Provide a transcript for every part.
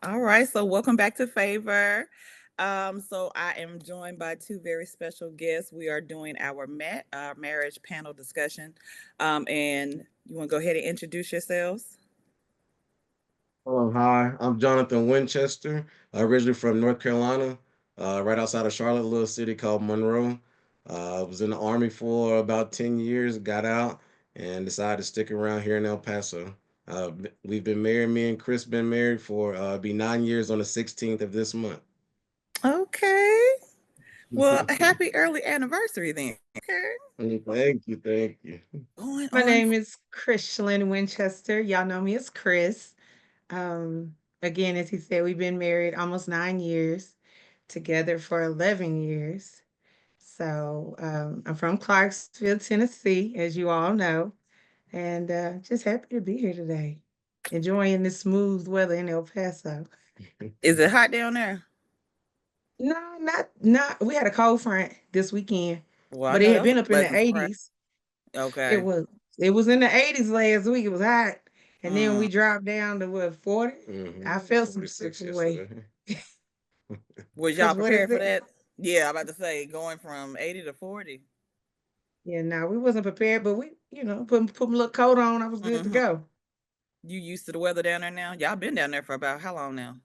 All right, so welcome back to Favor. So I am joined by two very special guests. We are doing our marriage panel discussion. And you want to go ahead and introduce yourselves? Hello, hi. I'm Jonathan Winchester, originally from North Carolina, right outside of Charlotte, a little city called Monroe. I was in the Army for about 10 years, got out, and decided to stick around here in El Paso. We've been married, me and Chris been married for be 9 years on the 16th of this month. Okay. Well, a happy early anniversary then. Okay. Thank you, thank you. Going My on. name is Chrishlynn Winchester. Y'all know me as Chris. Um, again, as he said, we've been married almost 9 years, together for 11 years. I'm from Clarksville, Tennessee, as you all know, and just happy to be here today, enjoying the smooth weather in El Paso. Is it hot down there? No, not. We had a cold front this weekend, Well, I but know it had that was been a up in the pleasant surprise. 80s. It Okay. was it was in the 80s last week. It was hot. And then Mm. we dropped down to what, 40? I felt some type 46 of way. yesterday. Was y'all Cause what is prepared for it? that? Yeah, I'm about to say going from 80 to 40. Yeah, no, we wasn't prepared, but we, put my little coat on. I was good to Hmm. go. You used to the weather down there now? Y'all been down there for about how long now?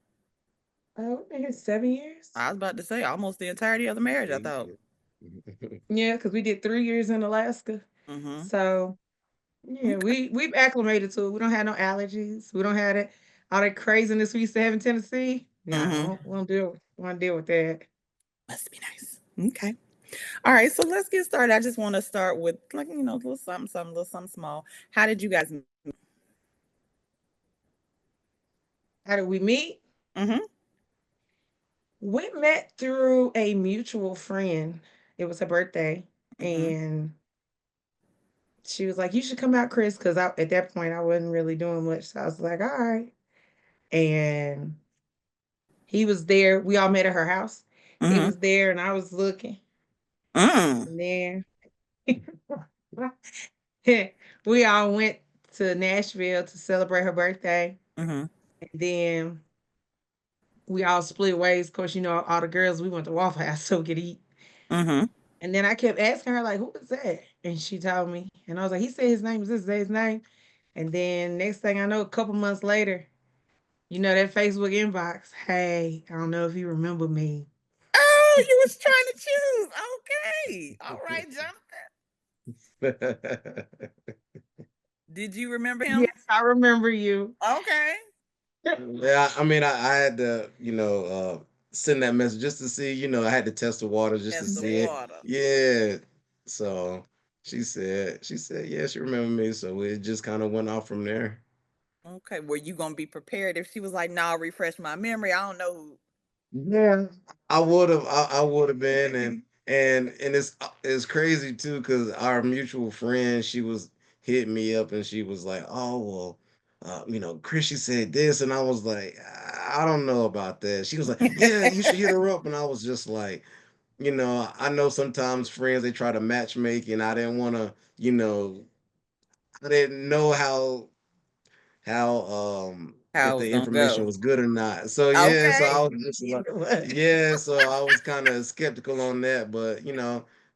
Oh, we've been here 7 years. I was about to say almost the entirety of the marriage, I Thank thought. you. Yeah, because we did 3 years in Alaska. Mm-hmm. So yeah, Okay. we've acclimated to it. We don't have no allergies. We don't have that all that craziness we used to have in Tennessee. Yeah, Mm-hmm. we don't deal with that. Must be nice. Okay. All right. So let's get started. I just want to start with like, a little something, something, little something small. How did you guys meet? How did we meet? Mm-hmm. We met through a mutual friend. It was her birthday, Mm-hmm. and she was like, "You should come out, Chris," because at that point I wasn't really doing much. So I was like, "All right." And he was there. We all met at her house. He Mm-hmm. was there, and I was looking. Mm. And then we all went to Nashville to celebrate her birthday. Mm-hmm. And then we all split ways. Of course, all the girls, we went to Waffle House so we could eat. Mm-hmm. And then I kept asking her, like, who is that? And she told me. And I was like, he said his name is this, is that his name? And then next thing I know, a couple months later, that Facebook inbox, hey, I don't know if you remember me. Oh, you was trying to choose. Okay. All right, Jonathan. Did you remember him? Yes, I remember you. Okay. Yeah, I mean, I had to, send that message just to see, I had to test the water just to Test the see it. water. Yeah. So she said, yeah, she remembered me. So it just kind of went off from there. Okay. Were you gonna be prepared if she was like, "Nah, refresh my memory"? I don't know who. Yeah, I would have been, and it's crazy too because our mutual friend, she was hitting me up and she was like, oh well, Chris, she said this, and I was like, I don't know about that. She was like, yeah, you should hit her up, and I was just like, I know sometimes friends they try to match make, and I didn't want to, I didn't know how How if it was the gonna information go. was good or not. So yeah, so Okay. I was just like, yeah, so I was kind of skeptical on that, but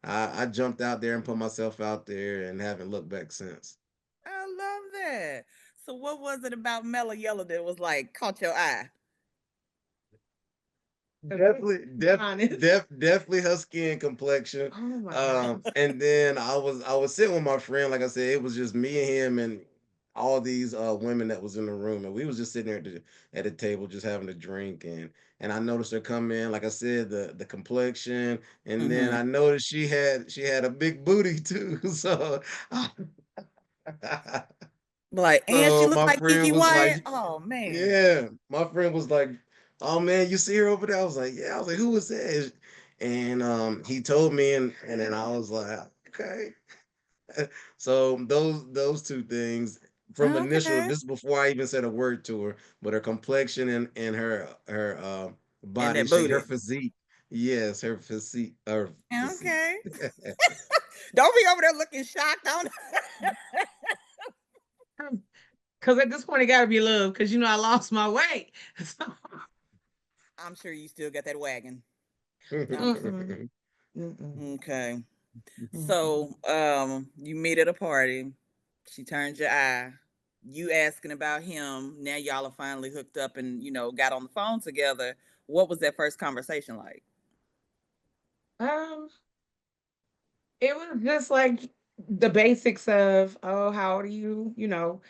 I jumped out there and put myself out there and haven't looked back since. I love that. So, what was it about Mellow Yellow that was like caught your eye? Definitely, Be honest. definitely her skin complexion. Oh my gosh. And then I was sitting with my friend, like I said, it was just me and him and all these women that was in the room, and we was just sitting there at the table just having a drink, and I noticed her come in, like I said, the complexion, and then Mm-hmm. I noticed she had a big booty too. So Like, and she so looked my like friend Kiki was like, Wyatt. Oh man. yeah, my friend was like, "Oh man, you see her over there?" I was like, "Yeah." I was like, "Who was that?" And he told me, and then I was like, "Okay." So those two things from initial. Okay. This is before I even said a word to her, but her complexion and her And body that shape, her booty. physique. Yes, her physique, her physique. Okay. Don't be over there looking shocked. Don't. Because at this point, it got to be love because I lost my weight. So, I'm sure you still got that wagon. I'm sure. Mm-mm, mm-mm, Okay. mm-mm. So, you meet at a party. She turns your eye. You asking about him. Now y'all are finally hooked up and got on the phone together. What was that first conversation like? Um, it was just like the basics of, oh, how old are you? Oh,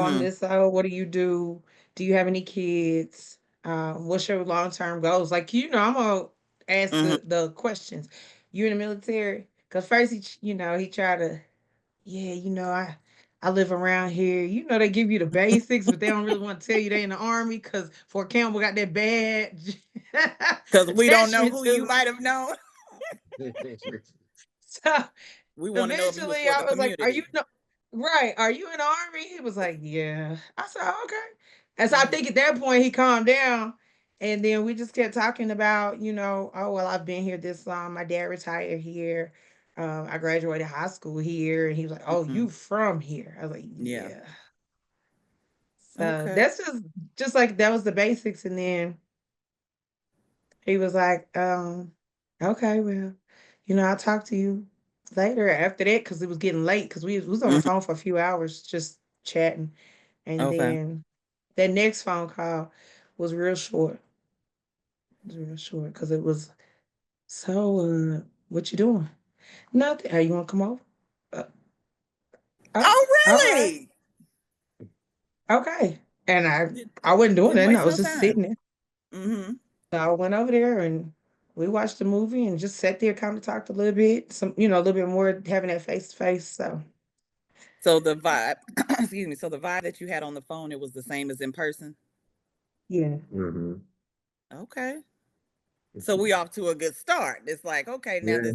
I'm Mm-hmm. this old. What do you do? Do you have any kids? What's your long term goals? Like, I'm gonna ask Mm-hmm. the questions. You in the military? Cause first he tried to, yeah, I live around here. They give you the basics, but they don't really want to tell you they in the army because Fort Campbell got that bad Because we don't know attachment who you to it. might have known. So We want to know if you was eventually for I the was like, community. right, are you in the army? He was like, yeah. I said, "Oh, okay." And so I Mm-hmm. think at that point he calmed down. And then we just kept talking about, oh, well, I've been here this long. My dad retired here. I graduated high school here. And he was like, oh, Mm-hmm. you from here? I was like, Yeah. yeah. So Okay. that's just like that was the basics. And then he was like, okay, well, I'll talk to you later after that because it was getting late because we was on the Mm-hmm. phone for a few hours just chatting. And Okay. then that next phone call was real short. It was real short because it was, so what you doing? Nothing. Hey, you want to come over? Uh, oh, Oh, all right. really? Okay. And I Did, I wasn't doing didn't nothing. I waste was no just time. sitting there. Mm-hmm. So I went over there and we watched the movie and just sat there, kind of talked a little bit, a little bit more having that face to face. So So the vibe, excuse me. So the vibe that you had on the phone, it was the same as in person. yeah. Hmm. Okay. So we off to a good start. It's like, okay, now Yeah.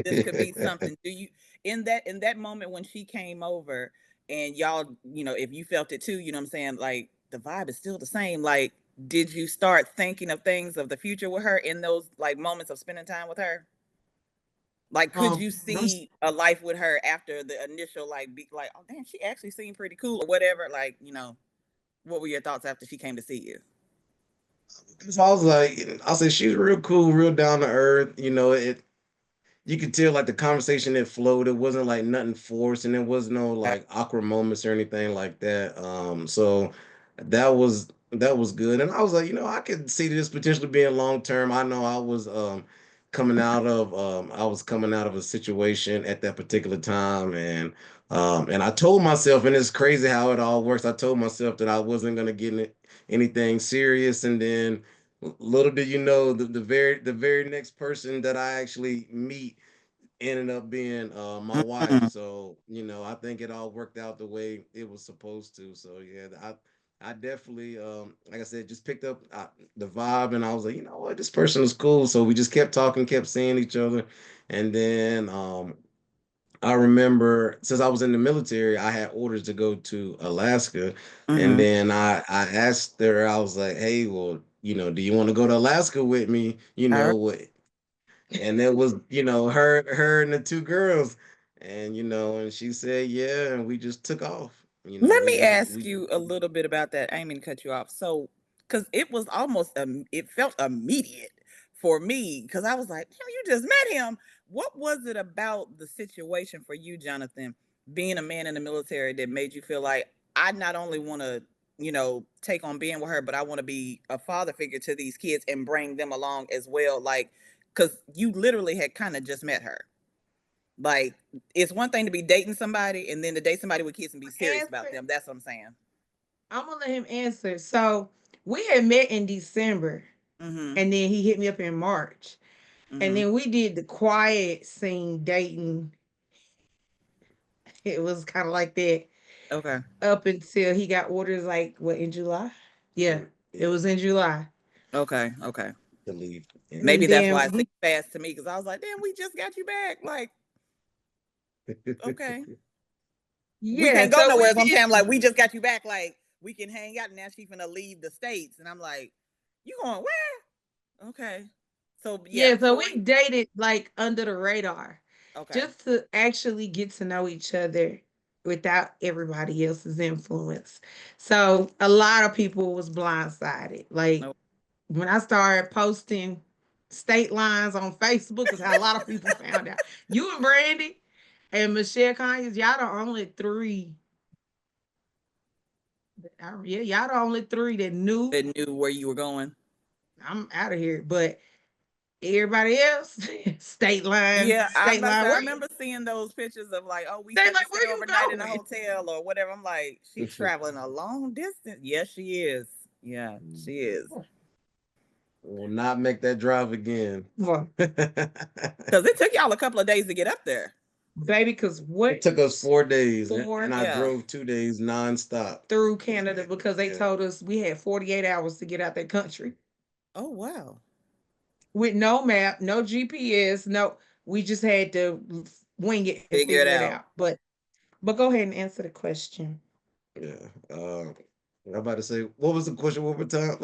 this could be something. Do you in that moment when she came over and y'all, if you felt it too, what I'm saying, like the vibe is still the same. Like, did you start thinking of things of the future with her in those like moments of spending time with her? Like, could you Those see a life with her after the initial like be like, oh damn, she actually seemed pretty cool or whatever? Like, what were your thoughts after she came to see you? So I was like, I said she's real cool, real down to earth. You could tell like the conversation that flowed. It wasn't like nothing forced, and there was no like awkward moments or anything like that. So that was good, and I was like, I could see this potentially being long term. I know I was coming out of a situation at that particular time, and I told myself, and it's crazy how it all works. I told myself that I wasn't gonna get anything serious, and then little did you know, the very next person that I actually meet ended up being my wife. Mm-hmm. So I think it all worked out the way it was supposed to. So yeah, I definitely like I said, just picked up the vibe, and I was like, you know what, this person is cool. So we just kept talking, kept seeing each other, and then I remember since I was in the military, I had orders to go to Alaska, and Mm-hmm. then I asked her, I was like, hey, well, do you want to go to Alaska with me? All right. And it was her and the two girls, and she said yeah, and we just took off. Let We me just ask we you a little bit about that. I ain't mean to cut you off. So, because it was almost, it felt immediate for me because I was like, damn, you just met him. What was it about the situation for you, Jonathan, being a man in the military that made you feel like I not only want to, take on being with her, but I want to be a father figure to these kids and bring them along as well? Like, because you literally had kind of just met her. Like, it's one thing to be dating somebody and then to date somebody with kids and be serious about answer. them. That's what I'm saying. I'm gonna let him answer. So we had met in December, Mm-hmm. and then he hit me up in March, and Mm-hmm. then we did the quiet scene dating. It was kind of like that Okay. up until he got orders. Like what, in July? Yeah, it yeah, was in July, Okay. Okay. to leave. Maybe and that's then why it seemed fast to me because I was like, damn, we just got you back. Like, okay. We yeah, can't go so we nowhere. So I'm did. saying, like, we just got you back. Like, we can hang out. And now she's going to leave the States. And I'm like, you going where? Okay. So, yeah, Yeah, so for we dated like under the radar okay. just to actually get to know each other without everybody else's influence. So a lot of people was blindsided. Like, No. when I started posting state lines on Facebook, is how a lot of people found out. You and Brandy and Michelle Conyers, y'all the only three. Yeah, y'all the only three that knew That knew where you were going. I'm out of here. But everybody else, Yeah, I'm state about to say, line, I where you? remember seeing those pictures of like, oh, we They had to like, stay where you overnight in a going? hotel or whatever. I'm like, she's traveling a long distance. Yes, she is. Yeah, she is. Will not make that drive again. Well, Because it took y'all a couple of days to get up there. baby, because It what took us 4 days, and for I Yeah. drove 2 days nonstop. through Canada because they Yeah. told us we had 48 hours to get out that country Oh, wow. with no map, no GPS, no. We just had to wing it and Figure figure it it out. out. But go ahead and answer the question. Yeah. I'm about to say, what was the question one more time?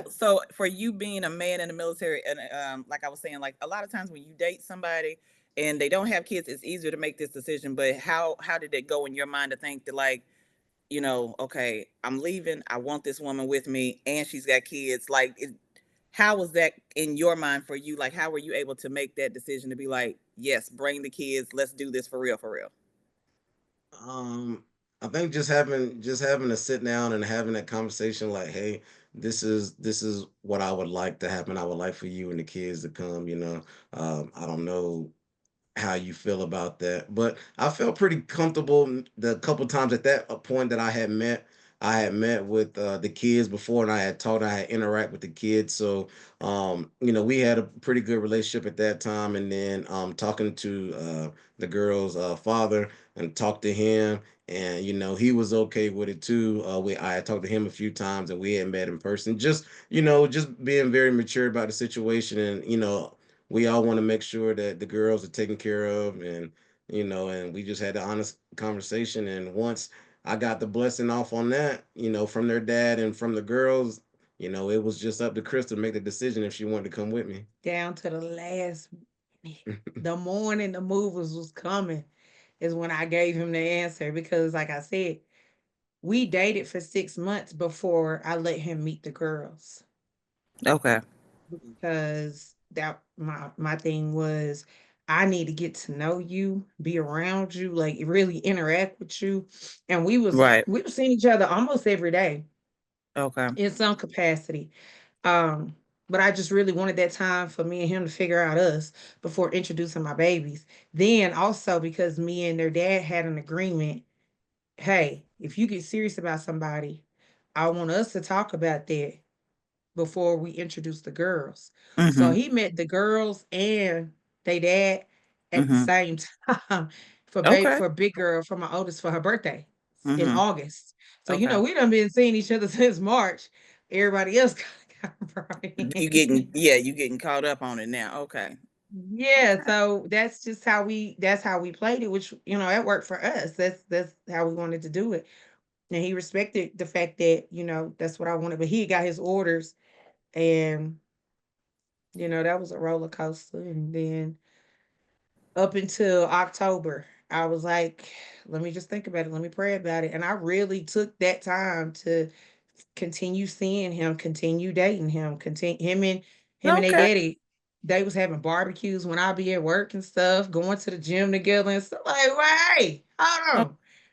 So for you being a man in the military, and like I was saying, like a lot of times when you date somebody and they don't have kids, it's easier to make this decision. But how did it go in your mind to think that like, okay, I'm leaving. I want this woman with me, and she's got kids. Like, how was that in your mind for you? Like, how were you able to make that decision to be like, yes, bring the kids. Let's do this for real, for real. um, I think just having to sit down and having that conversation, like, hey, this is what I would like to happen. I would like for you and the kids to come. I don't know how you feel about that. But I felt pretty comfortable the couple times at that point that I had met with the kids before, and I had interact with the kids. So, we had a pretty good relationship at that time. And then talking to the girl's father and talked to him, and he was okay with it too. I had talked to him a few times, and we had met in person. Just being very mature about the situation, and we all want to make sure that the girls are taken care of, and we just had the honest conversation. And once I got the blessing off on that, from their dad and from the girls, it was just up to Chris to make the decision if she wanted to come with me. Down to the last minute. The morning the movers was coming is when I gave him the answer because, like I said, we dated for 6 months before I let him meet the girls Okay. because that my thing was I need to get to know you, be around you, like really interact with you. And we was Right. we were seeing each other almost every day Okay. in some capacity. Um, but I just really wanted that time for me and him to figure out us before introducing my babies. Then also because me and their dad had an agreement, hey, if you get serious about somebody, I want us to talk about that before we introduce the girls. So Mm-hmm. he met the girls and they dad at the Mm-hmm. same time Okay. for big girl for my oldest for her birthday in Mm-hmm. August. So Okay. we done been seeing each other since March. Everybody else got brought You in. getting yeah, you getting caught up on it now. Okay. Yeah, Okay. so that's how we played it, which that worked for us. That's how we wanted to do it. And he respected the fact that, that's what I wanted. But he got his orders and that was a roller coaster. And then up until October, I was like, let me just think about it. Let me pray about it. And I really took that time to continue seeing him, continue dating him, continue him and they Okay. daddy. They was having barbecues when I be at work and stuff, going to the gym together and stuff like, hey, O- hold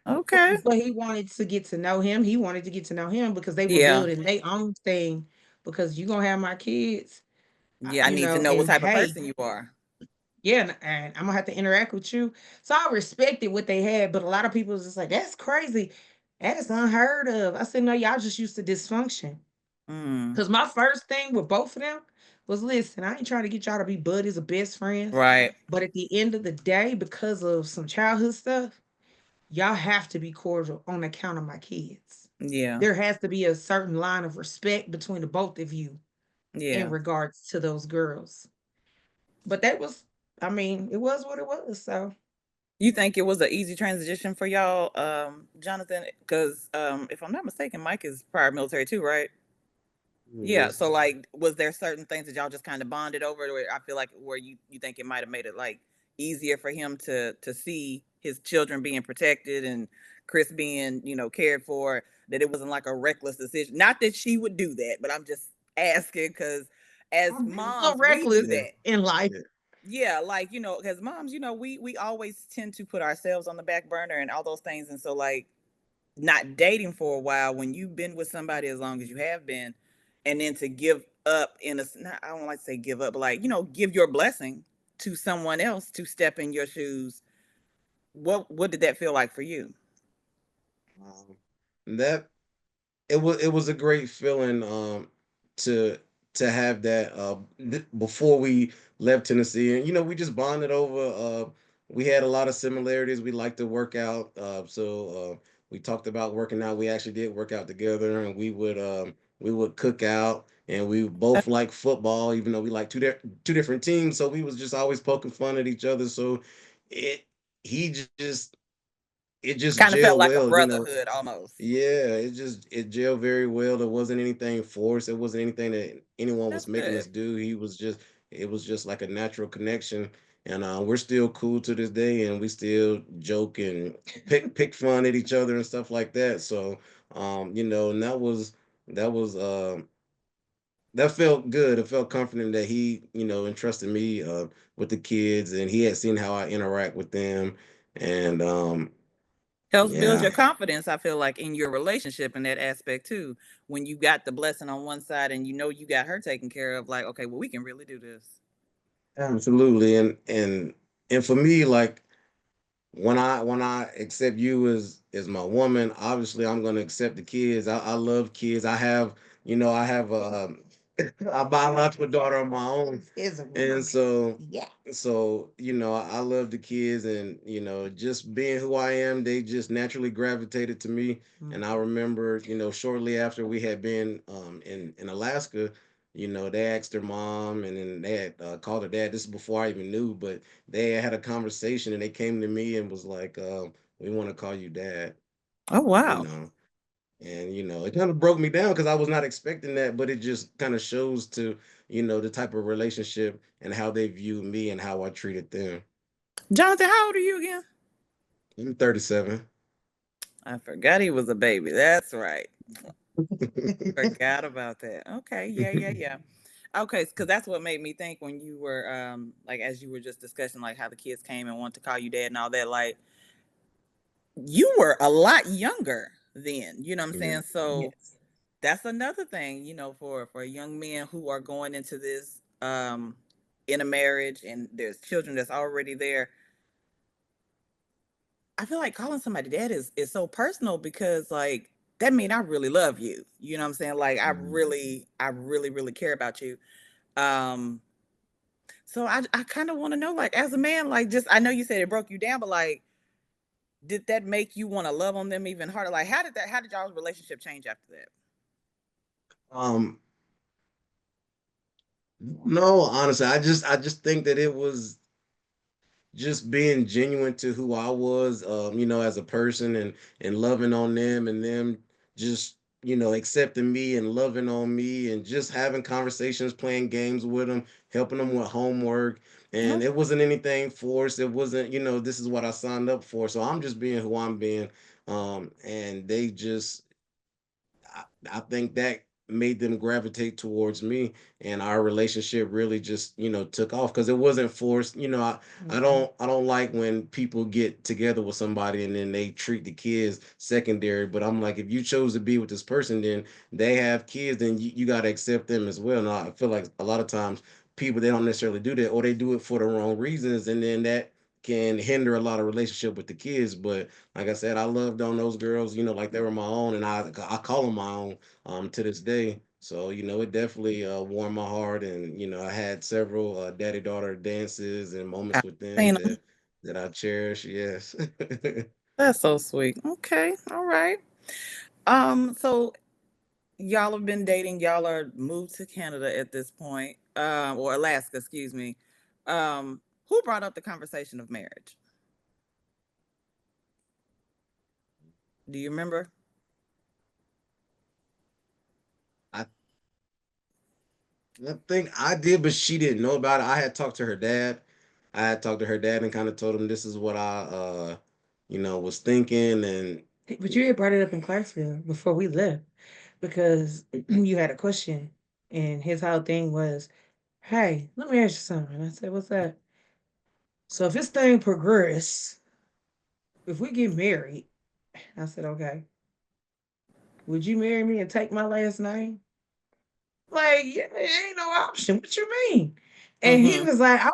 on. Okay. But he wanted to get to know him. He wanted to get to know him because they were Yeah. building their own thing. Because you gonna have my kids, Yeah, I need to know what and type of hey, person you are. yeah, and I'm gonna have to interact with you. So I respected what they had, but a lot of people was just like, that's crazy. That is unheard of. I said, no, y'all just used to dysfunction. Mm. Because my first thing with both of them was listen, I ain't trying to get y'all to be buddies or best friends. Right. But at the end of the day, because of some childhood stuff, y'all have to be cordial on account of my kids. Yeah. There has to be a certain line of respect between the both of you in Yeah. regards to those girls. But that was, I mean, it was what it was. So You think it was an easy transition for y'all, Jonathan? Because if I'm not mistaken, Mike is prior military too, right? Yeah. Yes. So like, was there certain things that y'all just kind of bonded over? Where I feel like where you think it might have made it like easier for him to see his children being protected and Chris being cared for. That it wasn't like a reckless decision. Not that she would do that, but I'm just asking because as I'm being a little moms, we do reckless Yeah, that. in life. yeah. Yeah, like, because moms, we always tend to put ourselves on the back burner and all those things. And so, like, not dating for a while, when you've been with somebody as long as you have been, and then to give up not, I don't like to say give up, but like, give your blessing to someone else to step in your shoes. What did that feel like for you? Um, that it was a great feeling to have that before we left Tennessee, and we just bonded over we had a lot of similarities. We like to work out, so we talked about working out. We actually did work out together, and we would cook out, and we both like football, even though we like two different teams, so we was just always poking fun at each other. So it he just it just Kind of felt gelled like a well. brotherhood almost. Yeah, it gelled very well. There wasn't anything forced. It wasn't anything that anyone was That's making good. us do. It was just like a natural connection. And we're still cool to this day, and we still joke and pick fun at each other and stuff like that. So, and that was that felt good. It felt comforting that he, entrusted me with the kids, and he had seen how I interact with them, and Helps build yeah. your confidence, I feel like, in your relationship in that aspect too. When you got the blessing on one side and you got her taken care of, like, okay, well, we can really do this. Absolutely, and for me, like when I accept you as my woman, obviously I'm gonna accept the kids. I love kids. I have a biological daughter of my own, Is a and woman. so Yeah. I love the kids, and just being who I am, they just naturally gravitated to me. And I Mhm. remember, shortly after we had been in Alaska, they asked their mom, and then they had called her dad. This is before I even knew, but they had a conversation, and they came to me and was like, "We want to call you dad," Oh, you wow. know. And it kind of broke me down because I was not expecting that, but it just kind of shows to the type of relationship and how they view me and how I treated them. Jonathan, how old are you again? I'm 37. I forgot he was a baby. That's right. Forgot about that. Okay, yeah, yeah, yeah. Okay, because that's what made me think when you were like, as you were just discussing like how the kids came and wanted to call you dad and all that, like, you were a lot younger then, you know what I'm Yeah. saying? So Yes. that's another thing, for young men who are going into this in a marriage and there's children that's already there. I feel like calling somebody dad is so personal because, like, that mean I really love you. You know what I'm saying? Like, Mhm. I really really care about you. Um so I kind of want to know, like, as a man, like, just, I know you said it broke you down, but like, did that make you want to love on them even harder? Like, how did y'all's relationship change after that? Um, no, honestly, I just think that it was just being genuine to who I was, as a person, and loving on them, and them just accepting me and loving on me, and just having conversations, playing games with them, helping them with homework. And Okay. it wasn't anything forced. It wasn't, this is what I signed up for. So I'm just being who I'm being. And they just I think that made them gravitate towards me, and our relationship really just took off because it wasn't forced. I Mhm. don't like when people get together with somebody and then they treat the kids secondary. But I'm like, if you chose to be with this person, then they have kids, then you got to accept them as well. And I feel like a lot of times people, they don't necessarily do that, or they do it for the wrong reasons, and then that can hinder a lot of relationship with the kids. But like I said, I loved on those girls, like they were my own, and I call them my own to this day. So it definitely warmed my heart, and I had several daddy daughter dances and moments I've with them seen 'em. that I cherish. Yes. That's so sweet. Okay, all right. So y'all have been dating. Y'all are moved to Canada at this point, or Alaska, excuse me. Who brought up the conversation of marriage? Do you remember? I I think I did, but she didn't know about it. I had talked to her dad. I had talked to her dad and kind of told him this is what I was thinking. And But you had brought it up in Clarksville before we left because you had a question And his whole thing was, hey, let me ask you something. I said, what's that? So if this thing progress, if we get married, I said, okay, would you marry me and take my last name? Like, yeah, it ain't no option. What you mean? And he Mm-hmm. was like, I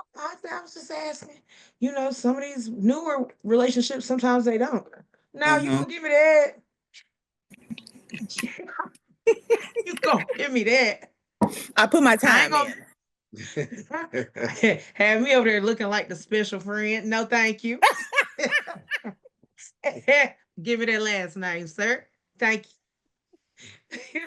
was just asking. You know, some of these newer relationships, sometimes they don't. Now you Mm-hmm. gonna give me that? You gonna give me that? I put my I ain't time gonna in. have me over there looking like the special friend. No, thank you. Give me that last name, sir. Thank you.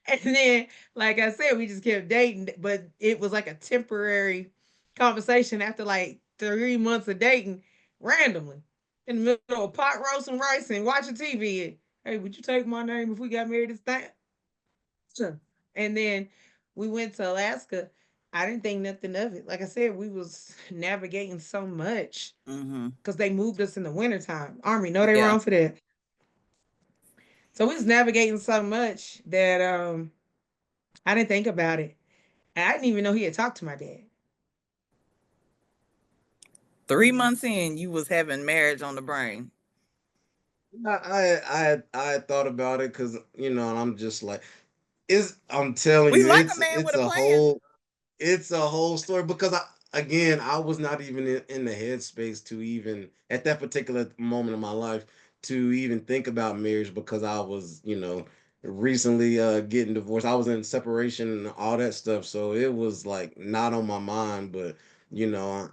And then, like I said, we just kept dating, but it was like a temporary conversation after like 3 months of dating randomly in the middle of pot roast and rice and watching TV. Hey, would you take my name if we got married this time? Sure. And then we went to Alaska. I didn't think nothing of it. Like I said, we was navigating so much Mm-hmm. because they moved us in the wintertime. Army, no, they Yeah. wrong for that. So we was navigating so much that I didn't think about it. I didn't even know he had talked to my dad. 3 months in, you was having marriage on the brain. I had thought about it because and I'm just like, I'm telling We you, like a man with a plan. it's a whole story because I was not even in the headspace to even at that particular moment of my life to even think about marriage because I was, recently getting divorced. I was in separation and all that stuff. So it was like not on my mind, but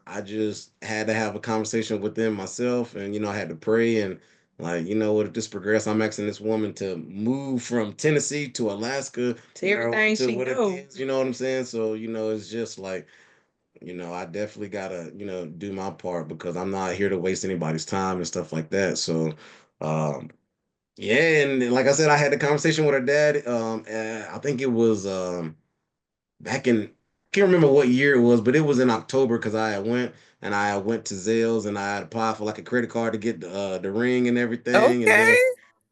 I just had to have a conversation within myself and I had to pray and like, what if this progress, I'm asking this woman to move from Tennessee to Alaska To everything to she what it knew. is, you know what I'm saying? So, it's just like, I definitely gotta, do my part because I'm not here to waste anybody's time and stuff like that. So, um, yeah, and like I said, I had a conversation with her dad. I think it was back in can't remember what year it was, but it was in October because I went to Zales and I had applied for like a credit card to get the ring and everything, and Okay. then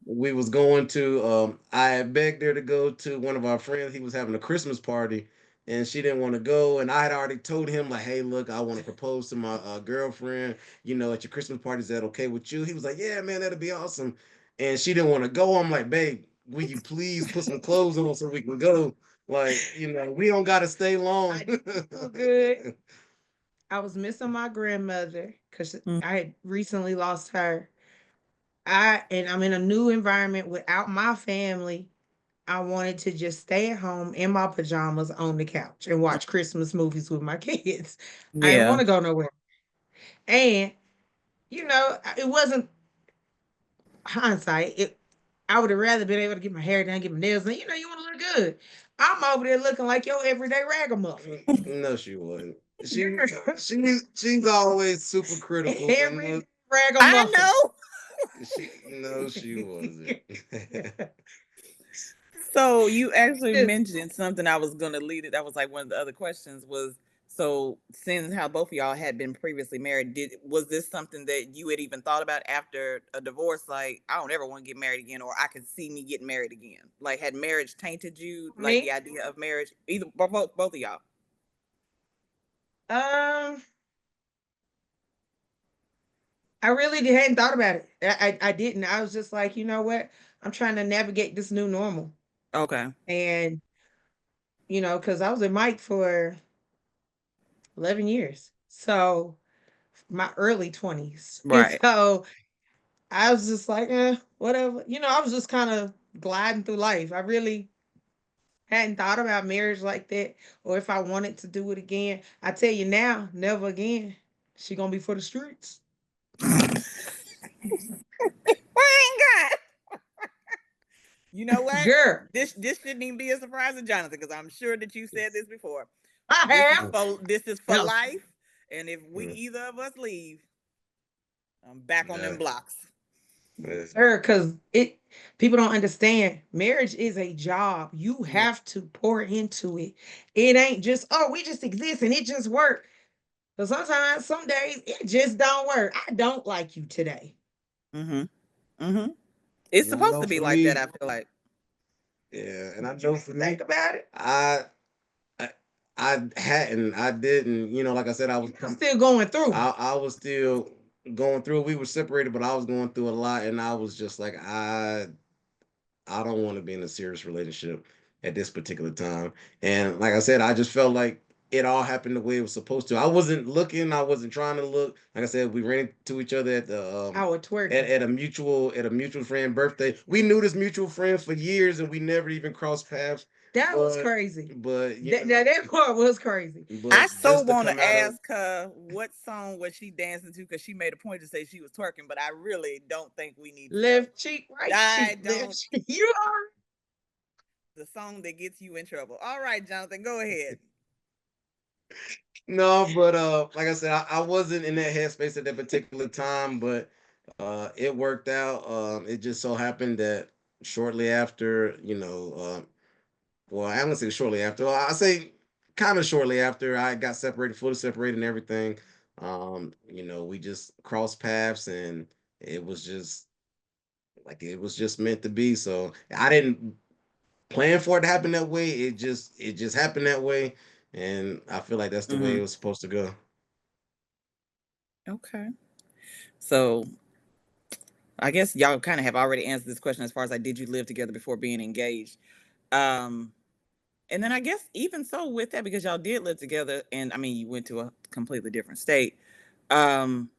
we was going to I had begged her to go to one of our friends. He was having a Christmas party and she didn't want to go. And I had already told him like, hey, look, I want to propose to my girlfriend, at your Christmas party. Is that okay with you? He was like, yeah, man, that'd be awesome. And she didn't want to go. I'm like, babe, will you please put some clothes on so we can go? Like, we don't gotta stay long. I did so good. I was missing my grandmother because Mm. I had recently lost her. I'm in a new environment without my family. I wanted to just stay at home in my pajamas on the couch and watch Christmas movies with my kids. I didn't Yeah. want to go nowhere. And it wasn't hindsight. I would have rather been able to get my hair done, get my nails done. You want to look good. I'm over there looking like your everyday ragamuffin. No, she wasn't. She's always super critical, but Every no, I ragamuffin. know. she wasn't. So you actually Just mentioned something I was gonna lead it. That was like one of the other questions was so seeing how both of y'all had been previously married, was this something that you had even thought about after a divorce? Like, I don't ever want to get married again, or I could see me getting married again. Like, had marriage tainted you, like me. the idea of marriage? Either both of y'all. Um, I really hadn't thought about it. I didn't. I was just like, you know what? I'm trying to navigate this new normal. Okay. And, because I was with Mike for 11 years. So my early 20s. And Right. so I was just like, whatever. I was just kind of gliding through life. I really hadn't thought about marriage like that or if I wanted to do it again. I tell you now, never again. She gonna be for the streets. Why ain't God? You know what? Girl, This shouldn't even be a surprise to Jonathan because I'm sure that you said this before. I have. This is for No, life, and if we Mm, either of us leave, I'm back on them yeah, blocks. yeah, sir, because people don't understand. Marriage is a job. You Yeah. have to pour into it. It ain't just, oh, we just exist and it just work. But sometimes, some days, it just don't work. I don't like you today. Mm-hmm. Mm-hmm. It's I supposed know to be for like that. me, I feel like. Yeah, and I Did you know ever for think me, about it? I I didn't, like I said, I'm still going through. I was still going through it. We were separated, but I was going through a lot, and I was just like, I don't want to be in a serious relationship at this particular time. And like I said, I just felt like it all happened the way it was supposed to. I wasn't looking, I wasn't trying to look. Like I said, we ran into each other at the I was twerking. at a mutual friend birthday. We knew this mutual friend for years and we never even crossed paths. That was But crazy. but you That know, now that part was crazy. I but so just to want come to out of ask her what song was she dancing to because she made a point to say she was twerking, but I really don't think we need to know. Left cheek, right I cheek, left don't. cheek. You are. The song that gets you in trouble. All right, Jonathan, go ahead. no, but like I said, I wasn't in that headspace at that particular time, but it worked out. It just so happened that shortly after, well, I'm gonna say shortly after. Well, I say kind of shortly after I got separated, fully separated, and everything. We just crossed paths, and it was just it was just meant to be. So I didn't plan for it to happen that way. It just happened that way, and I feel like that's the way Hmm. it was supposed to go. Okay. So I guess y'all kind of have already answered this question as far as like, did you live together before being engaged? Um, and then I guess even so with that, because y'all did live together, and I mean, you went to a completely different state. Um,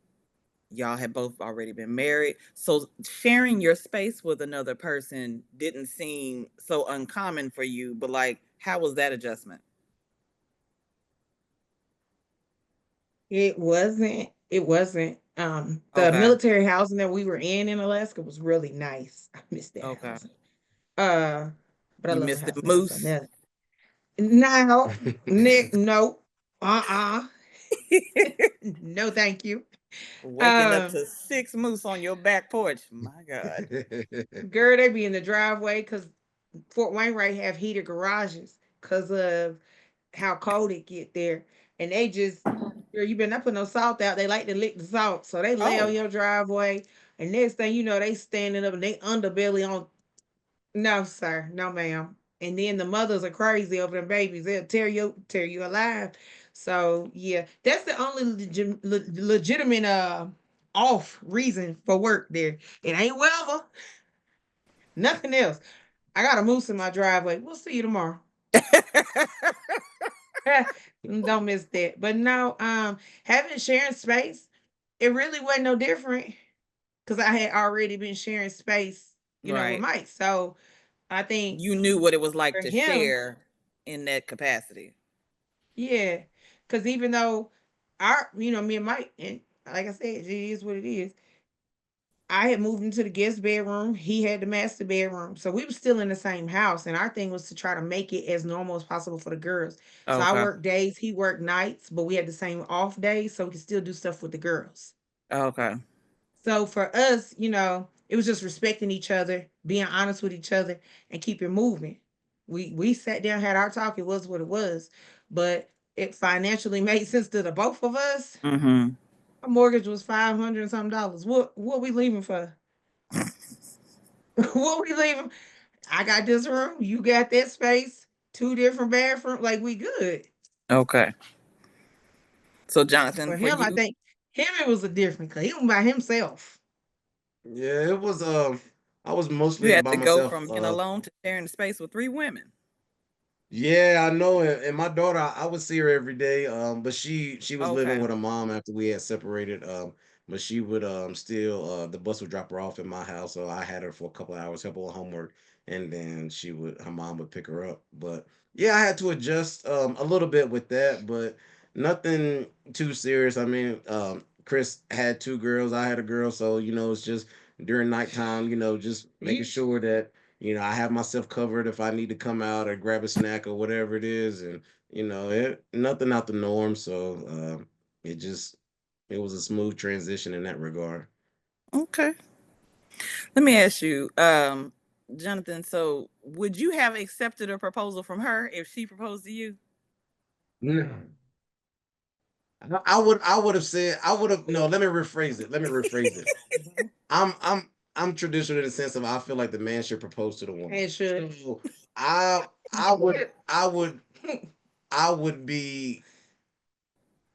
y'all had both already been married, so sharing your space with another person didn't seem so uncommon for you. But like, how was that adjustment? It wasn't. The Okay. military housing that we were in Alaska was really nice. I miss that Okay. housing. Uh, but I You love the missed the house now. So moose. now, now, Nick, no, uh, no, thank you. Waking up Um, to six moose on your back porch. My God. Girl, they be in the driveway because Fort Wainwright have heated garages because of how cold it get there, and they just, girl, you better not put no salt out. They like to lick the salt, so they lay on Oh. your driveway, and next thing you know, they standing up and they underbelly on. No, sir, no, ma'am. And then the mothers are crazy over them babies. They'll tear you alive. So yeah, that's the only legitimate off reason for work there. It ain't weather, nothing else. I got a moose in my driveway. We'll see you tomorrow. Don't miss that. But no, having sharing space, it really wasn't no different because I had already been sharing space, with Right. Mike. So I think You knew what it was like for to him, share in that capacity. yeah, because even though me and Mike, and like I said, it is what it is. I had moved into the guest bedroom. He had the master bedroom. So we were still in the same house. And our thing was to try to make it as normal as possible for the girls. So I Okay. worked days, he worked nights, but we had the same off days so we could still do stuff with the girls. Okay. So for us, it was just respecting each other, being honest with each other, and keep it moving. We sat down, had our talk, it was what it was. But it financially made sense to the both of us. Mm-hmm. Our mortgage was 500 and something dollars. What we leaving for? What we leaving? I got this room, you got that space, two different bathrooms, like we good. Okay. So Jonathan, For for him, I you, think him it was a different because he was by himself. Yeah, it was. I was you mostly had by to go myself. from being alone to sharing the space with three women. Yeah, I know. And my daughter, I would see her every day. But she was living Okay. with her mom after we had separated. But she would still the bus would drop her off at my house, so I had her for a couple of hours, help her with homework, and then her mom would pick her up. But yeah, I had to adjust a little bit with that, but nothing too serious. I mean, Chris had two girls, I had a girl, so it's just during nighttime, just making You sure that I have myself covered if I need to come out or grab a snack or whatever it is, and nothing out the norm. So it just it was a smooth transition in that regard. Okay. Let me ask you, Jonathan, so would you have accepted a proposal from her if she proposed to you? No. I would have said I would have no. Let me rephrase it. Let me rephrase it. I'm I'm I'm traditional in the sense of I feel like the man should propose to the woman. and should. So I would I would I would be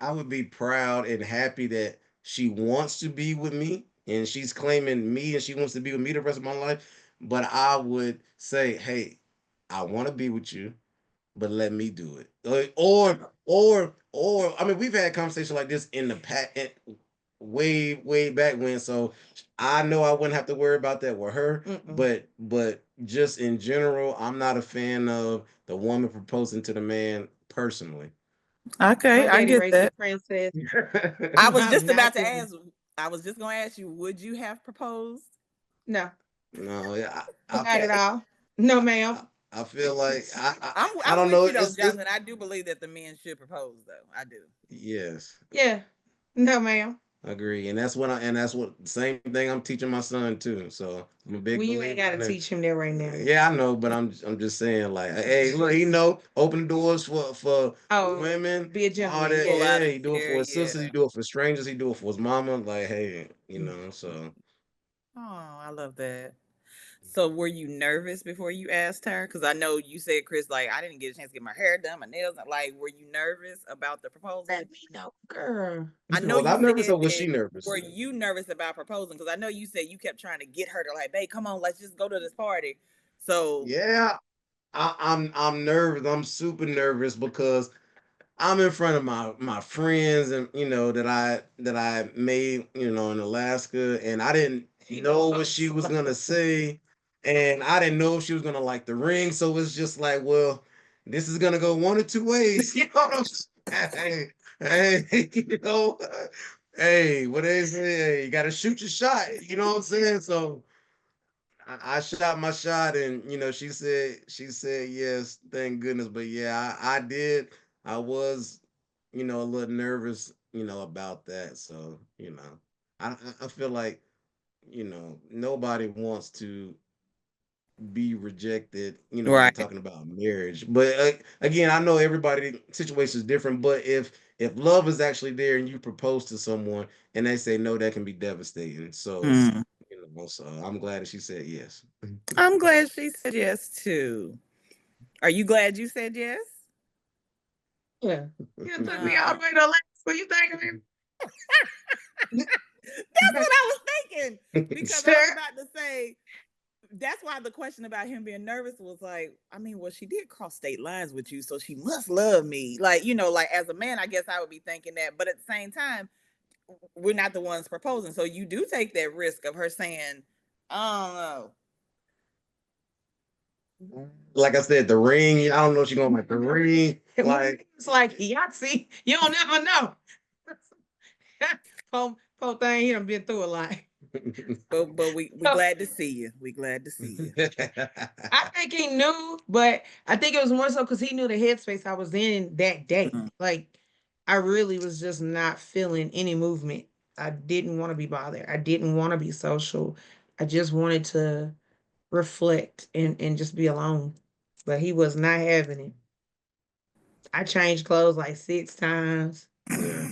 I would be proud and happy that she wants to be with me and she's claiming me and she wants to be with me the rest of my life. But I would say, hey, I want to be with you, but let me do it. Or I mean, we've had conversations like this in the past, way back when. So I know I wouldn't have to worry about that with her. Mm-mm. But just in general, I'm not a fan of the woman proposing to the man personally. Okay, My I daddy get raised a that. princess. I was I'm just not about to doing. ask. I was just going to ask you, would you have proposed? No, No, yeah, not at okay. all. No, I, ma'am. I feel like I I'm don't with know. you though, It's Jonathan. I do believe that the men should propose though. I do. yes. Yeah. No, ma'am. Agree, and that's what same thing I'm teaching my son too. So I'm a big Well, you ain't got believer to in it. teach him that right now. Yeah, I know, but I'm just saying, like, hey, look, open doors for Oh, women, be a all gentleman. that. Pull Yes. out Yeah, a he do it chair, for his sisters, he yeah. do it for strangers, he do it for his mama. Like, hey, so Oh, I love that. So, were you nervous before you asked her? Because I know you said, Chris, like I didn't get a chance to get my hair done, my nails done. Like, were you nervous about the proposal? Let me know, girl. I know was you I said nervous or was that. she nervous? Were you nervous about proposing? Because I know you said you kept trying to get her to like, babe, come on, let's just go to this party. So, Yeah, I'm nervous. I'm super nervous because I'm in front of my friends and that I made in Alaska, and I didn't know what she was gonna say, and I didn't know if she was gonna like the ring. So it's just like, well, this is gonna go one or two ways. You know what I'm saying? Hey, hey, what they say? Hey, you gotta shoot your shot. You know what I'm saying? So I shot my shot, and she said yes, thank goodness. But yeah, I did. I was, a little nervous, about that. So I feel like nobody wants to be rejected. When you're right. talking about marriage, but again, I know everybody situation is different. But if love is actually there and you propose to someone and they say no, that can be devastating. So Hmm. so I'm glad that she said yes. I'm glad she said yes too. Are you glad you said yes? Yeah. You took me all Uh, the way to Alaska. What you think of him? that's what I was thinking because I was Sure. about to say that's why the question about him being nervous was like, I mean, well, she did cross state lines with you, so she must love me. Like, like as a man, I guess I would be thinking that. But at the same time, we're not the ones proposing. So you do take that risk of her saying, I don't know. Like I said, the ring. I don't know if she's gonna like the ring. Like It's like Yahtzee. You don't never know. Poor thing, he done been through a lot. But we So glad to see you. We glad to see you. I think he knew, but I think it was more so because he knew the headspace I was in that day. Mm. Like I really was just not feeling any movement. I didn't want to be bothered. I didn't want to be social. I just wanted to reflect and just be alone. But he was not having it. I changed clothes like 6 times. Yeah.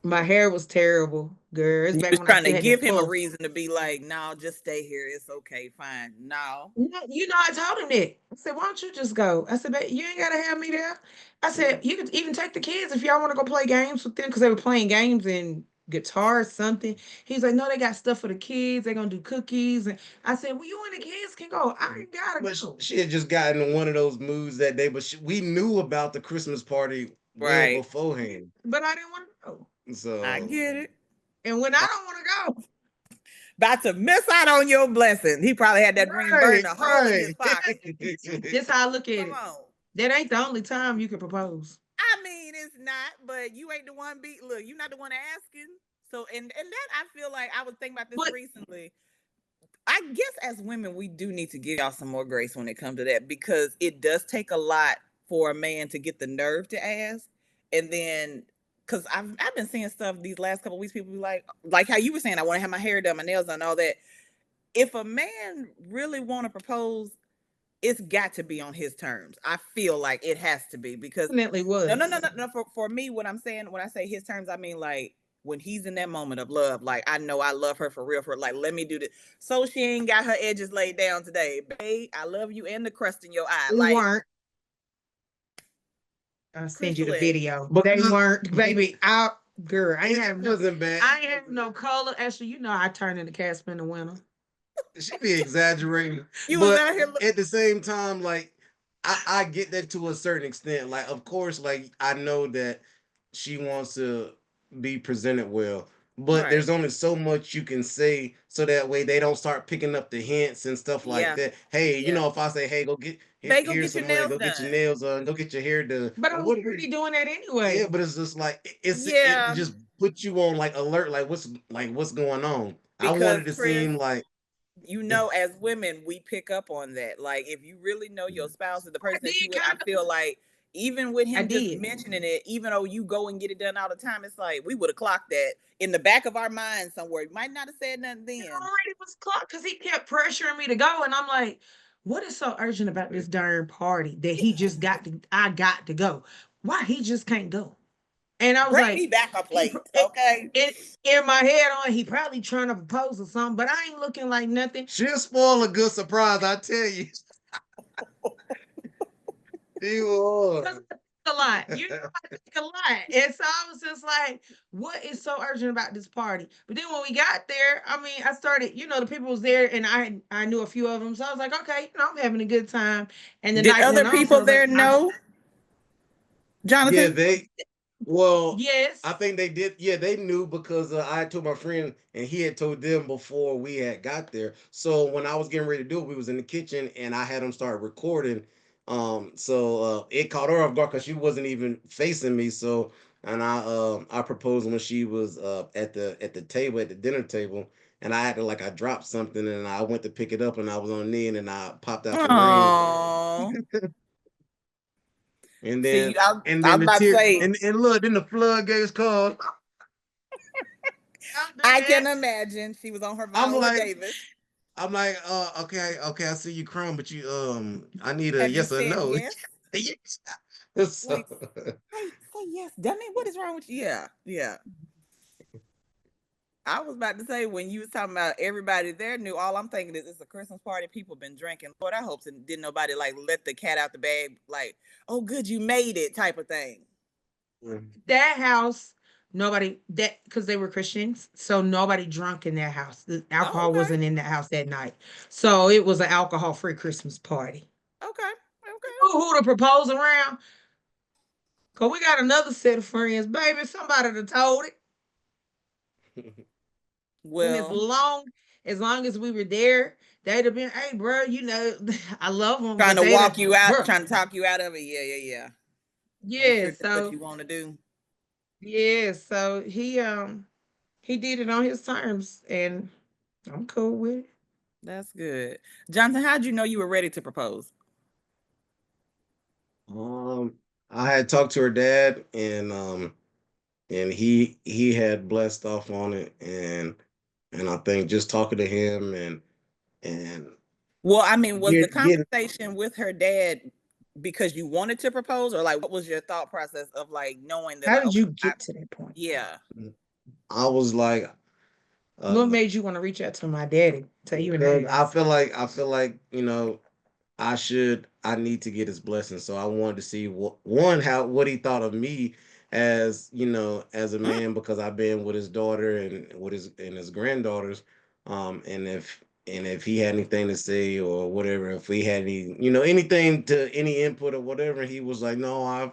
My hair was terrible, girl. It's You back was when I trying to still had that give him a puff. reason to be like, no, just stay here. It's okay, fine. No. No, I told him that. I said, "Why don't you just go?" I said, "Babe, you ain't gotta have me there." I said, "You could even take the kids if y'all want to go play games with them because they were playing games and guitar or something." He's like, "No, they got stuff for the kids. They're gonna do cookies." And I said, "Well, you and the kids can go. I ain't gotta But go." she had just gotten in one of those moods that day. But we knew about the Christmas party well Right. beforehand. But I didn't want to go. I So get it. And when I don't want to go, About to miss out on your blessing. He probably had that ring burning right, a hole in his right. pocket. this how I look at Come it. on. That ain't the only time you can propose. I mean, it's not, but you ain't the one be look, you're not the one asking. So and that I feel like I was thinking about this But recently. I guess as women, we do need to give y'all some more grace when it comes to that because it does take a lot for a man to get the nerve to ask. And then because I've been seeing stuff these last couple of weeks, people be like how you were saying, I want to have my hair done, my nails done, all that. If a man really want to propose, it's got to be on his terms. I feel like it has to be because definitely no, no, no, was. no, no. For me, what I'm saying when I say his terms, I mean like when he's in that moment of love, like I know I love her for real, for like let me do this. So she ain't got her edges laid down today, babe. I love you and the crust in your eye, They like weren't. I'll send you the Chrishlyn. video. They Because weren't, baby. I girl, I ain't it have no, wasn't bad. I ain't have no color. Actually, you know I turn into Casper in the winter. She be exaggerating, You was but out here. at the same time, like I get that to a certain extent. Like, of course, like I know that she wants to be presented well, but Right. there's only so much you can say, so that way they don't start picking up the hints and stuff like Yeah. that. Hey, Yeah. if I say, hey, go get Babe, go here's get your some money, nails go get your done. nails done, go get your hair done. But I was What? already doing that Yeah, anyway. but it's just like it Yeah. just puts you on like alert, like what's going on. I Because wanted to Chris, seem like. as women, we pick up on that. Like, if you really know your spouse is the I person that you did would, I kind of. feel like, even with I him just did. mentioning it, even though you go and get it done all the time, it's like we would have clocked that in the back of our mind somewhere. You might not have said nothing It then. already was clocked because he kept pressuring me to go, and I'm like, "What is so urgent about this darn party that he just got to? I got to go. Why he just can't go?" And I was Bring me like, back a he plate, okay? it, in my head on he probably trying to propose or something, but I ain't looking like nothing. She'll spoil a good surprise, I tell you. She Because will. I think a lot. I think a lot. And so I was just like, what is so urgent about this party? But then when we got there, I mean, I started, the people was there and I knew a few of them. So I was like, okay, I'm having a good time. And the Did night other went on. So I people was like, there know, Yeah, Jonathan? well, I yes. think they did. Yeah, they knew because I had told my friend, and he had told them before we had got there. So when I was getting ready to do it, we was in the kitchen, and I had them start recording. So it caught her off guard because she wasn't even facing me. So, and I proposed when she was at the table, at the dinner table, and I acted like I dropped something, and I went to pick it up, and I was on knee, and then I popped out the ring. Oh, And see, then I was the about to tear say, and look, then the floodgates called. Don't do I that. can imagine she was on her I'm Viola like, Davis. okay, I see you crying, but I need a Have you yes or said no. yes? Yes. So, Like, say yes, dummy. What is wrong with you? Yeah, yeah. I was about to say when you was talking about everybody there knew. All I'm thinking is it's a Christmas party. People been drinking. Lord, I hope didn't nobody like let the cat out the bag. Like, oh, good, you made it, type of thing. That house, nobody that because they were Christians, so nobody drunk in that house. The Oh, alcohol okay, wasn't in that house that night. So it was an alcohol-free Christmas party. okay, okay. Who to propose around? Cause we got another set of friends, baby. Somebody that told it. And Well, as long as we were there, they'd have been, hey, bro, I love them, trying but to they'd walk have, you out, bro, trying to talk you out of it. Yeah, yeah, yeah. You yeah. sure that's what So you want to do? yeah, so he did it on his terms, and I'm cool with it. That's good. Jonathan, how'd you know you were ready to propose? um, I had talked to her dad, and he had blessed off on it, and I think just talking to him and Well, I mean, was the getting. conversation with her dad because you wanted to propose, or like what was your thought process of like knowing that How like did okay, you get to that point? yeah. I was like, What uh, made you want to reach out to my daddy to even because ask? I feel like I need to get his blessing. So I wanted to see what he thought of me as, as a Mm, man, because I've been with his daughter and with his granddaughters. And if he had anything to say or whatever, if we had anything to any input or whatever, he was like, no, I've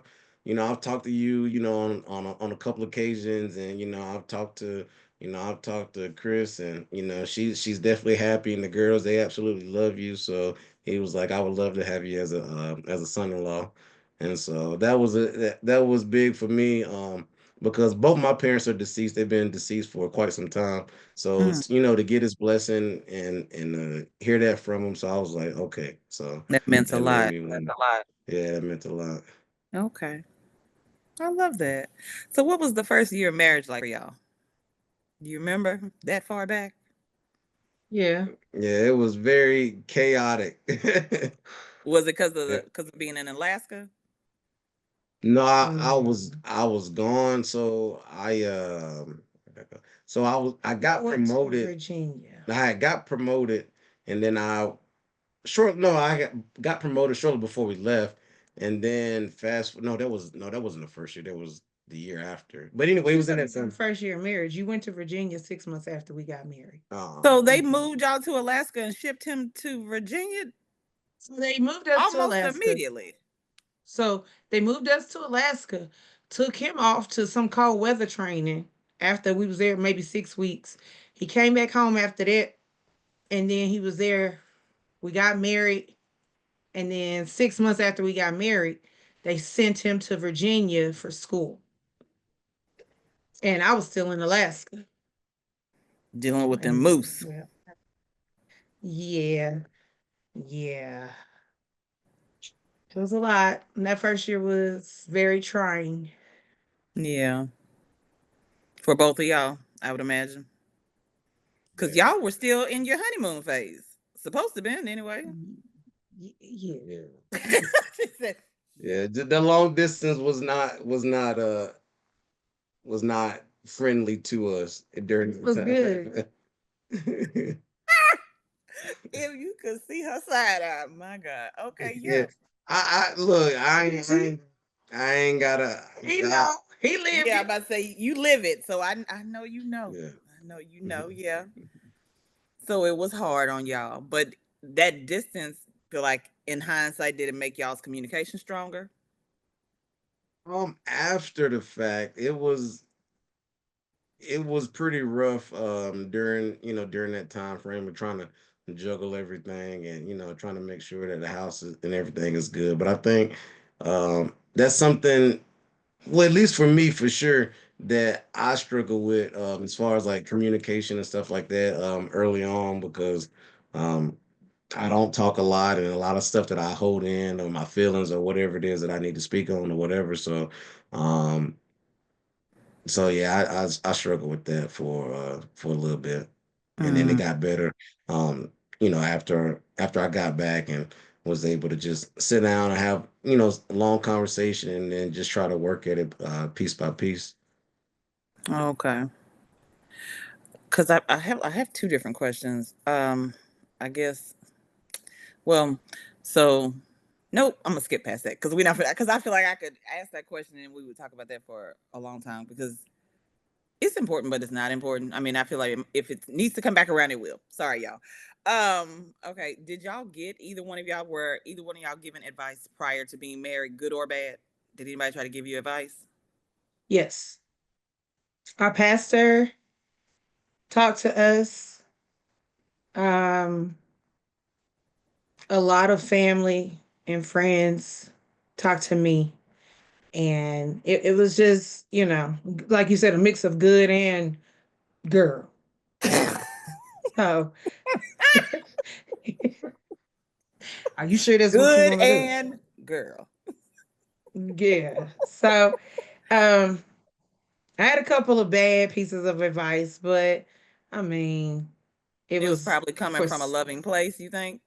talked to you, on a couple occasions, and I've talked to Chris, and she's definitely happy, and the girls, they absolutely love you. So he was like, I would love to have you as a son-in-law. And so that was big for me, because both my parents are deceased. They've been deceased for quite some time. So mm. to get his blessing and hear that from him. So I was like, okay. So That meant a that made lot. me want. A lot. Yeah, that meant a lot. Okay. I love that. So what was the first year of marriage like for y'all? Do you remember that far back? Yeah. Yeah, it was very chaotic. Was it because of Yeah. being in Alaska? No, I Mm. was gone. So America. So I I got went to promoted. Virginia. I had got promoted, and then I got promoted shortly before we left, and then fast. No, that wasn't the first year. That was the year after. But anyway, it You was in talking that about same. first year of marriage. You went to Virginia 6 months after we got married. So Oh, they Mhm. moved y'all to Alaska and shipped him to Virginia So they moved us to almost Alaska. immediately. So they moved us to Alaska, took him off to some cold weather training after we was there maybe 6 weeks. He came back home after that, and then he was there. We got married, and then 6 months after we got married, they sent him to Virginia for school, and I was still in Alaska. Dealing with them And moose. yeah, yeah, yeah. It was a lot. And that first year was very trying. Yeah. For both of y'all, I would imagine. Because yeah, y'all were still in your honeymoon phase. Supposed to been anyway. Yeah. yeah, She said, yeah. The long distance was not friendly to us during It was good. the time. if you could see her side eye, my God. Okay, Yeah, yeah. I look. I ain't gotta. He know. He lived Yeah, I'm it. about to say you live it. So I know you know. Yeah. I know you know, yeah. So it was hard on y'all. But that distance, feel like in hindsight, did it make y'all's communication stronger? After the fact, it was pretty rough. During that time frame of trying to juggle everything, and trying to make sure that the house and everything is good. But I think that's something. Well, at least for me, for sure, that I struggle with as far as like communication and stuff like that early on because um, I don't talk a lot and a lot of stuff that I hold in or my feelings or whatever it is that I need to speak on or whatever. Um, so yeah, I struggle with that for a little bit, and then it Mm, got better. Um, after I got back and was able to just sit down and have a long conversation and then just try to work at it piece by piece. okay. Because I have two different questions. I guess. Well, so nope, I'm gonna skip past that because we not because I feel like I could ask that question and we would talk about that for a long time because it's important, but it's not important. I mean, I feel like if it needs to come back around, it will. Sorry, y'all. Okay. Did y'all get either one of y'all given advice prior to being married, good or bad? Did anybody try to give you advice? Yes. Our pastor talked to us. Um, a lot of family and friends talked to me. And it was just, like you said, a mix of good and girl. So are you sure that's what you Good want to do? and girl. Yeah. So um I had a couple of bad pieces of advice, but I mean, it It was was probably coming for from a loving place. You think?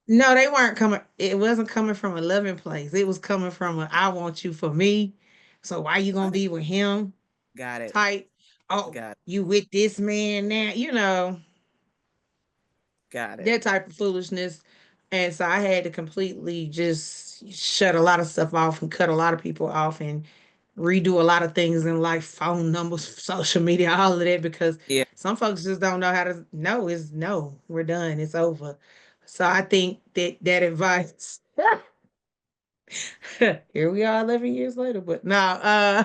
no, they weren't coming. It wasn't coming from a loving place. It was coming from a I want you for me. So why you gonna What? be with him Got it. type? Oh, Got you with this man now? got it. That type of foolishness. And so I had to completely just shut a lot of stuff off and cut a lot of people off and redo a lot of things in life, phone numbers, social media, all of that, because Yeah. some folks just don't know how to know is no, we're done, it's over. So I think that advice, here we are 11 years later, but now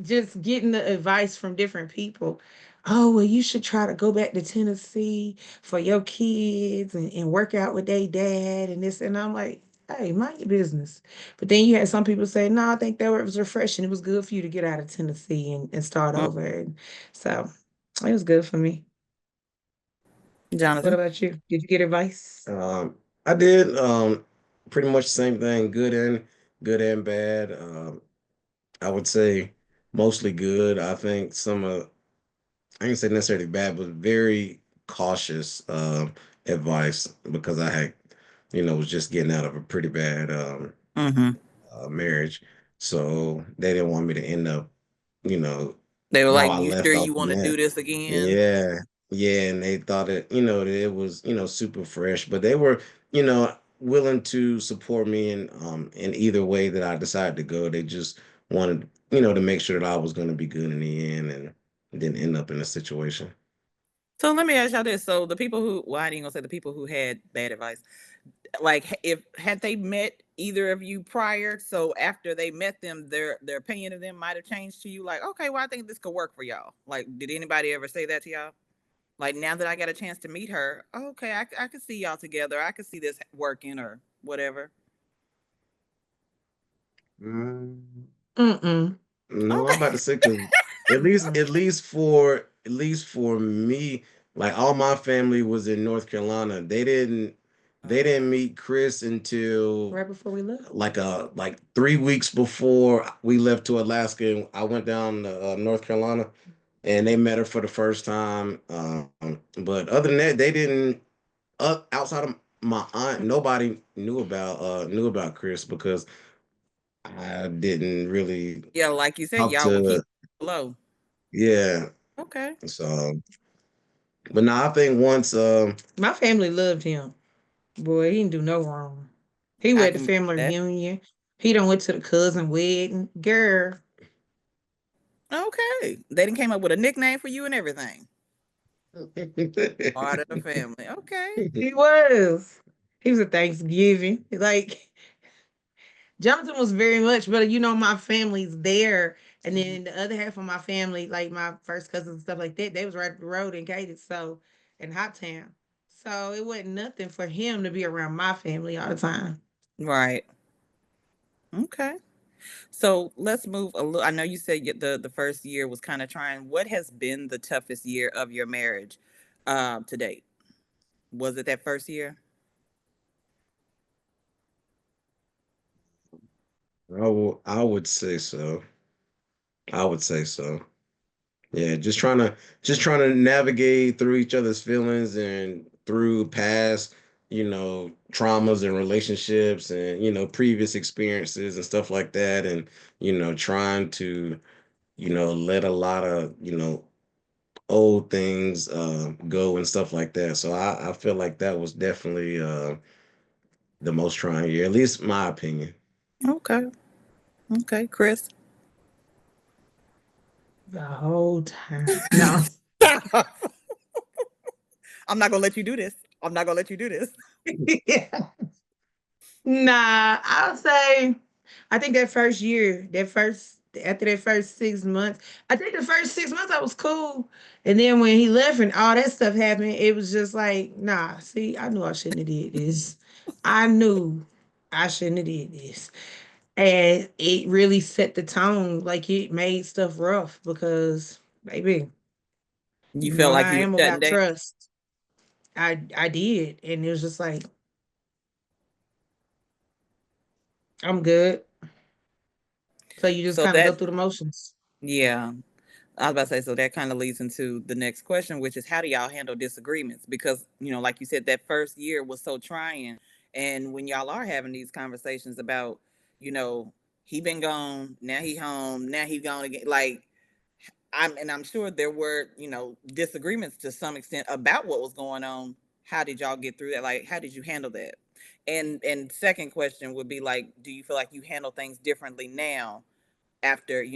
just getting the advice from different people. Oh, well, you should try to go back to Tennessee for your kids and work out with their dad and this. And I'm like, hey, mind your business. But then you had some people say, no, I think that was refreshing. It was good for you to get out of Tennessee and start Mm. over. And so it was good for me. What Jonathan. about you? Did you get advice? I did pretty much the same thing, good and bad. I would say mostly good. I think I didn't say necessarily bad, but very cautious advice because I had, was just getting out of a pretty bad Mm-hmm. marriage. So they didn't want me to end up, you know, They were how like, I "You left sure off you the want to mat. do this again?" Yeah, yeah, and they thought it, that it was, super fresh, but they were, willing to support me in either way that I decided to go. They just wanted, to make sure that I was going to be good in the end and didn't end up in a situation. So let me ask y'all this: so the people who, well, I ain't gonna say the people who had bad advice. Like, if had they met either of you prior, so after they met them, their opinion of them might have changed to you. Like, okay, well, I think this could work for y'all. Like, did anybody ever say that to y'all? Like, now that I got a chance to meet her, okay, I could see y'all together. I could see this working or whatever. Mm, Mm-mm. no, I'm Okay. about to say because Mm-mm. at least for me, like all my family was in North Carolina. They didn't Uh, meet Chris until Right before we left. like 3 weeks before we left to Alaska. And I went down to North Carolina, and they met her for the first time. But other than that, they didn't. Outside of my aunt, nobody knew about Chris because I didn't really yeah, like you said, talk y'all would to. keep it low. Yeah, Okay. so. But now I think once My family loved him. Boy, he didn't do no wrong. He I went to can believe family that. reunion. He done went to the cousin wedding. Girl, Okay. They didn't came up with a nickname for you and everything. Part of the family. Okay. he was. He was at Thanksgiving. Like Jonathan was very much, but my family's there. And Mhm. then the other half of my family, like my first cousins and stuff like that, they was right up the road in Cadence, so in Hot Town. So it wasn't nothing for him to be around my family all the time. Right. Okay. So let's move a little. I know you said the first year was kind of trying. What has been the toughest year of your marriage to date? Was it that first year? I would say so. I would say so. Yeah, just trying to navigate through each other's feelings and through past, traumas and relationships and previous experiences and stuff like that, and trying to let a lot of old things go and stuff like that. So I feel like that was definitely the most trying year, at least my opinion. Okay. Okay, Chris. The whole time. No. I'm not gonna let you do this. I'm not gonna let you do this. Yeah. Nah, I'll say I think that first year, that first after that first 6 months, I think the first 6 months I was cool. And then when he left and all that stuff happened, it was just like, nah, see, I knew I shouldn't have did this. I knew I shouldn't have did this. And it really set the tone. Like it made stuff rough because baby, You you know felt how like I you were am shutting about down. trust. I did. And it was just like, I'm good. So you just So kind of go that, through the motions. yeah, I was about to say, so that kind of leads into the next question, which is how do y'all handle disagreements? Because, like you said, that first year was so trying. And when y'all are having these conversations about, you know, he been gone, now he home, now he gone again. Like, I'm sure there were, disagreements to some extent about what was going on. How did y'all get through that? Like, how did you handle that? And second question would be like, do you feel like you handle things differently now after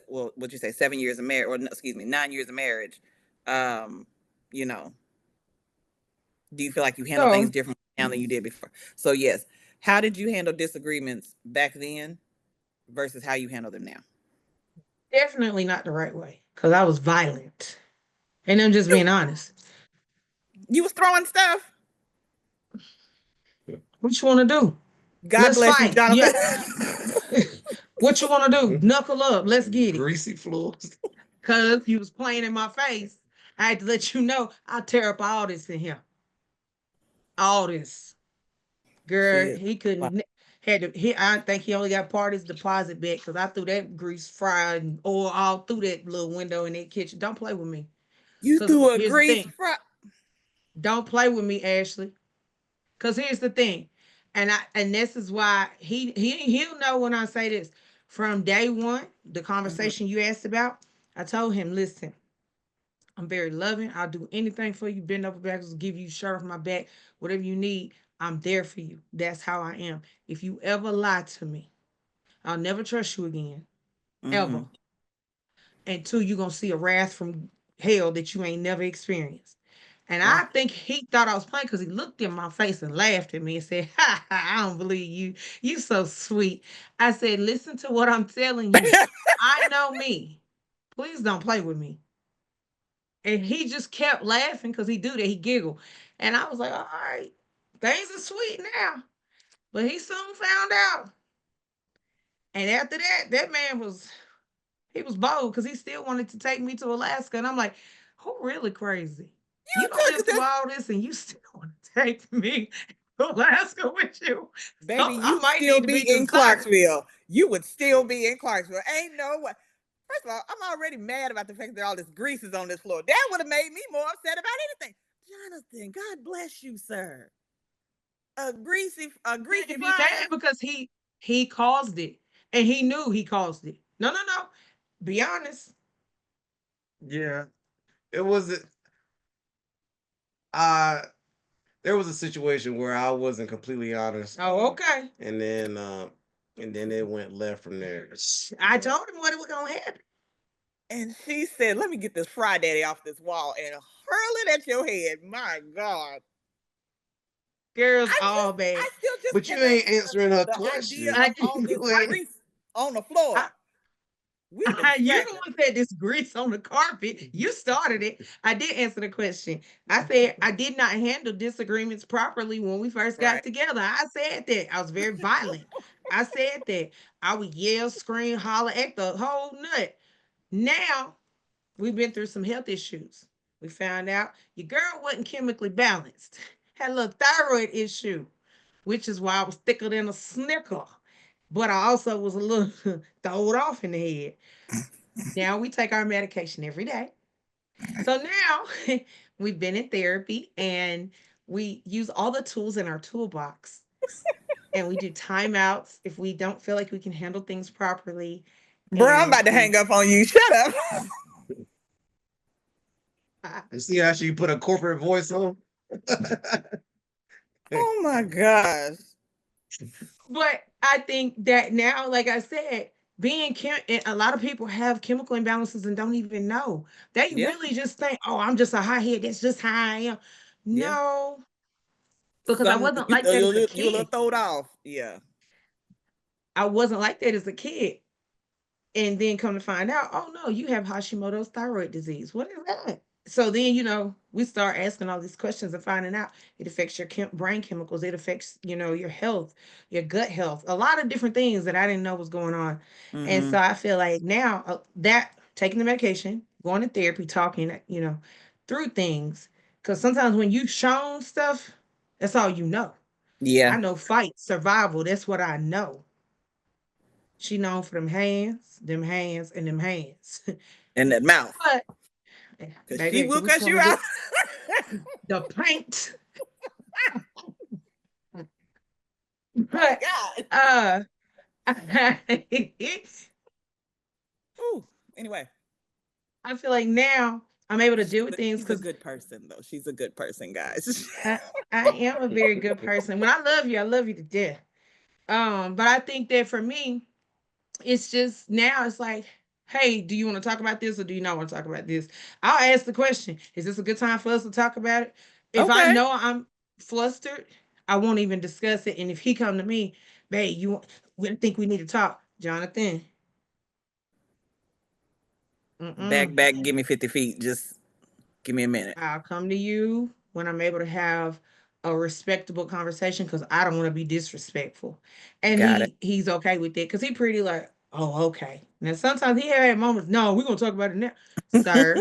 well, what'd you say, 7 years of marriage, or no, excuse me, 9 years of marriage? um you know do you feel like you handle things So differently now than you did before? So yes, how did you handle disagreements back then versus how you handle them now? definitely not the right way because I was violent. And I'm just you being honest. you was throwing stuff. What you want to do? God Let's bless you, fight. Yeah. Jonathan. What you want to do? Knuckle up. Let's get it. Greasy floors. Because you was playing in my face. I had to let you know I'll tear up all this in here. All this. She Girl, is. he Wow. couldn't. Had to, I think he only got part of his deposit back because I threw that grease fried and oil all through that little window in that kitchen. Don't play with me. You Because threw a here's the grease thing. fry. Don't play with me, Ashley. Cause here's the thing, and this is why he'll know when I say this. From day one, the Hmm. conversation you asked about, I told him, listen, I'm very loving. I'll do anything for you. Bend over backwards, give you shirt off my back, whatever you need. I'm there for you. That's how I am. If you ever lie to me, I'll never trust you again, ever. Mm-hmm. And two, you're gonna see a wrath from hell that you ain't never experienced. And Wow. I think he thought I was playing because he looked in my face and laughed at me and said, "Ha ha! I don't believe you. You so sweet." I said, "Listen to what I'm telling you. I know me. Please don't play with me." And he just kept laughing because he do that. He giggled, and I was like, "All right, things are sweet now." But he soon found out. And after that, that man was he was bold because he still wanted to take me to Alaska. And I'm like, who really crazy? You don't You live took through this, all this and you still want to take me to Alaska with you. So baby. I You'd might still need to be be in concerned. Clarksville. You would still be in Clarksville. Ain't no way. First of all, I'm already mad about the fact that all this grease is on this floor. That would have made me more upset about anything. Jonathan, God bless you, sir. A greasy And be mad fryer. because he caused it. And he knew he caused it. No, no, no. Be honest. Yeah, it was. Uh, there was a situation where I wasn't completely honest, Oh, okay. and then it went left from there. I told him what was gonna happen. And she said, "Let me get this fry daddy off this wall and hurl it at your head." My God. Girls all bad. I still just But you cannot ain't answering her the idea question. I of all this You ain't- grease on the floor. I, We been you the scrapping. one said this grease on the carpet. You started it. I did answer the question. I said I did not handle disagreements properly when we first got Right. together. I said that. I was very violent. I said that. I would yell, scream, holler, act the whole nut. Now we've been through some health issues. We found out your girl wasn't chemically balanced. Had a little thyroid issue, which is why I was thicker than a snicker. But I also was a little throwed off in the head. Now we take our medication every day. So now we've been in therapy and we use all the tools in our toolbox and we do timeouts if we don't feel like we can handle things properly. Bro, I'm And about to hang up on you. Shut up. I, You see how she put a corporate voice on? Oh my gosh. but I think that now, like I said, a lot of people have chemical imbalances and don't even know. They Yeah. really just think, oh, I'm just a hothead. That's just how I am. Yeah. No, because I Some wasn't like that as a you a little kid. throwed off. Yeah. I wasn't like that as a kid. And then come to find out, oh no, you have Hashimoto's thyroid disease. What is that? So then, we start asking all these questions and finding out it affects your brain chemicals. It affects, your health, your gut health, a lot of different things that I didn't know was going on. And Mm-hmm. so I feel like now that taking the medication, going to therapy, talking, through things. Because sometimes when you shown stuff, that's all you know. I Yeah. know fight, survival. That's what I know. She known for them hands, and them hands. In that mouth. But Cause she baby, will we was cuss going you to out. get the paint. My But God. uh, Ooh. Anyway, I feel like now I'm able to deal with things she's a because good person though. She's a good person, guys. I, I am a very good person. When I love you to death. But I think that for me, it's just now it's like, hey, do you want to talk about this or do you not want to talk about this? I'll ask the question, is this a good time for us to talk about it? If I Okay. know I'm flustered, I won't even discuss it. And if he come to me, babe, we think we need to talk, Jonathan. Back, Mm-mm. back, give me 50 feet. Just give me a minute. I'll come to you when I'm able to have a respectable conversation because I don't want to be disrespectful. And Got it. he's okay with it because he pretty like, oh, okay. Now sometimes he had moments, no, we're gonna talk about it now. Sir,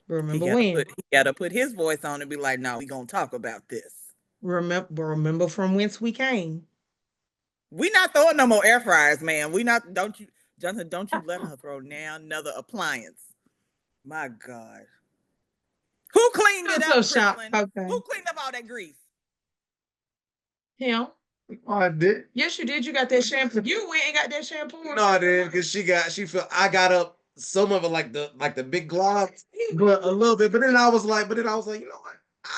remember when? He gotta put his voice on and be like, "No, we gonna talk about this. Remember from whence we came. We not throwing no more air fryers, man. We not. Don't you, Johnson? Don't you let her throw now another appliance. My God, who cleaned I'm it so up, shocked. Chrishlyn? Okay. Who cleaned up all that grease? Him. Oh, I did. Yes, you did. You got that shampoo. You went and got that shampoo. No, I didn't because she felt I got up some of it like the big globs, but a little bit. But then I was like, you know what?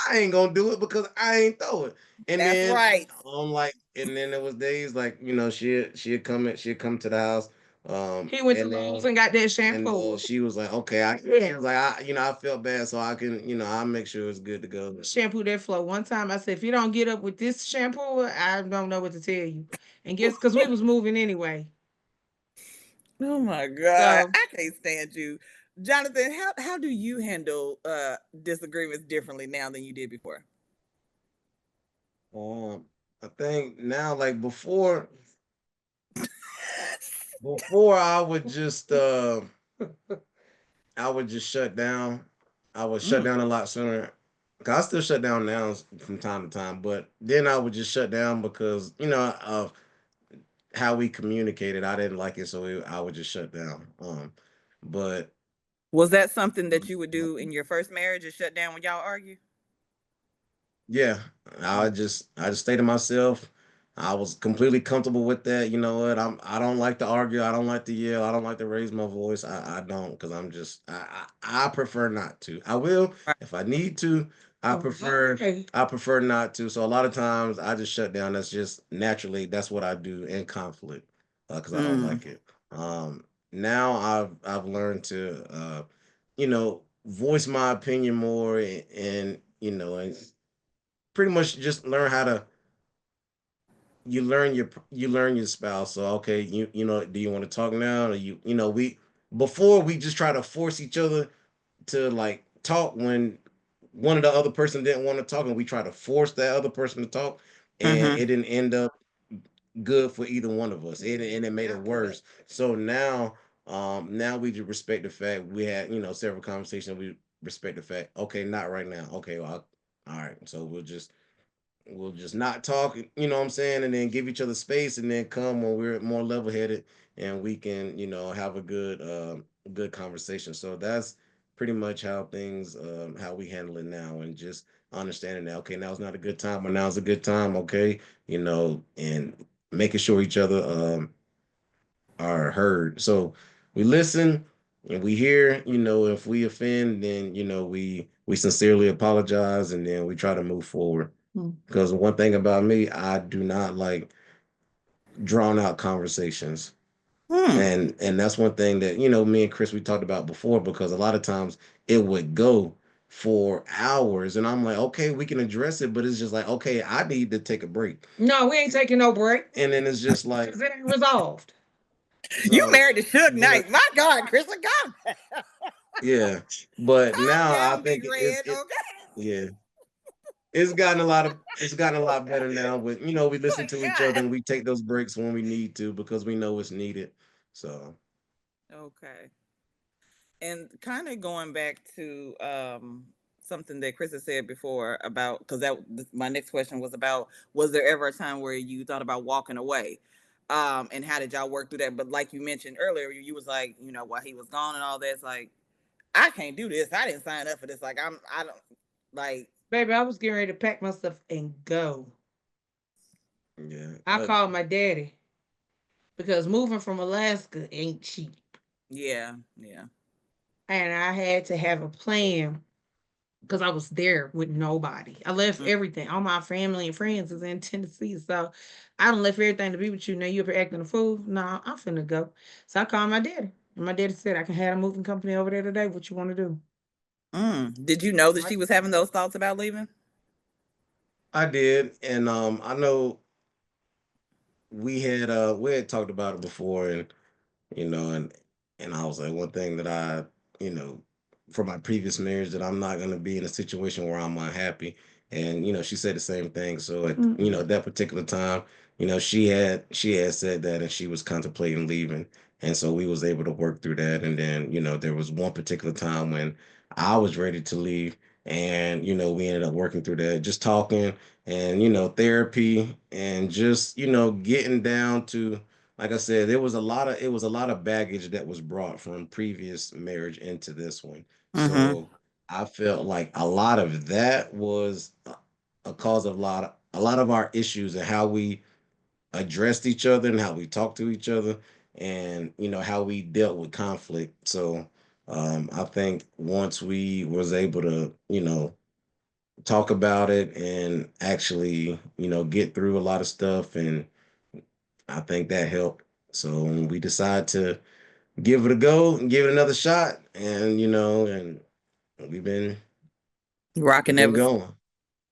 I ain't gonna do it because I ain't throw it. And That's then right. I'm like, and then there was days like she'd come to the house, He went to and Lowe's then and got that and shampoo. she was like, okay, she was like, I felt bad, so I can, I'll make sure it's good to go. Shampoo that flow. One time I said, if you don't get up with this shampoo, I don't know what to tell you. And guess because we was moving anyway. Oh my God. So I can't stand you. Jonathan, how do you handle disagreements differently now than you did before? Um, I think now, like before I would just shut down. I would shut Mm. down a lot sooner. 'Cause I still shut down now from time to time, but then I would just shut down because of how we communicated. I didn't like it, so I would just shut down. But Was that something that you would do in your first marriage and shut down when y'all argue? yeah, Mm. I just stay to myself. I was completely comfortable with that. You know what? I don't like to argue. I don't like to yell. I don't like to raise my voice. I don't because I prefer not to. I will Right. if I need to. okay. I prefer not to. So a lot of times I just shut down. That's just naturally that's what I do in conflict because I don't Mm. like it. Now I've learned to voice my opinion more and and pretty much just learn how to you learn your spouse. So okay, do you want to talk now? Or we before we just try to force each other to like talk when one of the other person didn't want to talk and we try to force that other person to talk and Mm-hmm. it didn't end up good for either one of us. And it made it worse. So now we just respect the fact we had, several conversations. We respect the fact, okay, not right now. Okay, well, all right. So we'll just not talk, you know what I'm saying, and then give each other space and then come when we're more level headed and we can, have a good conversation. So that's pretty much how things how we handle it now and just understanding that okay, now's not a good time, but now's a good time, okay, and making sure each other are heard. So we listen and we hear, if we offend, then we sincerely apologize and then we try to move forward. Mm. Because one thing about me, I do not like drawn out conversations. Hmm. And that's one thing that, me and Chris we talked about before because a lot of times it would go for hours and I'm like, okay, we can address it, but it's just like, okay, I need to take a break. No, we ain't taking no break. And then it's just like 'Cause it ain't resolved. You so married to Suge but Knight. My God, Kristen, calm, yeah. But calm now I down, Big think Red. Okay. yeah. It's gotten a lot better now. But we listen to each other God. and we take those breaks when we need to because we know it's needed. So Okay. And kind of going back to something that Chris has said before about because my next question was about was there ever a time where you thought about walking away, and how did y'all work through that? But like you mentioned earlier, you was like while he was gone and all that, it's like I can't do this. I didn't sign up for this. Like I don't like. Baby, I was getting ready to pack my stuff and go. yeah. I called my daddy because moving from Alaska ain't cheap. Yeah, yeah. And I had to have a plan because I was there with nobody. I left Mm. everything. All my family and friends is in Tennessee. So I done left everything to be with you. Now you up here acting a fool. No, I'm finna go. So I called my daddy. And my daddy said, I can have a moving company over there today. What you want to do? Did you know that Right. she was having those thoughts about leaving? I did, and I know we had talked about it before, and you know, and I was like, one thing that you know, from my previous marriage, that I'm not gonna be in a situation where I'm unhappy. And she said the same thing. So at Mm. at that particular time, she had said that, and she was contemplating leaving. And so we was able to work through that. And then there was one particular time when I was ready to leave, and we ended up working through that, just talking and therapy, and just getting down to, like I said, it was a lot of baggage that was brought from previous marriage into this one. Mm-hmm. So I felt like a lot of that was a cause of a lot of our issues and how we addressed each other and how we talked to each other, and how we dealt with conflict. So I think once we was able to talk about it and actually get through a lot of stuff, and I think that helped. So we decided to give it a go and give it another shot, and we've been we've Rocking been ever since.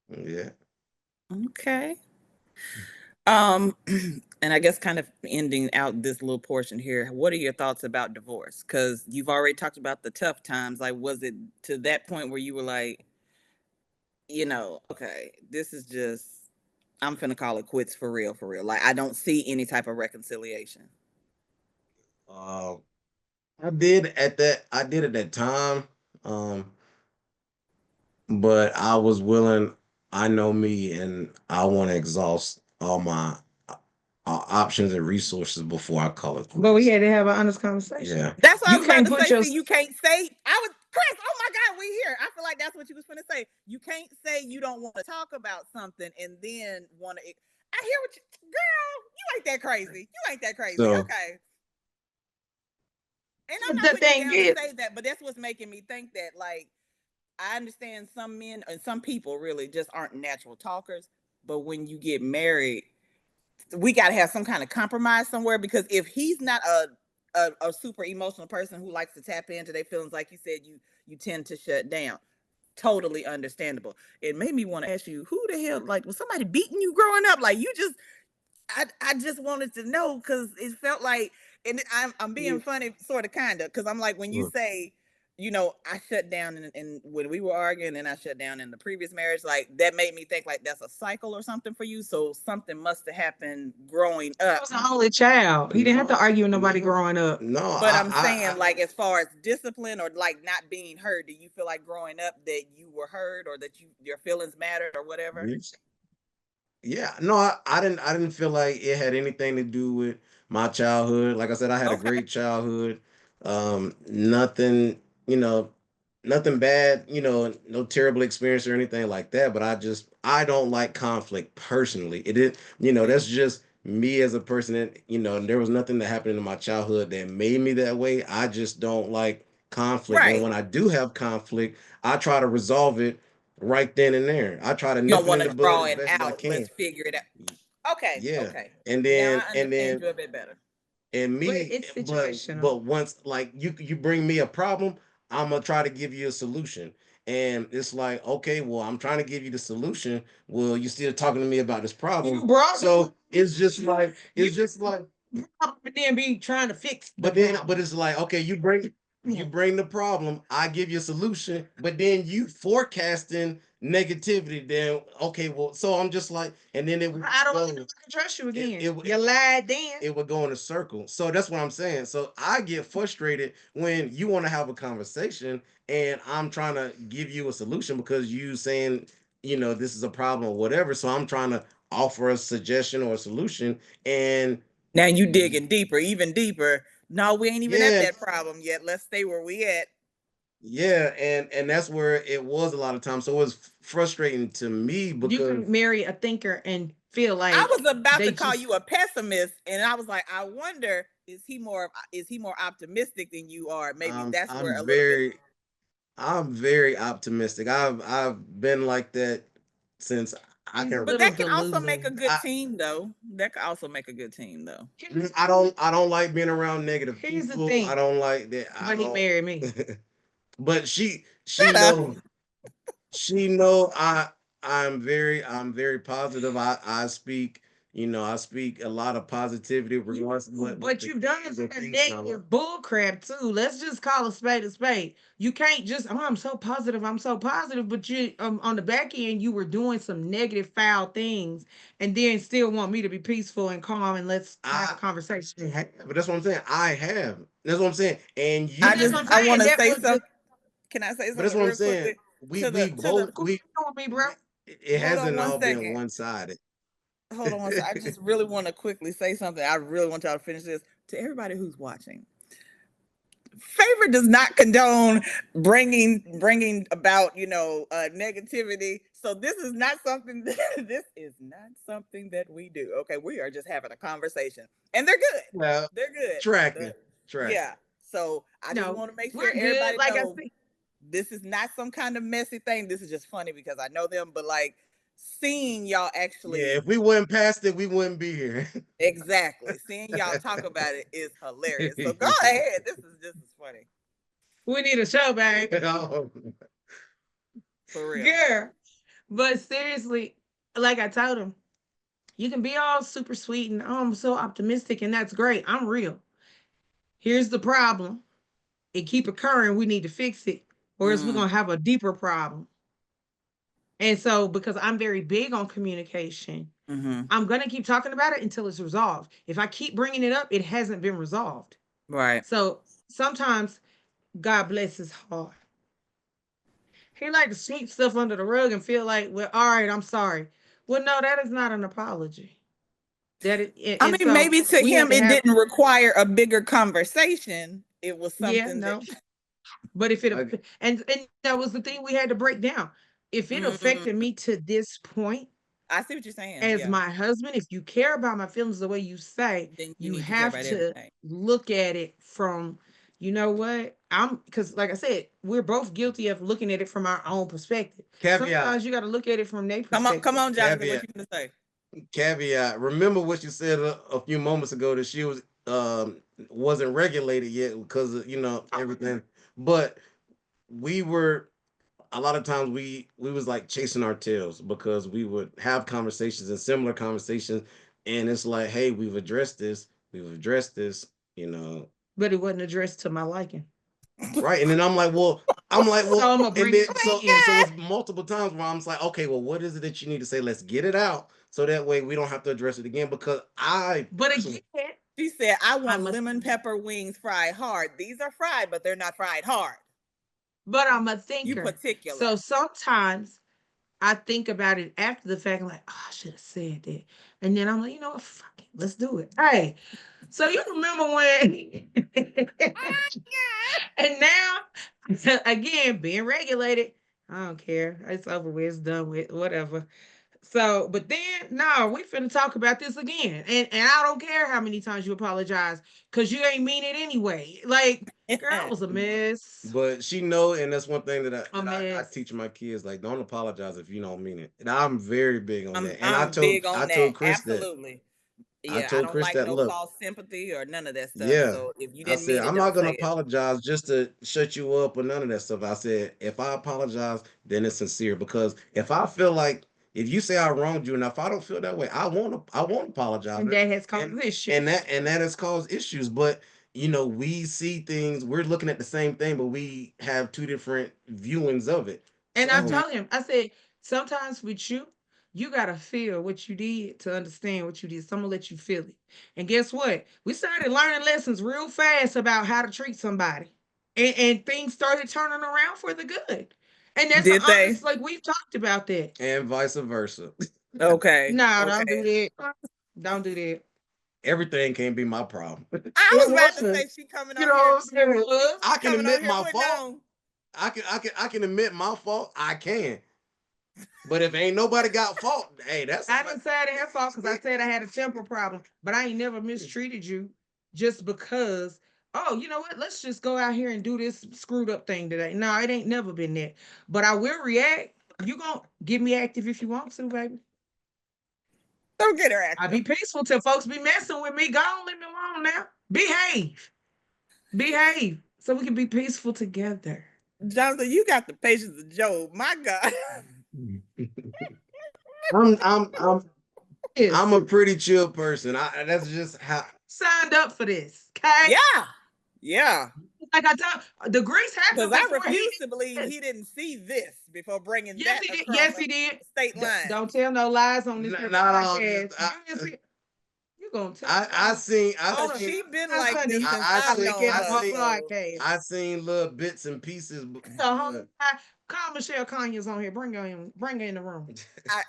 going. Yeah. Okay. And I guess kind of ending out this little portion here, what are your thoughts about divorce? Because you've already talked about the tough times. Like, was it to that point where you were like, okay, this is just, I'm finna call it quits for real, for real. Like, I don't see any type of reconciliation. Uh, I did at that time. Um, but I was willing. I know me, and I want to exhaust all my options and resources before I call it But we quits. had to have an honest conversation. Yeah. That's what I You was about can't to put say. your See, you can't say, I was, Chris, oh my God, we here. I feel like that's what you was finna say. You can't say you don't want to talk about something and then want to, I hear what you, girl, you ain't that crazy. You ain't that crazy. So Okay. And I'm not the putting you thing down to is, say that, but that's what's making me think that, like, I understand some men and some people really just aren't natural talkers. But when you get married, we got to have some kind of compromise somewhere, because if he's not a super emotional person who likes to tap into their feelings, like you said, you tend to shut down. Totally understandable. It made me want to ask you, who the hell, like, was somebody beating you growing up? Like, you just, I just wanted to know, because it felt like, and I'm being funny, sort of, kind of, because I'm like, when you look, say, I shut down and when we were arguing, and I shut down in the previous marriage, like, that made me think like that's a cycle or something for you. So something must have happened growing he up. was an only child. He didn't have to no, argue with nobody no, growing up. no. But I'm saying, like, as far as discipline or like not being heard, do you feel like growing up that you were heard, or that your feelings mattered or whatever? Yeah, no, I didn't feel like it had anything to do with my childhood. Like I said, I had a Okay. great childhood. Nothing, you know, nothing bad, no terrible experience or anything like that. But I don't like conflict personally. It is, that's just me as a person. And and there was nothing that happened in my childhood that made me that way. I just don't like conflict. And Right. when I do have conflict, I try to resolve it right then and there. I try to You nip don't it want in the to bud draw as it best as I out. can. Let's figure it out. Okay. Yeah. Okay. And Now then I and understand then you a bit better. and But me, it's but situational. but once like you bring me a problem, I'm gonna try to give you a solution. And it's like, okay, well, I'm trying to give you the solution. Well, you still talking to me about this You problem. brought So it's just like you but then be trying to fix the but problem. it's like, okay, you bring the problem, I give you a solution, but then you forecasting negativity. Then okay, well, so I'm just like, and then I don't know if I can trust you it, again. it, You lied then. it would go in a circle. So that's what I'm saying. So I get frustrated when you want to have a conversation and I'm trying to give you a solution because you saying, this is a problem or whatever. So I'm trying to offer a suggestion or a solution. And Now you digging deeper, even deeper. No, we ain't even at yeah, that problem yet. Let's stay where we at. yeah, and that's where it was a lot of times. So it was frustrating to me You because can marry a thinker and feel I like was about they to call just you a pessimist, and I was like, I wonder, is he more optimistic than you are? Maybe I'm that's I'm where a little bit. very I'm very optimistic. I've been like that since I he's a can. But little that can also make a delusional. good team, though. That could also make a good team, though. I don't like being around negative Here's the people. I thing. don't like that. I When he don't. married me. But she Shut up. know she know I'm very positive. I speak a lot of positivity regardless of what But the you've done the some things come up. negative bull crap too. Let's just call a spade a spade. You can't just, oh, I'm so positive, I'm so positive, but you on the back end, you were doing some negative, foul things, and then still want me to be peaceful and calm and let's have a I conversation. but that's what I'm saying. I have. That's what I'm saying. And But I that's you, what I'm just I want saying. to That say was the something. Can I say but that's something what I'm real saying. quickly We to we the? both quit we on me, bro. it Hold on hasn't one all been second. one sided. Hold on one second. I just really want to quickly say something. I really want y'all to finish this to everybody who's watching. Favor does not condone bringing about negativity. So this is not something this is not something that we do. Okay, we are just having a conversation, and they're good. Well, They're good. tracking, tracking. Yeah. So I just No, want to make sure we're good. everybody Like I knows said, this is not some kind of messy thing. This is just funny because I know them, but like seeing y'all Yeah, actually if we went past it, we wouldn't be here. exactly seeing y'all talk about it is hilarious. So go ahead. This is funny we need a show, babe. Oh, for real. Girl. But seriously, like I told him, you can be all super sweet and oh, I'm so optimistic, and that's great. I'm real. Here's the problem. It keep occurring. We need to fix it, or else we're Mm, gonna have a deeper problem. And so, because I'm very big on communication, mm-hmm. I'm gonna keep talking about it until it's resolved. If I keep bringing it up, it hasn't been resolved. Right. So sometimes, God bless his heart, he like to sweep stuff under the rug and feel like, well, all right, I'm sorry. Well, no, that is not an apology. That I and mean, so maybe to we had him to it have, didn't require a bigger conversation. It was yeah, something that no. But if it I, and that was the thing we had to break down. If it mm, affected me to this point I see what you're saying. as Yeah. my husband, if you care about my feelings the way you say, Then you you need to care have about to everything. look at it from, you know what? I'm because like I said, we're both guilty of looking at it from our own perspective. caveat, Sometimes you got to look at it from their Come perspective. on, Jonathan. What caveat, you gonna say? caveat. Remember what you said a few moments ago that she was wasn't regulated yet because of everything. But we were a lot of times we was like chasing our tails because we would have conversations and similar conversations, and it's like, hey, we've addressed this, you know, But it wasn't addressed to my liking. right? And then I'm like, So well, I'm gonna and bring then it back so in. it's multiple times where I'm just like, okay, well, what is it that you need to say? Let's get it out so that way we don't have to address it again. Because I But again, personally, She said, "I I'm want a lemon pepper wings fried hard. These are fried, but they're not fried hard. but I'm a You thinker. So particular." sometimes I think about it after the fact, like, oh, I should have said that. And then I'm like, you know what? Fuck it. Let's do it. Hey, so you remember when and now again being regulated. I don't care. It's over with, it's done with, whatever. So, but then no, we finna talk about this again. And I don't care how many times you apologize, because you ain't mean it anyway. Like, girl, I was a mess. but she know, and that's one thing that A I mess. teach my kids, like, don't apologize if you don't mean it. And I'm very big on I'm that. And I'm big I on that. told Chris that Absolutely. I Yeah, I told don't Chris like that no look, false sympathy or none of that stuff. yeah. So if you I didn't said, mean it, I'm not don't gonna say it. apologize just to shut you up or none of that stuff. I said, if I apologize, then it's sincere. Because if I feel like if you say I wronged you, and if I don't feel that way, I won't apologize. And that has caused And issues. that has caused issues. But we see things, we're looking at the same thing, but we have two different viewings of it. And I So Mhm. told him, I said, sometimes with you, you gotta feel what you did to understand what you did. So I'm gonna let you feel it. And guess what? We started learning lessons real fast about how to treat somebody. And things started turning around for the good. And that's an Did they? honest, like we've talked about that. and vice versa. Okay. No, don't do Okay. that. Don't do that. Everything can't be my problem. I It was about to say was. she coming You on know here. what I'm saying? It was. She I can coming on admit here my putting fault. on. I can admit my fault. I can. But if ain't nobody got fault, hey, that's I didn't say I didn't have fault because I said I had a temper problem, but I ain't never mistreated you just because, oh, you know what? Let's just go out here and do this screwed up thing today. No, it ain't never been that. But I will react. You gonna get me active if you want to, baby. Don't get her I be active. peaceful till folks be messing with me. Go on, leave me alone now. Behave. Behave. So we can be peaceful together. Jonathan, you got the patience of Job. My God. I'm I'm I'm I'm Yes. a pretty chill person. That's just how Signed up for this. Okay. Yeah. Yeah. Like I told, the grace Because happened I before he refuse to believe did. he didn't see this before bringing Yes, that he did. across Yes, he did. the state line. Don't tell no lies on this not all. podcast. You didn't see. You gonna tell I on Cause a seen she been lies, like this honey? since I I've seen Topic known at I her. my seen So podcast. I seen little bits and pieces. So hold But on. Call Michelle Conyers on here. Bring her in. Bring her in the room. I,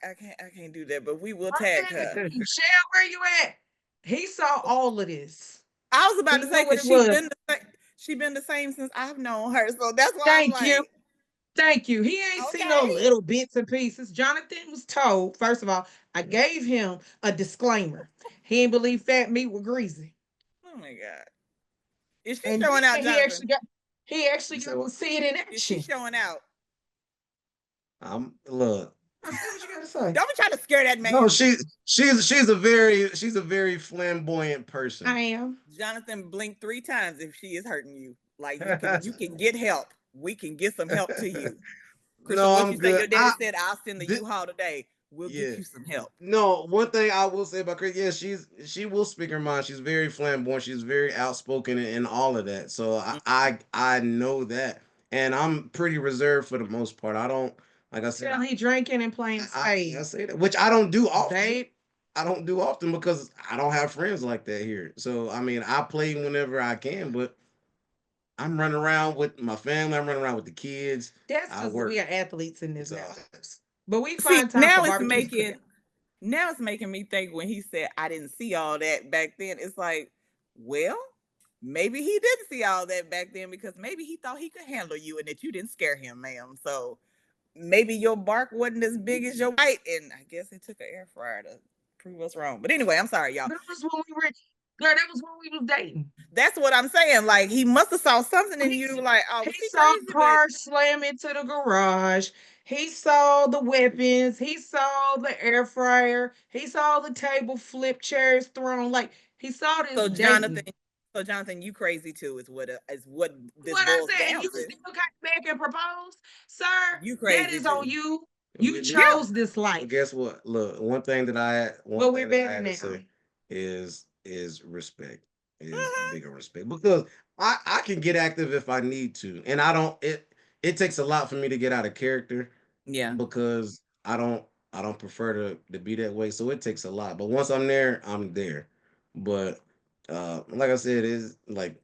I can't do that, but we will tag Bring her. her. Michelle, where you at? He saw all of this. I was about He to say knew what because it was. she She been the same since I've known her. So that's why I'm Thank you. like, Thank you. He ain't seen no okay. little bits and pieces. Jonathan was told, first of all, I gave him a disclaimer. He ain't believe fat meat was greasy. Oh my God. Is she And showing out, then Jonathan? he actually You said got to what? see it in Is she action. showing out? I'm look. I said what you gotta say. Don't be trying to scare that No, man. she's a very flamboyant person. I am. Jonathan, blink 3 times if she is hurting you. Like you can get help. We can get some help to you. Christian, No, what I'm you say? good. Your daddy said, I'll send the Thi- U-Haul today. We'll yeah. get you some help. No, one thing I will say about Chris, yeah, she will speak her mind. She's very flamboyant. She's very outspoken and all of that. So Mhm. I know that, and I'm pretty reserved for the most part. I don't like I said. Tell he drinking and playing I spades. say that, which I don't do often. Babe, I don't do often because I don't have friends like that here. So I mean, I play whenever I can, but I'm running around with my family. I'm running around with the kids. that's I because we work. are athletes in this So house. But we See, find time for barbecues. now it's making me think when he said I didn't see all that back then. It's like, well, maybe he didn't see all that back then because maybe he thought he could handle you and that you didn't scare him, ma'am. So maybe your bark wasn't as big as your bite, and I guess it took an air fryer to prove us wrong. But anyway, I'm sorry, y'all. That was when we were, girl, that was when we was dating. That's what I'm saying. Like he must have saw something in He, you, like, oh, he was she saw the crazy? But car slam into the garage. He saw the weapons. He saw the air fryer. He saw the table flip, chairs thrown. Like he saw this so Jonathan, dating. you crazy too is what this What I boils said, and down you to. still came back and proposed, sir. You That crazy is on too. you. You we did. Yeah. chose this But life, guess what? Look, one but we're thing that I better had to now. say is respect. Is bigger respect because I can get active if I need to, and I don't. It takes a lot for me to get out of character Yeah. because I don't prefer to be that way. So it takes a lot. But once I'm there, I'm there. But like I said, is like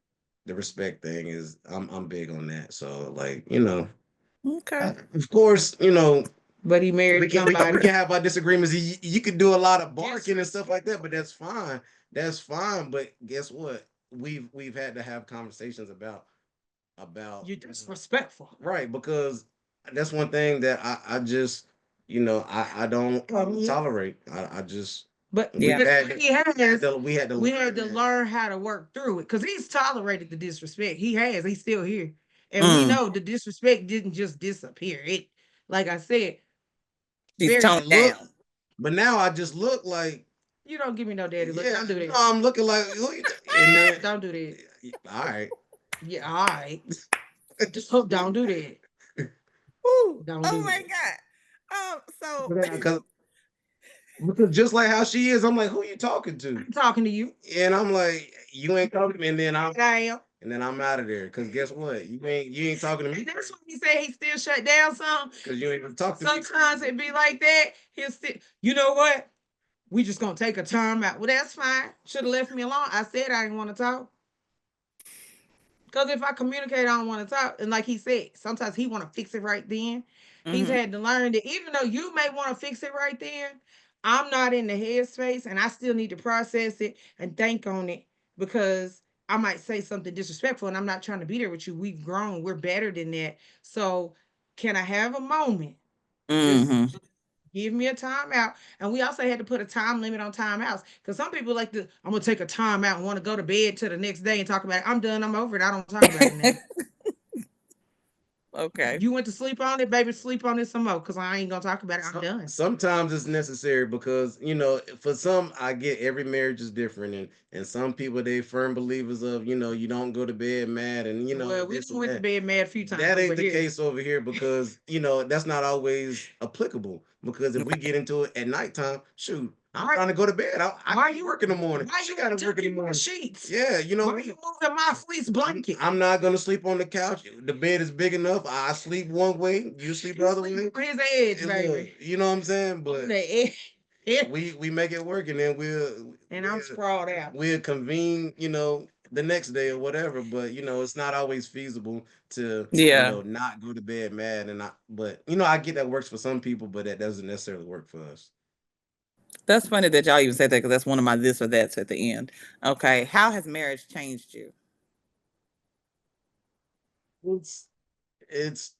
the respect thing is I'm big on that. So like Okay. of course But he married we somebody. can have our disagreements. You can do a lot of barking and stuff like that, but Disrespectful. that's fine. That's fine. But guess what? We've had to have conversations about You're disrespectful. right because that's one thing that I just I don't tolerate. I just But we've Yeah. because had he has, we had to we learn had to that. learn how to work through it. Because he's tolerated the disrespect. He has. He's still here. And we Mm. know the disrespect didn't just disappear. It, like I said, She's very I toned look, down. but now I just look like you don't give me no daddy look. yeah, Don't do no, that. I'm looking like who you and then Don't do that. all right. Yeah, all right. Just don't do that. Ooh. Don't Oh do my that. God. So Because just like how she is, I'm like, who you talking to? I'm talking to you. And I'm like, you ain't talking to me, And I am. and then I'm out of there. Cause guess what? You ain't talking to me And that's why he said he still shut down some. because you ain't even talk to me. Sometimes it be like that. He'll still, you know what? We just gonna take a time out. Well, that's fine. Should have left me alone. I said I didn't want to talk. Because if I communicate, I don't want to talk. And like he said, sometimes he want to fix it right then. He's hmm had to learn that even though you may want to fix it right then, I'm not in the headspace and I still need to process it and think on it because I might say something disrespectful and I'm not trying to be there with you. We've grown. We're better than that. So can I have a moment? Just hmm give me a timeout. And we also had to put a time limit on timeouts because some people like to, I'm gonna take a timeout and want to go to bed till the next day and talk about it. I'm done, I'm over it. I don't talk about it now. Okay. You went to sleep on it, baby, sleep on it some more because I ain't gonna talk about it. I'm done. Sometimes it's necessary because for some I get every marriage is different and some people they firm believers of you don't go to bed mad and Well, we this done and went to that. bed mad a few times That over ain't the here. case over here because that's not always applicable because if we get into it at nighttime, shoot, I'm Why, trying to go to bed. I why got to you work in the morning. why She you got to work in the tucking my morning. sheets? Yeah, Why you moving my fleece blanket? I'm not gonna sleep on the couch. The bed is big enough. I sleep one way, you sleep the He other sleep way. on his edge, And look, baby. you know what I'm saying? On But the edge. we make it work, and then And I'm sprawled out. we'll convene, the next day or whatever. But it's not always feasible to Yeah. not go to bed mad and not. But I get that works for some people, but that doesn't necessarily work for us. That's funny that y'all even said that because that's one of my this or that's at the end. Okay. How has marriage changed you? it's it's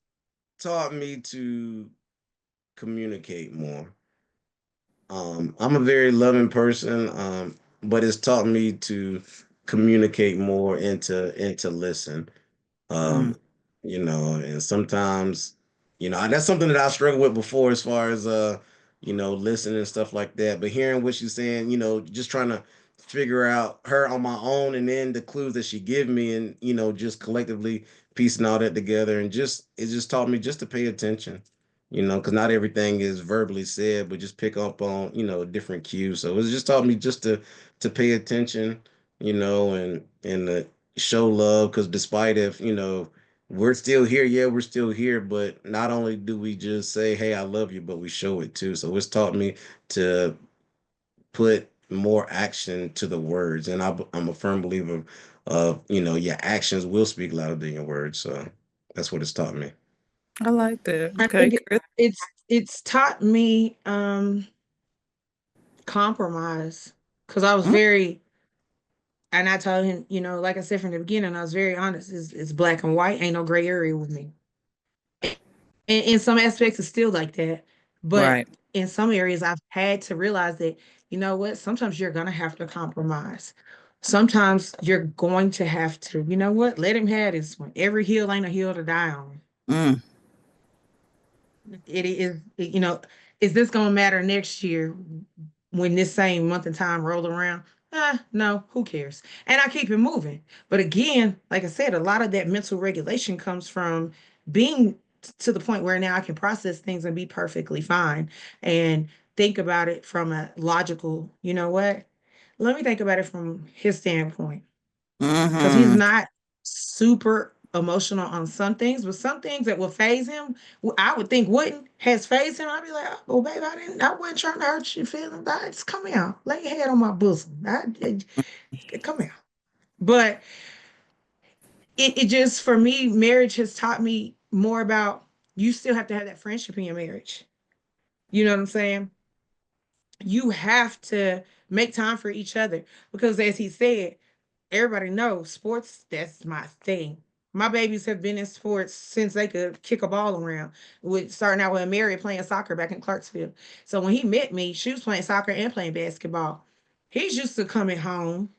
taught me to communicate more. I'm a very loving person, but it's taught me to communicate more and to listen. Mm. Um, and sometimes, that's something that I struggled with before as far as listening and stuff like that. But hearing what she's saying, just trying to figure out her on my own and then the clues that she give me and just collectively piecing all that together and just it just taught me just to pay attention. Because not everything is verbally said, but just pick up on, different cues. So it's just taught me just to pay attention, and show love because despite if we're still here, yeah, we're still here, but not only do we just say hey I love you, but we show it too. So it's taught me to put more action to the words, and I'm a firm believer of your actions will speak louder than your words. So that's what it's taught me. I like that. I Okay, think Chris. it's taught me compromise because I was Mm. very, and I told him, like I said from the beginning, I was very honest. It's black and white, ain't no gray area with me. And in some aspects, it's still like that. But Right. in some areas, I've had to realize that, you know what, sometimes you're going to have to compromise. Sometimes you're going to have to, you know what, let him have this one. Every hill ain't a hill to die on. Mm. It is, is this going to matter next year when this same month and time roll around? No, who cares? And I keep it moving. But again, like I said, a lot of that mental regulation comes from being to the point where now I can process things and be perfectly fine and think about it from a logical, you know what? Let me think about it from his standpoint because he's Mm-hmm. not super emotional on some things, but some things that will phase him, I would think wouldn't, has phased him. I'd be like, oh, babe, I wasn't trying to hurt your feelings. Just come here, lay your head on my bosom. Come here. But it just, for me, marriage has taught me more about you still have to have that friendship in your marriage. You know what I'm saying? You have to make time for each other because, as he said, everybody knows sports, that's my thing. My babies have been in sports since they could kick a ball around, with starting out with Mary playing soccer back in Clarksville. So when he met me, she was playing soccer and playing basketball. He's used to coming home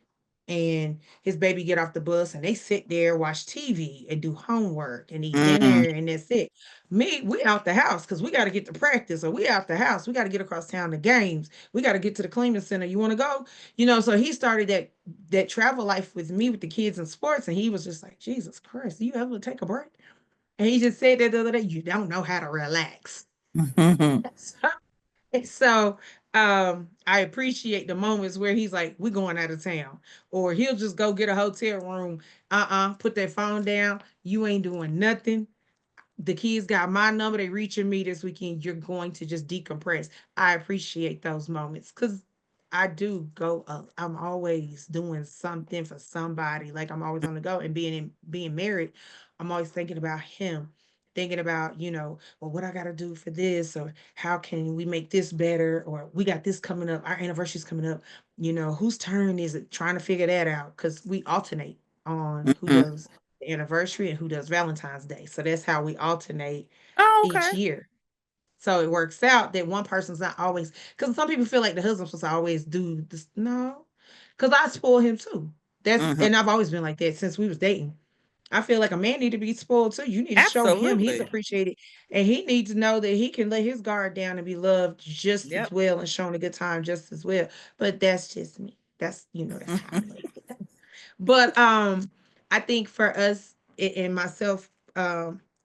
and his baby get off the bus and they sit there, watch TV and do homework and eat Mm. dinner and that's it. Me, we out the house because we got to get to practice, or we out the house. We got to get across town to games. We got to get to the cleaning center. You want to go? So he started that travel life with me with the kids in sports, and he was just like, Jesus Christ, do you ever take a break? And he just said that the other day, you don't know how to relax. Mm-hmm. So I appreciate the moments where he's like, we're going out of town. Or he'll just go get a hotel room. Put that phone down. You ain't doing nothing. The kids got my number. They reaching me this weekend. You're going to just decompress. I appreciate those moments because I do go. I'm always doing something for somebody. Like I'm always on the go. And being married, I'm always thinking about him. Thinking about, well, what I got to do for this, or how can we make this better, or we got this coming up. Our anniversary's coming up. Whose turn is it? Trying to figure that out because we alternate on who Mm-hmm. does the anniversary and who does Valentine's Day. So that's how we alternate Oh, each okay. year. So it works out that one person's not always, because some people feel like the husband's supposed to always do this. No, because I spoil him too. Mm-hmm. And I've always been like that since we was dating. I feel like a man need to be spoiled too. You need to show him he's Absolutely. appreciated, and he needs to know that he can let his guard down and be loved just as Yep. well and shown a good time just as well. But that's just me. That's how I like it. But I think for us and myself,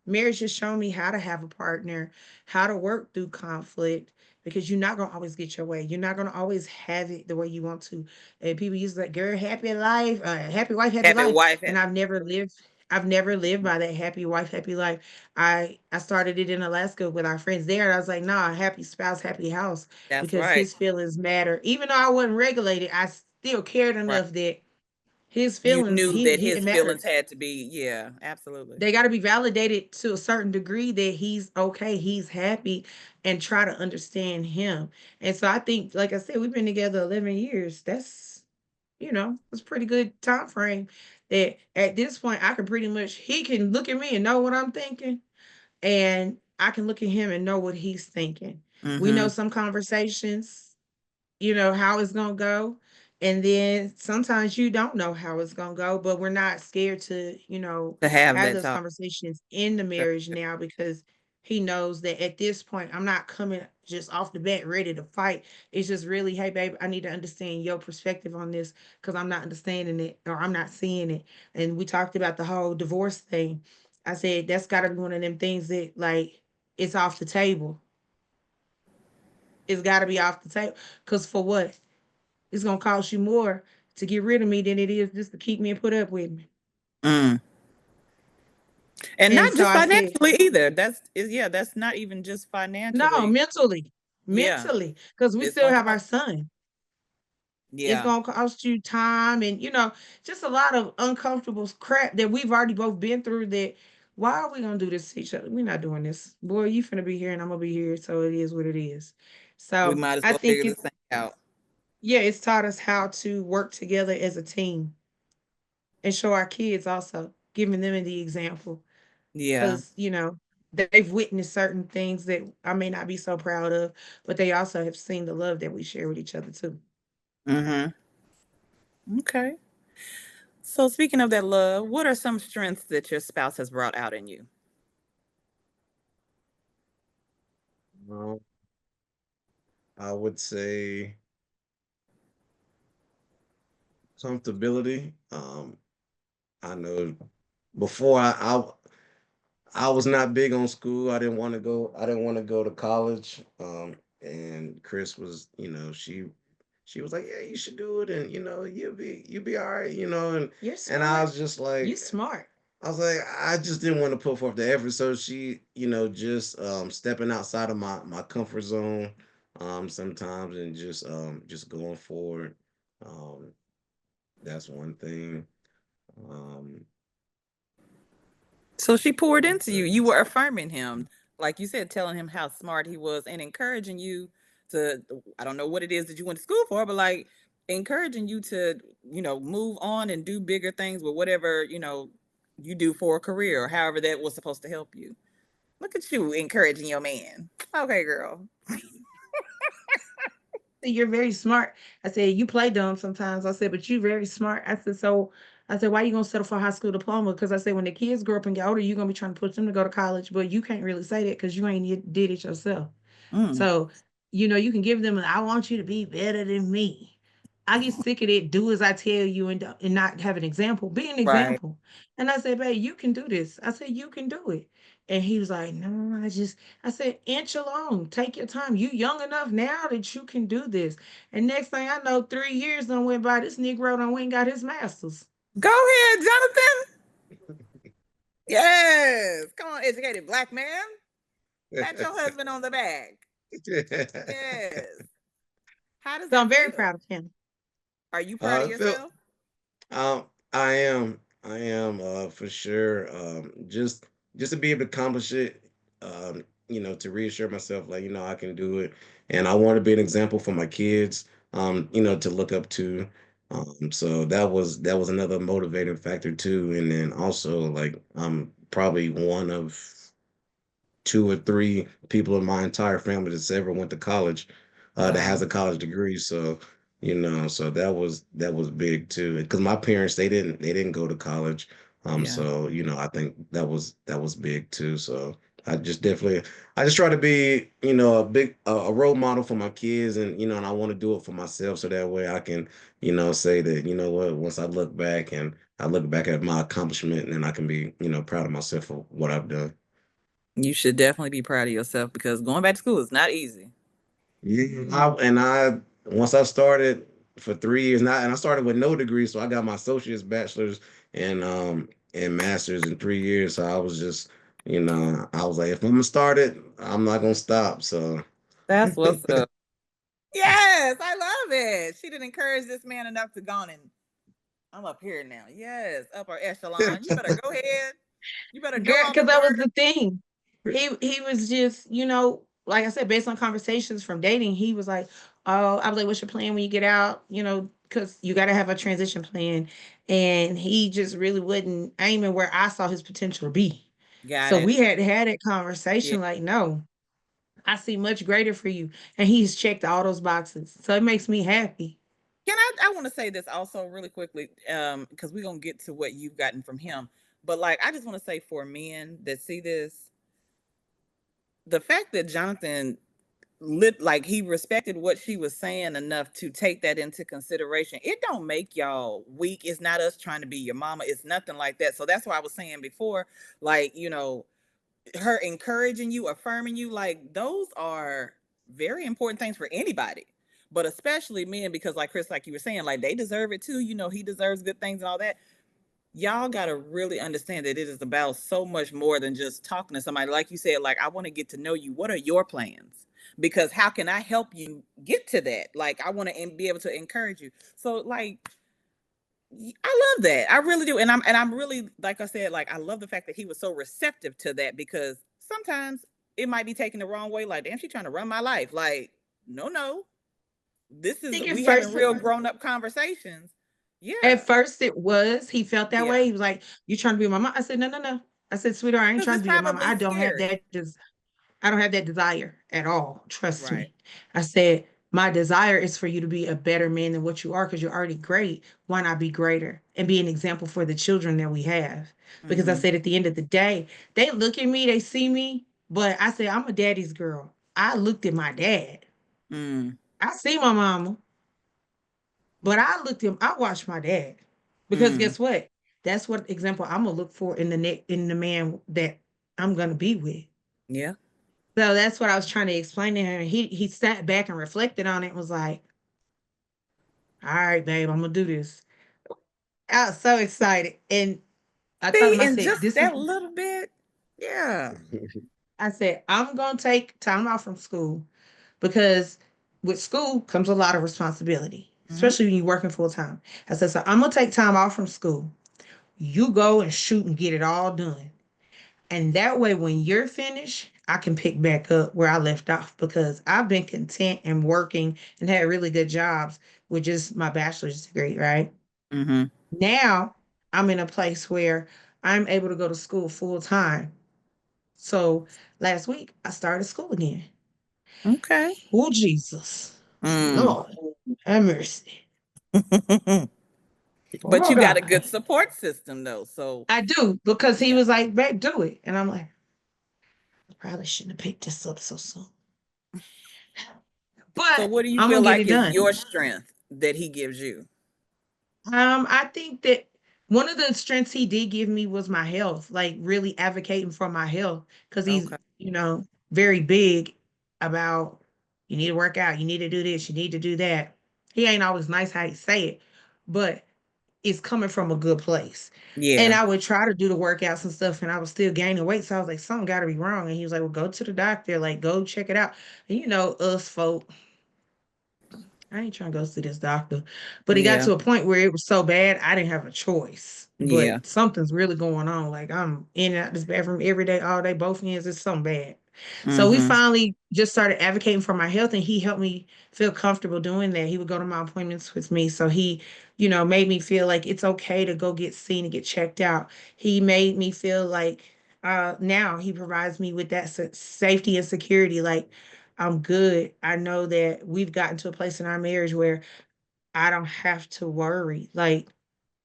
marriage has shown me how to have a partner, how to work through conflict, because you're not gonna always get your way. You're not gonna always have it the way you want to. And people use like, girl, happy life, happy wife, happy Happy life. wife. And I've never lived by that happy wife, happy life. I started it in Alaska with our friends there, and I was like, nah, happy spouse, happy house, That's because right. his feelings matter. Even though I wasn't regulated, I still cared Right. enough that his You feelings, knew he that he it his mattered. feelings had to be, yeah, absolutely. They got to be validated to a certain degree that he's okay, he's happy, and try to understand him. And so I think, like I said, we've been together 11 years. it's a pretty good time frame that at this point I can pretty much he can look at me and know what I'm thinking, and I can look at him and know what he's thinking. We know Mm-hmm. some conversations, how it's going to go. And then sometimes you don't know how it's going to go, but we're not scared to, To have have that those talk. conversations in the marriage now, because he knows that at this point, I'm not coming just off the bat ready to fight. It's just really, hey, babe, I need to understand your perspective on this because I'm not understanding it or I'm not seeing it. And we talked about the whole divorce thing. I said, that's got to be one of them things that, like, it's off the table. It's got to be off the table. Because for what? It's gonna cost you more to get rid of me than it is just to keep me and put up with me. Mm. And And not so just I said, financially either. Yeah, that's not even just no, financially. mentally, Yeah. mentally, because we It's still gonna have our cost. son. It's Yeah. gonna cost you time and just a lot of uncomfortable crap that we've already both been through. That why are we gonna do this to each other? We're not doing this, boy. You finna be here and I'm gonna be here, so it is what it is. We So might as I well think figure this it's thing out. yeah, it's taught us how to work together as a team and show our kids also, giving them the example Yeah. because they've witnessed certain things that I may not be so proud of, but they also have seen the love that we share with each other too. Mm-hmm. Okay. So speaking of that love, what are some strengths that your spouse has brought out in you? Um, I would say comfortability. I know before I was not big on school. I didn't want to go. I didn't want to go to college. And Chris was, she was like, yeah, you should do it, and you'll be all right, You're and I smart. was just You like, smart. I just didn't want to put forth the effort. So she, just stepping outside of my comfort zone, sometimes, and just going forward. Um, that's one thing. Um, So she poured what into you. You else? were affirming him, like you said, telling him how smart he was and encouraging you to, I don't know what it is that you went to school for, but like encouraging you to, move on and do bigger things with whatever, you do for a career or however that was supposed to help you. Look at you encouraging your man. Okay, girl. You're very smart. I said, you play dumb sometimes. I said, but you very smart. I said, so I said, why you gonna settle for a high school diploma? Because I said, when the kids grow up and get older, you're gonna be trying to push them to go to college, but you can't really say that because you ain't did it yourself. Mm, So, you can give them I want you to be better than me. I get sick of it. Do as I tell you and not have an example. Be an right. example. And I said, babe, you can do this. I said, you can do it. And he was like, no, I said, inch along. Take your time. You young enough now that you can do this. And next thing I know, 3 years done went by. This Negro done went and got his master's. Go ahead, Jonathan. Yes. Come on, educated black man. Pat your husband on the back. Yes. How does So I'm that very feel? proud of him. Are you proud of I feel yourself? I am for sure. Just to be able to accomplish it, to reassure myself, like, I can do it. And I want to be an example for my kids, to look up to. So that was another motivating factor too. And then also, like, I'm probably one of two or three people in my entire family that's ever went to college, that has Wow. a college degree. So, so that was big too. Because my parents, they didn't go to college. Yeah. So, I think that was big too. So I just try to be, a role model for my kids, and I want to do it for myself, so that way I can, say that, what, once I look back at my accomplishment, and I can be, proud of myself for what I've done. You should definitely be proud of yourself because going back to school is not easy. Yeah, and I once I started for 3 years, and I started with no degree, so I got my associate's, bachelor's, and master's in 3 years. So I was just, I was like, if I'm gonna start it, I'm not gonna stop. So That's what's up. Yes, I love it. She didn't encourage this man enough to go on and I'm up here now. Yes, upper echelon. You better go ahead. You better do Girl, all the because that was work. the thing. He was just, like I said, based on conversations from dating, he was like, "Oh," I was like, "What's your plan when you get out? because you got to have a transition plan. And he just really wasn't aiming where I saw his potential to be. Got So it. we had to have that Yeah. conversation like, no, I see much greater for you. And he's checked all those boxes. So it makes me happy. Can I want to say this also really quickly, because we're gonna get to what you've gotten from him. But like I just want to say for men that see this, the fact that Jonathan lit like he respected what she was saying enough to take that into consideration, it don't make y'all weak. It's not us trying to be your mama. It's nothing like that. So that's why I was saying before, like, her encouraging you, affirming you, like those are very important things for anybody, but especially men, because like Chris, like you were saying, like they deserve it too. He deserves good things and all that. Y'all got to really understand that it is about so much more than just talking to somebody. Like you said, like, I want to get to know you. What are your plans? Because how can I help you get to that? Like, I want to be able to encourage you. So, like, I love that. I really do. And I'm really, like I said, like I love the fact that he was so receptive to that, because sometimes it might be taken the wrong way. Like, damn, she's trying to run my life. Like, no, no. This I is think we having real grown up conversations. at Yeah. first it was, he felt that way. Yeah. He was like, "You trying to be my mama?" I said, "No, no, no." I said, "Sweetheart, I ain't Because trying it's to be your mama. probably I don't have scary. I don't have that desire at all. Trust Right. me." I said, "My desire is for you to be a better man than what you are because you're already great. Why not be greater and be an example for the children that we have?" Because I Mm-hmm. said, at the end of the day, they look at me, they see me, but I said, I'm a daddy's girl. I looked at my dad. Mm. I see my mama, but I watched my dad. Because Mm. guess what? That's what example I'm gonna look for in the man that I'm gonna be with. Yeah. So that's what I was trying to explain to him. He sat back and reflected on it and was like, "All right, babe, I'm gonna do this." I was so excited. And I told See, him, I and said, just this is that little bit. Yeah. I said, I'm gonna take time off from school because with school comes a lot of responsibility, Mm-hmm. especially when you're working full time. I said, so I'm gonna take time off from school. You go and shoot and get it all done. And that way, when you're finished, I can pick back up where I left off because I've been content and working and had really good jobs with just my bachelor's degree, right? Mm-hmm. Now I'm in a place where I'm able to go to school full time. So last week I started school again. Okay. Oh, Jesus. Mm. Lord, have mercy. But Oh, you got a God. good support system though. So I do because he yeah. was like, babe, do it. And I'm like, I probably shouldn't have picked this up so soon. So But what do you I'm feel going to get like it is done. your strength that he gives you? I think that one of the strengths he did give me was my health, like really advocating for my health because he's, Okay. very big about you need to work out, you need to do this, you need to do that. He ain't always nice how he say it, but it's coming from a good place. And Yeah. I would try to do the workouts and stuff, and I was still gaining weight. So I was like, something got to be wrong. And he was like, well, go to the doctor, like, go check it out. And us folk, I ain't trying to go see this doctor. But it got Yeah. to a point where it was so bad, I didn't have a choice. Yeah. But something's really going on. Like I'm in and out this bathroom every day, all day, both ends. It's something bad. So we Mm-hmm. finally just started advocating for my health, and he helped me feel comfortable doing that. He would go to my appointments with me. So he, made me feel like it's okay to go get seen and get checked out. He made me feel like now he provides me with that safety and security. Like I'm good. I know that we've gotten to a place in our marriage where I don't have to worry. Like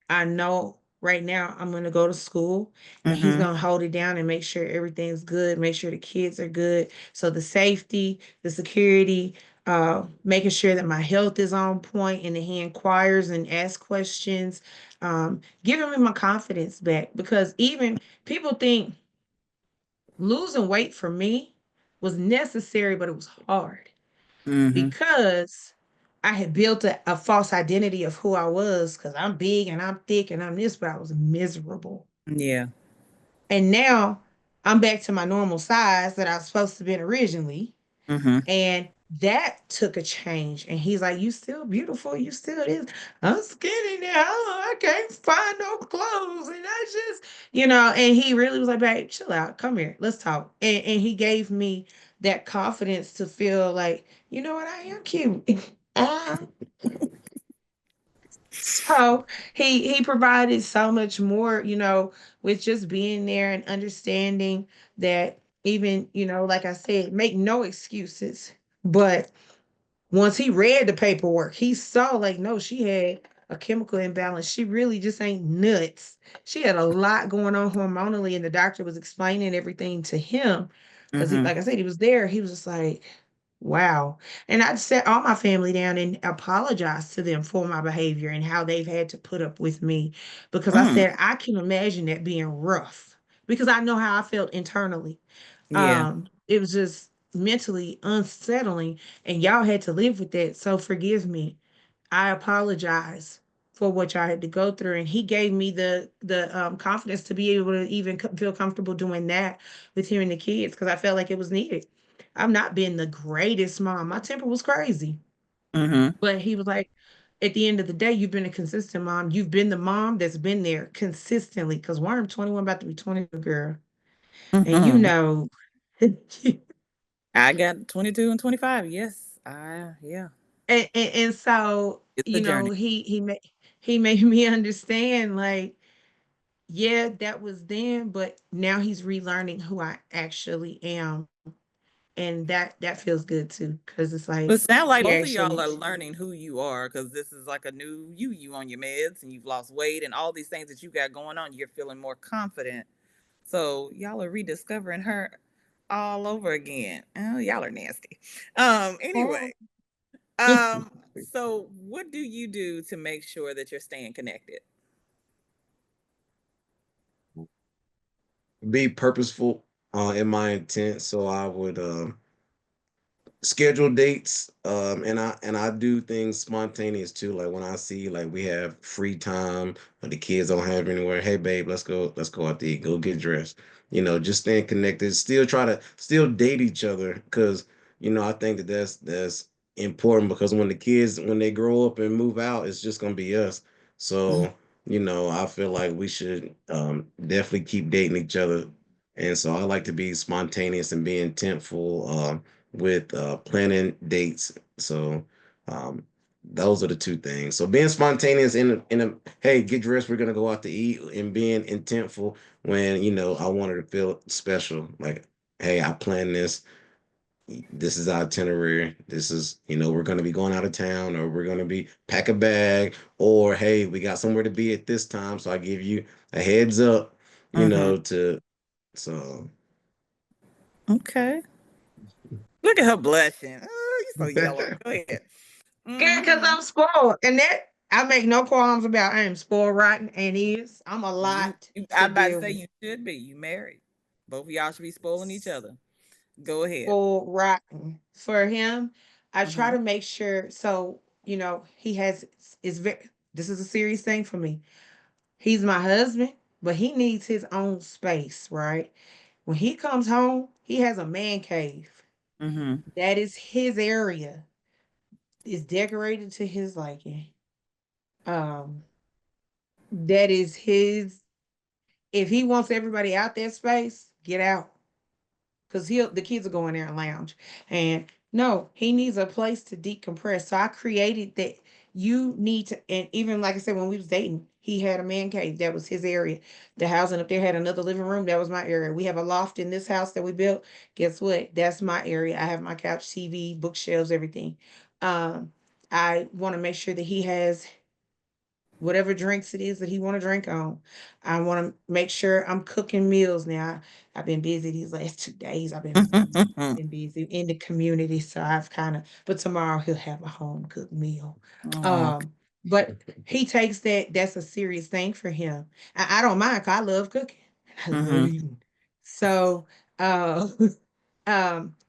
I know right now I'm going to go to school and he's Mm-hmm. going to hold it down and make sure everything's good, make sure the kids are good. So the safety, the security, making sure that my health is on point and that he inquires and asks questions, giving me my confidence back because even people think losing weight for me was necessary, but it was hard Mm-hmm. because I had built a false identity of who I was because I'm big and I'm thick and I'm this, but I was miserable. Yeah. And now I'm back to my normal size that I was supposed to be originally. Mm-hmm. And that took a change. And he's like, you still beautiful. You still this. I'm skinny now. I can't find no clothes. And I just, and he really was like, babe, chill out. Come here. Let's talk. And he gave me that confidence to feel like, you know what? I am cute. Ah, So he provided so much more, with just being there and understanding that, even, like I said, make no excuses. But once he read the paperwork, he saw, like, no, she had a chemical imbalance. She really just ain't nuts. She had a lot going on hormonally, and the doctor was explaining everything to him because, Mm-hmm. like I said, he was there. He was just like, wow. And I sat all my family down and apologized to them for my behavior and how they've had to put up with me, because I Mm. said I can imagine that being rough, because I know how I felt internally. Yeah. It was just mentally unsettling, and y'all had to live with that. So forgive me. I apologize for what y'all had to go through, and he gave me the confidence to be able to even feel comfortable doing that with him and the kids, because I felt like it was needed. I've not been the greatest mom. My temper was crazy, Mm-hmm. but he was like, at the end of the day, you've been a consistent mom. You've been the mom that's been there consistently. Because Worm 21, about to be 22, girl, and Mm-hmm. and, I got 22 and 25. Yes. Yeah. and so, It's a journey. he made me understand, like, yeah, that was then, but now he's relearning who I actually am, and that feels good too, because it's like But it sounds like he both of y'all actually. are learning who you are because this is like a new you on your meds and you've lost weight and all these things that you got going on. You're feeling more confident. So y'all are rediscovering her all over again. Oh, y'all are nasty. Anyway. So what do you do to make sure that you're staying connected? Be purposeful in my intent. So I would schedule dates, and I do things spontaneous too, like when I see like we have free time or the kids don't have anywhere. Hey babe, let's go out to eat, go get dressed, just staying connected, still try to still date each other, because I think that that's important, because when the kids, when they grow up and move out, it's just going to be us. Mhm. So I feel like we should definitely keep dating each other, and so I like to be spontaneous and be intentful with planning dates. So um, those are the two things. So being spontaneous in a hey, get dressed, we're gonna go out to eat, and being intentful when I want her to feel special. Like, hey, I planned this. This is our itinerary. This is, we're gonna be going out of town, or we're gonna be pack a bag, or hey, we got somewhere to be at this time. So I give you a heads up, Mhm. to so Okay. Look at her blushing. Oh, you're so yellow. Go ahead. Good, because Mm-hmm. I'm spoiled. And that I make no qualms about. I am spoiled rotten and is. I'm a lot to I'm about to deal say with. you should be. You married. Both of y'all should be spoiling each other. Go ahead. Spoiled rotten. For him, I try Mm-hmm. to make sure, so, he has is very this is a serious thing for me. He's my husband, but he needs his own space, right? When he comes home, he has a man cave. Mm-hmm. That is his area. It's decorated to his liking. Um, that is his. If he wants everybody out that space, get out. Because the kids are going there and lounge. And no, he needs a place to decompress. So I created that. You need to, and even like I said, when we was dating, he had a man cave. That was his area. The housing up there had another living room. That was my area. We have a loft in this house that we built. Guess what? That's my area. I have my couch, TV, bookshelves, everything. Um, I want to make sure that he has whatever drinks it is that he want to drink on. I want to make sure I'm cooking meals now. I've been busy these last 2 days. I've been busy in the community, so I've kind of. But tomorrow he'll have a home cooked meal. Oh. Um, but he takes that. That's a serious thing for him. I don't mind. 'Cause I love cooking. I love Mm-hmm. eating. So, uh,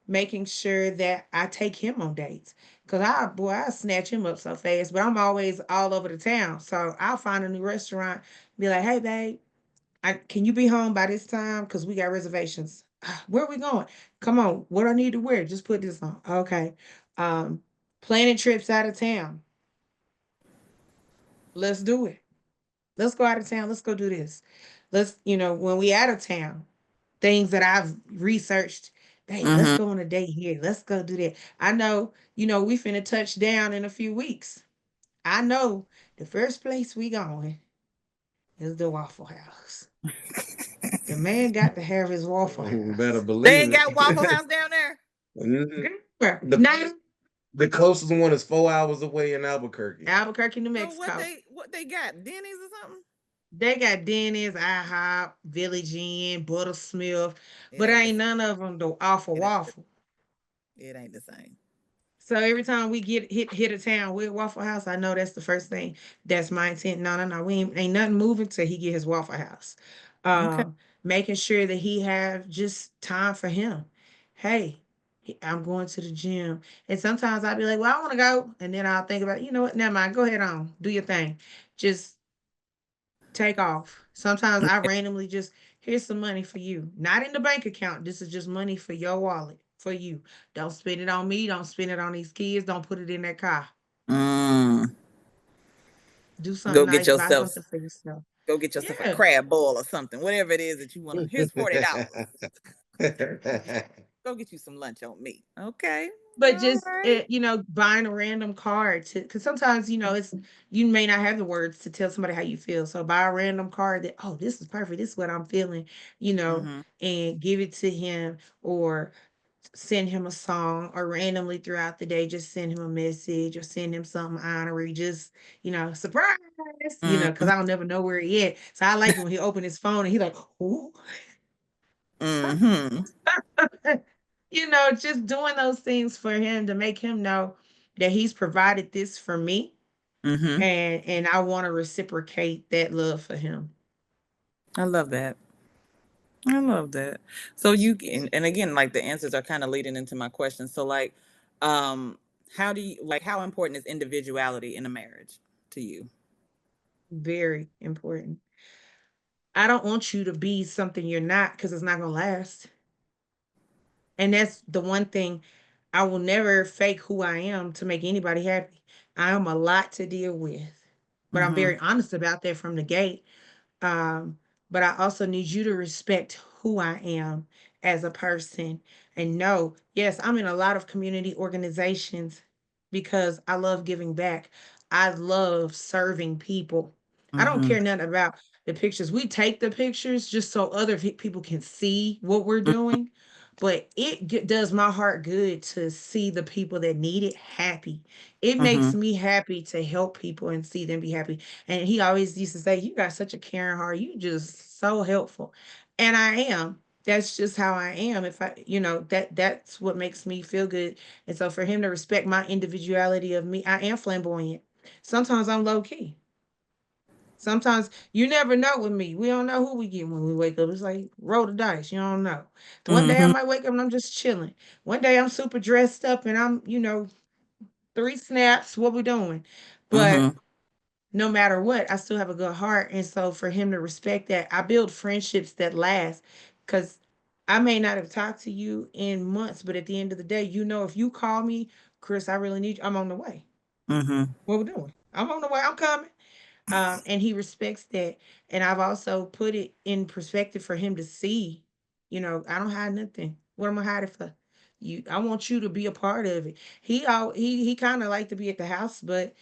making sure that I take him on dates. Cause I snatch him up so fast, but I'm always all over the town. So I'll find a new restaurant, be like, hey babe, can you be home by this time? Cause we got reservations. "Ah, where are we going? Come on, what I need to wear? Just put this on. Okay. Um, planning trips out of town. Let's do it. Let's go out of town. Let's go do this. When we out of town, things that I've researched. Hey, let's Mm-hmm. go on a date here. Let's go do that. I know, we finna touch down in a few weeks. I know the first place we going is the Waffle House. The man got to have his Waffle Better House. They believe ain't got Waffle it. House down there. Girl, the now the closest one is 4 hours away in Albuquerque. Albuquerque, New So Mexico. what they got? Denny's or something? They got Denny's, IHOP, Village Inn, Buttersmith, It but ain't the ain't none of them the awful it ain't the, waffle. it ain't the same. So every time we get hit a town with Waffle House, I know that's the first thing. That's my intent. No, no, no. We ain't nothing moving till he get his Waffle House. Okay. Making sure that he have just time for him. Hey, I'm going to the gym. And sometimes I'll be like, well, I want to go. And then I'll think about, you know what? Never mind. Go ahead on. Do your thing. Just take off. Sometimes I randomly just, here's some money for you. Not in the bank account. This is just money for your wallet, for you. Don't spend it on me. Don't spend it on these kids. Don't put it in that car. Mm. Do something Go get nice. Buy yourself something for yourself. go get yourself a Yeah. crab boil or something. Whatever it is that you want to. Here's $40. Go get you some lunch on me. Okay. But All just right. buying a random card to, because sometimes it's, you may not have the words to tell somebody how you feel. So buy a random card that, oh, this is perfect. This is what I'm feeling, Mm-hmm. and give it to him, or send him a song, or randomly throughout the day just send him a message, or send him something honorary, just surprise, because Mm-hmm. I don't never know where he at. So I like it when he opened his phone and he like, ooh. Mm-hmm. Just doing those things for him to make him know that he's provided this for me, Mm-hmm. and I want to reciprocate that love for him. I love that. I love that. So and again, like the answers are kind of leading into my question. So like, um, how do you like how important is individuality in a marriage to you? Very important. I don't want you to be something you're not, because it's not going to last. And that's the one thing, I will never fake who I am to make anybody happy. I am a lot to deal with, but I'm Mm-hmm. very honest about that from the gate. Um, but I also need you to respect who I am as a person, and know, yes, I'm in a lot of community organizations because I love giving back. I love serving people. I don't Mm-hmm. care nothing about the pictures. We take the pictures just so other people can see what we're doing. But it does my heart good to see the people that need it happy. It Mm-hmm. makes me happy to help people and see them be happy. And he always used to say, "You got such a caring heart. You just so helpful." And I am. That's just how I am. If I, that's what makes me feel good. And so for him to respect my individuality of me, I am flamboyant. Sometimes I'm low key. Sometimes you never know with me. We don't know who we get when we wake up. It's like roll the dice. You don't know. One day I Mm-hmm. might wake up and I'm just chilling. One day I'm super dressed up and I'm, three snaps. What we doing? But Mm-hmm. no matter what, I still have a good heart. And so for him to respect that, I build friendships that last. Because I may not have talked to you in months, but at the end of the day, if you call me, Chris, I really need you, I'm on the way. Mm-hmm. What we doing? I'm on the way. I'm coming. And he respects that. And I've also put it in perspective for him to see. I don't hide nothing. What am I hiding for? I want you to be a part of it. He kind of like to be at the house, but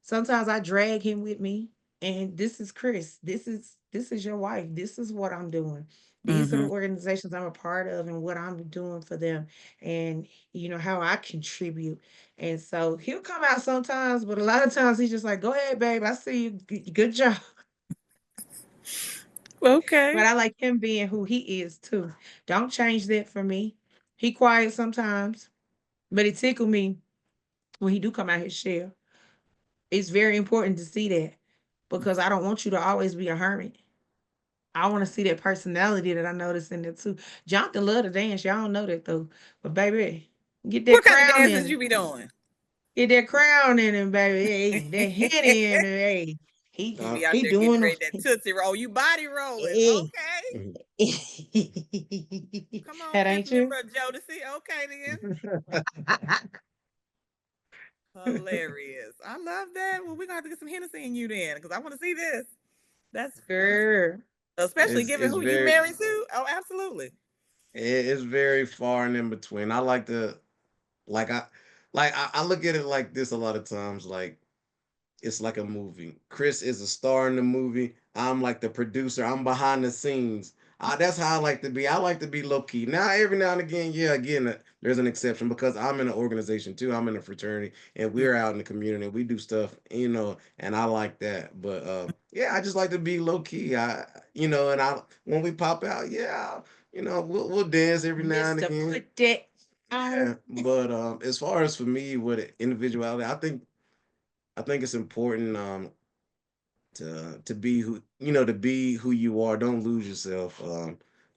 sometimes I drag him with me. And this is Chris. This is your wife. This is what I'm doing. These are the Mm-hmm. organizations I'm a part of and what I'm doing for them, and how I contribute. And so he'll come out sometimes, but a lot of times he's just like, "Go ahead, babe. I see you. Good job." Okay. But I like him being who he is too. Don't change that for me. He quiet sometimes, but it tickle me when he do come out his shell. It's very important to see that, because I don't want you to always be a hermit. I want to see that personality that I noticed in there too. Jonathan love to dance. Y'all don't know that though. But baby, get that What kind of crown dances in you him. be doing? Get that crown in him, baby. Hey, that henny in him. Hey, You Uh, be out he there getting doing ready that tootsie roll. You body rolling. hey. Okay. Come on, That fifth ain't you? member of Jodeci. Okay then. Hilarious. I love that. Well, we're gonna have to get some Hennessy in you then, because I want to see this. That's Girl. especially given it's who you very married to. Oh, absolutely. it's very far and in between. I like to like I look at it like this a lot of times. Like it's like a movie. Chris is a star in the movie. I'm like the producer. I'm behind the scenes. That's how I like to be. I like to be low key. Now, every now and again, yeah, again, there's an exception because I'm in an organization too. I'm in a fraternity, and Mm. we're out in the community. We do stuff, and I like that. But yeah, I just like to be low key. And I when we pop out, yeah, we'll dance every now and Mr. again. Put that on. Yeah, but as far as for me with individuality, I think it's important to be who you are. Don't lose yourself.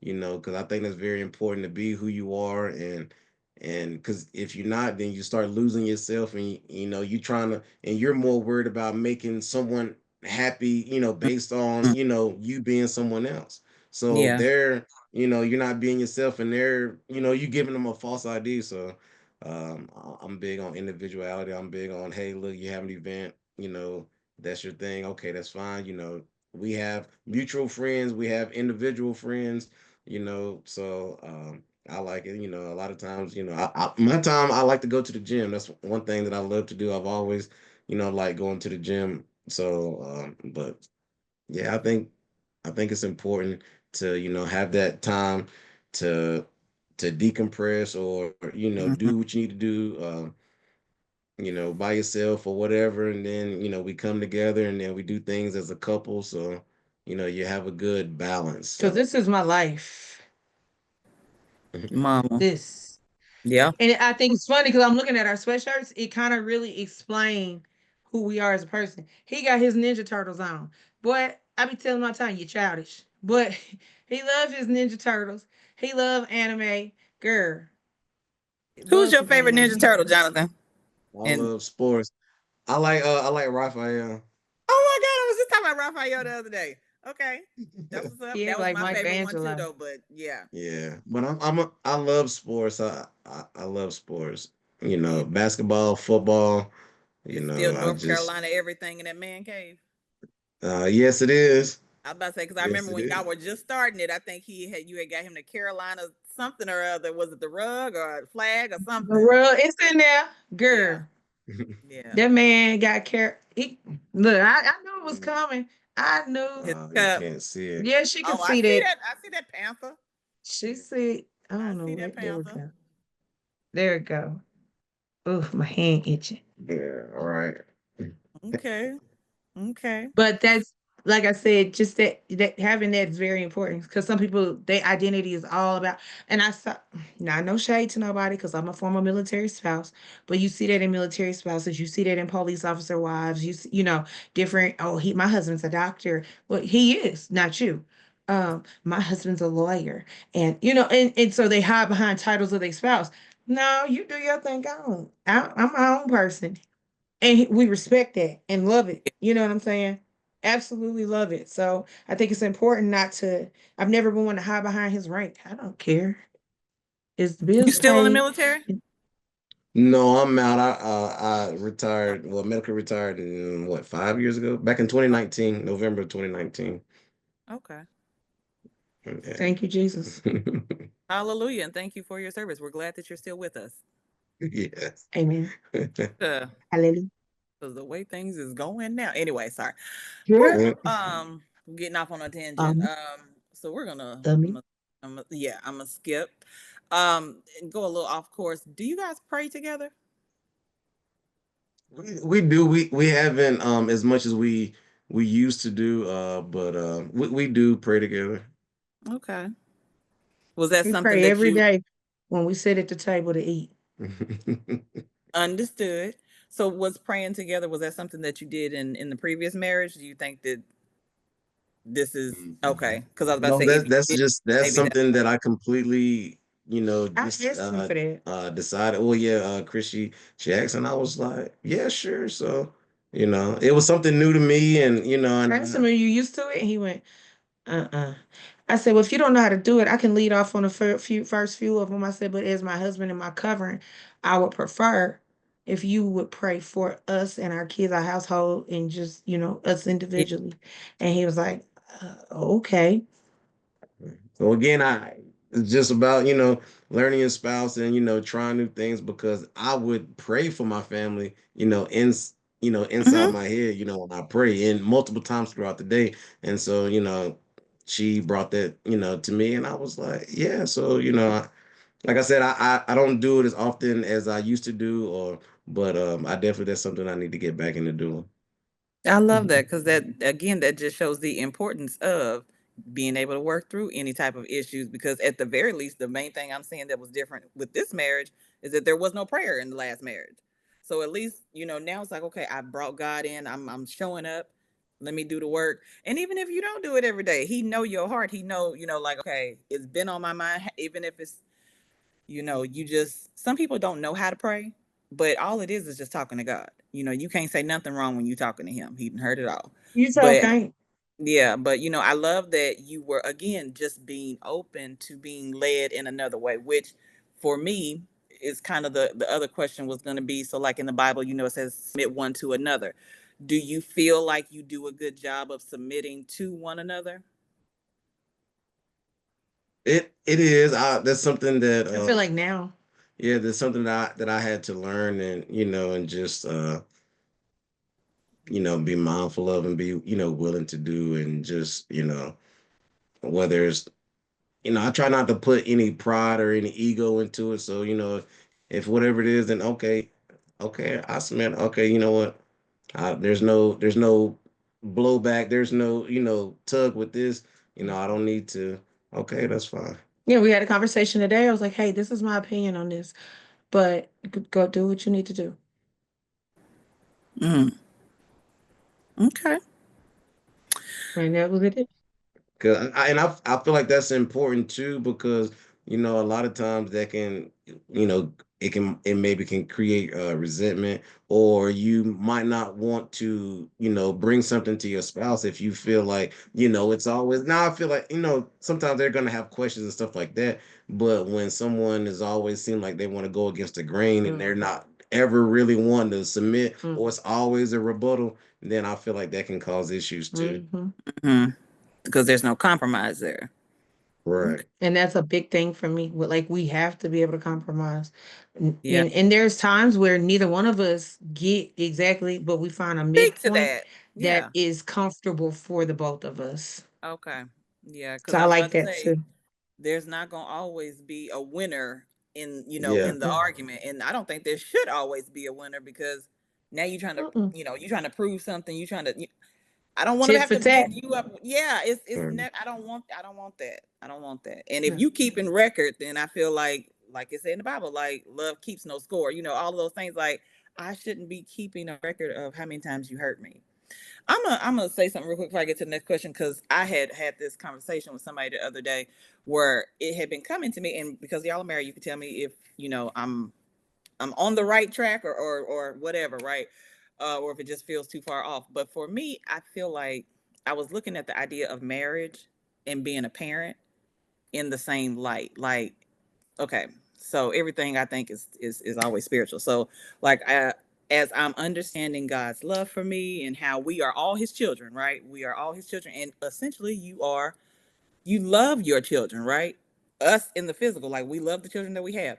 Because I think that's very important to be who you are, and because if you're not, then you start losing yourself, and you trying to, and you're more worried about making someone happy, based on you being someone else. So Yeah. you're not being yourself, and you giving them a false ID. So I'm big on individuality. I'm big on, hey, look, you have an event, that's your thing. Okay, that's fine. We have mutual friends, we have individual friends, so I like it. A lot of times, my time, I like to go to the gym. That's one thing that I love to do. I've always, like going to the gym. So, but yeah, I think it's important to, have that time to decompress, or, Mhm. do what you need to do. By yourself or whatever, and then we come together, and then we do things as a couple. So, you have a good balance. Because So, this is my life. Mama. This. Yeah. And I think it's funny because I'm looking at our sweatshirts. It kind of really explain who we are as a person. He got his Ninja Turtles on. But I be telling my time, you're childish. But he loves his Ninja Turtles. He love anime. Girl, Who's love your some favorite anime. Ninja Turtle, Jonathan? I And love sports. I like Raphael. oh my God, I was just talking about Raphael the other day. Okay, that's what's up. Yeah, That was like my favorite one too, Michelangelo. though. But yeah, Yeah, but I love sports. I love sports. yeah. Basketball, football. It's still I North just Carolina, everything in that man cave. yes, it is. I was about to say because I Yes, remember it when y'all is. were just starting it. I think you had got him to Carolina something or other. Was it the rug or a flag or The something? world, it's in there. Yeah, Girl, yeah. that man got care. Look, I knew it was coming. I knew. His You cup. can't see it. Yeah, she could Oh, I see see that. that. I see that panther. She see. I I don't know see that what. There we panther. go. There we go. Oh, my hand itching. Yeah, all right. Okay. Okay. But that's like I said, just that having that is very important because some people their identity is all about. And I saw now no shade to nobody because I'm a former military spouse, but you see that in military spouses, you see that in police officer wives, different. Oh, my husband's a doctor. Well, he is not you. My husband's a lawyer, and and so they hide behind titles of their spouse. No, you do your thing. I'm my own person. And we respect that and love it. You know what I'm saying? Absolutely love it. So I think it's important not to. I've never been one to hide behind his rank. I don't care. Is the You bills still in the paid? military? No, I'm out. I retired. Well, medical retired in what, 5 years ago? Back in Oh, 2019, November of 2019. okay. Yeah. Thank you, Jesus. Hallelujah. And thank you for your service. We're glad that you're still with us. Yes. Amen. Uh, Hallelujah. because the way things is going now. Anyway, sorry. Yeah. Whew, Yeah. we're getting off on a tangent. Um, So we're gonna, dummy. yeah, I'm gonna skip, and go a little off course. Do you guys pray together? We do. We haven't as much as we used to do, but we do pray together. Okay. Was that We something pray that every you day when we sit at the table to eat. understood? So was praying together, was that something that you did in the previous marriage? Do you think that this is okay? Because I was about to No, say if you did, that's maybe that's something that I completely, I just asked him for that. decided. Oh yeah, Chrissy Jackson. I was like, yeah, sure. So, it was something new to me, and I asked him, "Are you used to it?" And he went, uh-uh. I said, well, if you don't know how to do it, I can lead off on the first few of them. I said, but as my husband and my covering, I would prefer if you would pray for us and our kids, our household, and just, us yeah. individually. And he was like, okay. So again, it's just about learning your spouse, and trying new things, because I would pray for my family, inside my head, when I pray and multiple times throughout the day. And so, she brought that, to me, and I was like, yeah. So, like I said, I don't do it as often as I used to do, but I definitely, that's something I need to get back into doing. I love Mhm. that because that again that just shows the importance of being able to work through any type of issues because at the very least the main thing I'm seeing that was different with this marriage is that there was no prayer in the last marriage. So at least, now it's like, okay, I brought God in, I'm showing up, let me do the work. And even if you don't do it every day, he know your heart. He know, like, okay, it's been on my mind, even if it's you just some people don't know how to pray, but all it is just talking to God. You can't say nothing wrong when you talking to him. He done heard it all. You so But kind. yeah, but I love that you were again just being open to being led in another way, which for me is kind of the other question was going to be, so like in the Bible, it says submit one to another. Do you feel like you do a good job of submitting to one another? It is. That's something that I feel like now. yeah, that's something that I had to learn, and and just be mindful of, and be willing to do, and just whether it's I try not to put any pride or any ego into it. So if whatever it is, then okay, okay, I submit. Okay, you know what? There's no blowback. There's no tug with this. I don't need to. Okay, that's fine. Yeah, we had a conversation today. I was like, "Hey, this is my opinion on this, but go do what you need to do." Mm, okay. And that was it. Cause I feel like that's important too, because a lot of times that can you know it maybe can create resentment, or you might not want to bring something to your spouse if you feel like it's always. Now I feel like sometimes they're gonna have questions and stuff like that, but when someone is always seem like they want to go against the grain, and they're Mhm. not ever really wanting to submit, Mm. or it's always a rebuttal, then I feel like that can cause issues too. Mhm. Mm-hmm. Because there's no compromise there. Okay. Right. And that's a big thing for me. Like we have to be able to compromise. And, Yeah. and and there's times where neither one of us get exactly, but we find a Speak to midpoint that. that Yeah. is comfortable for the both of us. Okay. Yeah. Because So I I was like about to that say, too. there's not gonna always be a winner in Yeah. in the Mm-mm. argument, and I don't think there should always be a winner because now you're trying to Mm-mm. you're trying to prove something. You're trying to. I don't want to Tit have for to give tat. you up. Yeah. It's Mm. I don't want that. I don't want that. And if No. you keep in record, then I feel like it said in the Bible, like love keeps no score. All of those things. Like I shouldn't be keeping a record of how many times you hurt me. I'm gonna say something real quick before I get to the next question because I had this conversation with somebody the other day where it had been coming to me, and because y'all are married, you can tell me if I'm on the right track or whatever, right? Or if it just feels too far off. But for me, I feel like I was looking at the idea of marriage and being a parent in the same light. Like, okay, so everything I think is always spiritual. So like as I'm understanding God's love for me and how we are all his children, right? We are all his children. And essentially you love your children, right? Us in the physical, like we love the children that we have.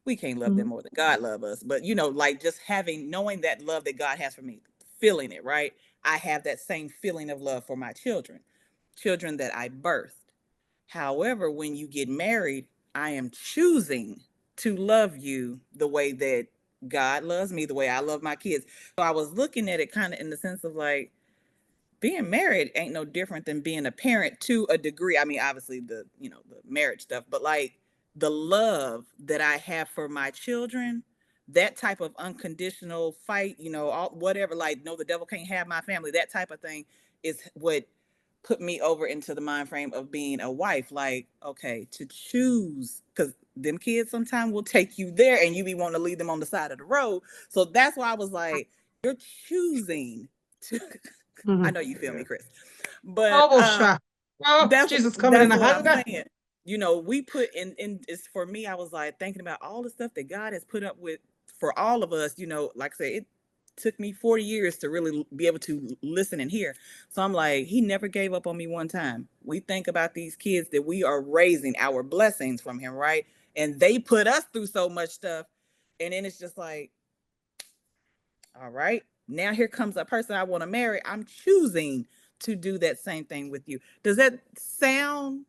We can't love them Mhm. more than God love us. But like just knowing that love that God has for me, feeling it, right? I have that same feeling of love for my children, children that I birthed. However, when you get married, I am choosing to love you the way that God loves me, the way I love my kids. So I was looking at it kind of in the sense of like, being married ain't no different than being a parent to a degree. I mean, obviously the marriage stuff, but like the love that I have for my children, that type of unconditional fight, all, whatever, like no, the devil can't have my family, that type of thing is what put me over into the mind frame of being a wife. Like, okay, to choose, because them kids sometimes will take you there and you be wanting to leave them on the side of the road. So that's why I was like, you're choosing to I Mhm. know you feel me, Yeah. Chris. But Oh, shy. Oh, that's Jesus coming in that's a what hot I'm gun. saying. We put in it's for me, I was like thinking about all the stuff that God has put up with for all of us, like I said, it took me 40 years to really be able to listen and hear. So I'm like, he never gave up on me one time. We think about these kids that we are raising, our blessings from him, right? And they put us through so much stuff. And then it's just like, all right, now here comes a person I want to marry. I'm choosing to do that same thing with you. Does that sound